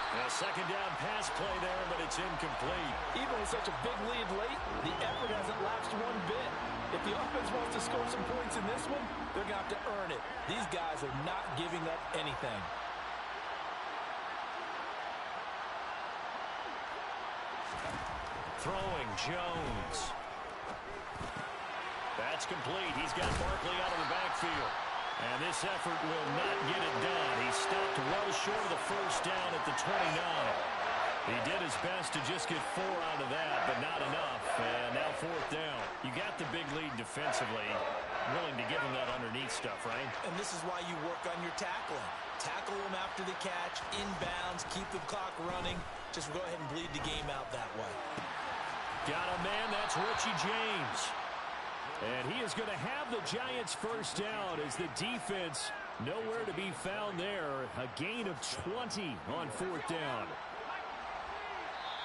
A 2nd down pass play there, but it's incomplete. Even with such a big lead late, the effort hasn't lapsed one bit. If the offense wants to score some points in this one, they're going to have to earn it. These guys are not giving up anything. Throwing Jones. That's complete. He's got Barkley out of the backfield. And this effort will not get it done. He stopped well short of the 1st down at the 29. He did his best to just get 4 out of that, but not enough. And now 4th down. You got the big lead defensively. Willing to give him that underneath stuff, right? And this is why you work on your tackling. Tackle him after the catch, inbounds, keep the clock running. Just go ahead and bleed the game out that way. Got a man, that's Richie James. And he is going to have the Giants 1st down as the defense Nowhere to be found there. A gain of 20 on 4th down.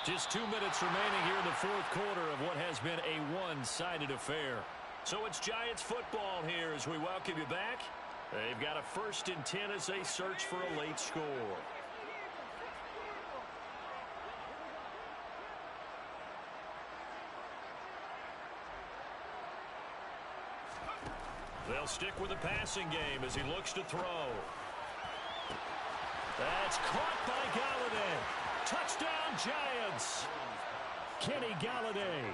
Just 2 minutes remaining here in the 4th quarter of what has been a one-sided affair. So it's Giants football here as we welcome you back. They've got a 1st and 10 as they search for a late score. They'll stick with the passing game as he looks to throw. That's caught by Galladay. Touchdown, Giants. Kenny Galladay.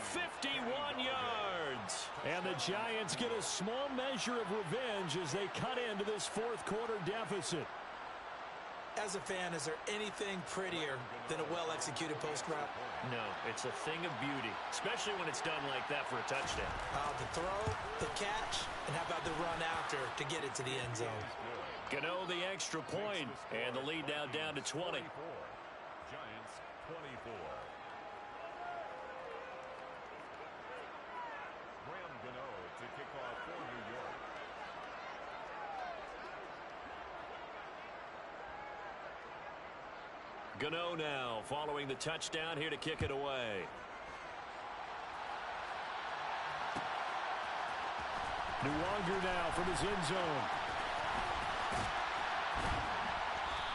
51 yards. And the Giants get a small measure of revenge as they cut into this 4th quarter deficit. As a fan, is there anything prettier than a well-executed post route? No, it's a thing of beauty, especially when it's done like that for a touchdown. The throw, the catch, and how about the run after to get it to the end zone? Gano the extra point, and the lead now down to 20. Giants 24. Graham Gano to kick off for New York. Gano now following the touchdown here to kick it away. Nuwanger now from his end zone.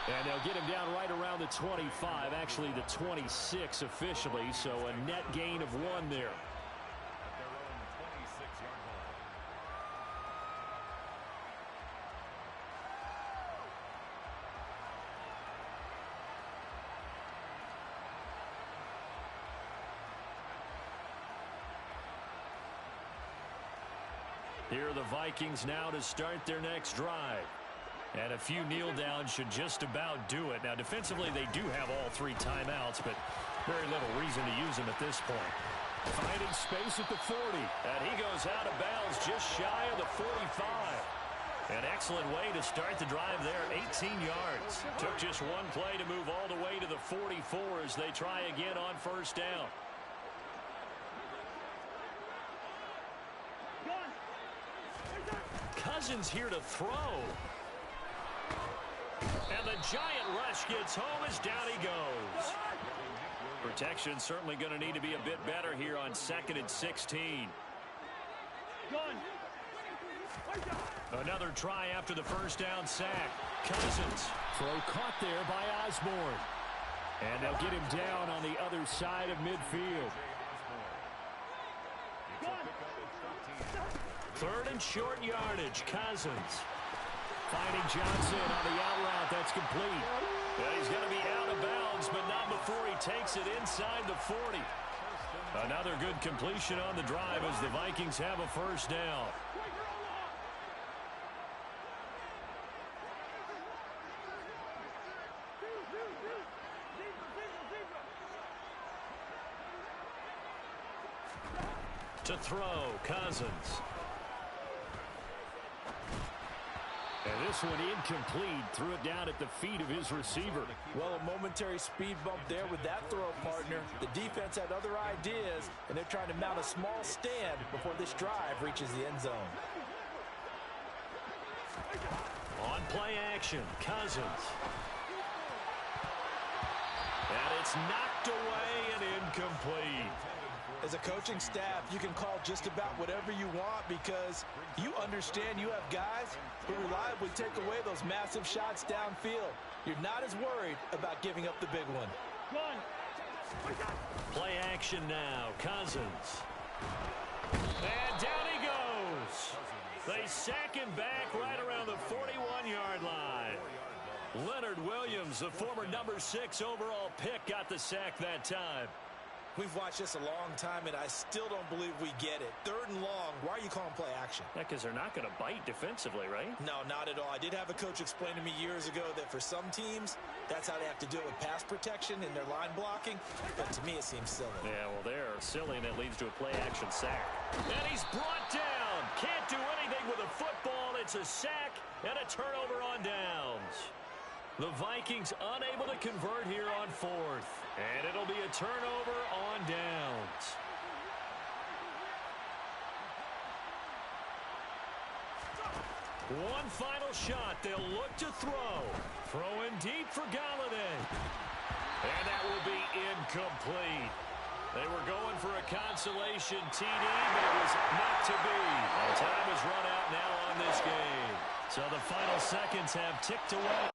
And they'll get him down right around the 25, actually the 26 officially, so a net gain of 1 there. At their own 26-yard line. Here are the Vikings now to start their next drive. And a few kneel downs should just about do it. Now, defensively, they do have all 3 timeouts, but very little reason to use them at this point. Finding space at the 40. And he goes out of bounds just shy of the 45. An excellent way to start the drive there, 18 yards. Took just 1 play to move all the way to the 44 as they try again on 1st down. Cousins here to throw. And the giant rush gets home as down he goes. Protection certainly going to need to be a bit better here on 2nd and 16. Another try after the 1st down sack. Cousins. Throw caught there by Osborne. And they'll get him down on the other side of midfield. 3rd and short yardage. Cousins. Finding Johnson on the out route. That's complete. And he's going to be out of bounds, but not before he takes it inside the 40. Another good completion on the drive as the Vikings have a 1st down. To throw, Cousins. And this one incomplete. Threw it down at the feet of his receiver. Well, a momentary speed bump there with that throw, partner. The defense had other ideas, and they're trying to mount a small stand before this drive reaches the end zone. On play action, Cousins. And it's knocked away and incomplete. As a coaching staff, you can call just about whatever you want because you understand you have guys who reliably take away those massive shots downfield. You're not as worried about giving up the big one. Play action now, Cousins. And down he goes. They sack him back right around the 41-yard line. Leonard Williams, the former number 6 overall pick, got the sack that time. We've watched this a long time, and I still don't believe we get it. 3rd and long, why are you calling play action? Yeah, because they're not going to bite defensively, right? No, not at all. I did have a coach explain to me years ago that for some teams, that's how they have to do it with pass protection and their line blocking. But to me, it seems silly. Yeah, well, they're silly, and it leads to a play-action sack. And he's brought down. Can't do anything with a football. It's a sack and a turnover on downs. The Vikings unable to convert here on 4th. And it'll be a turnover on downs. One final shot. They'll look to throw. Throwing deep for Galladay. And that will be incomplete. They were going for a consolation TD, but it was not to be. And time is run out now on this game. So the final seconds have ticked away.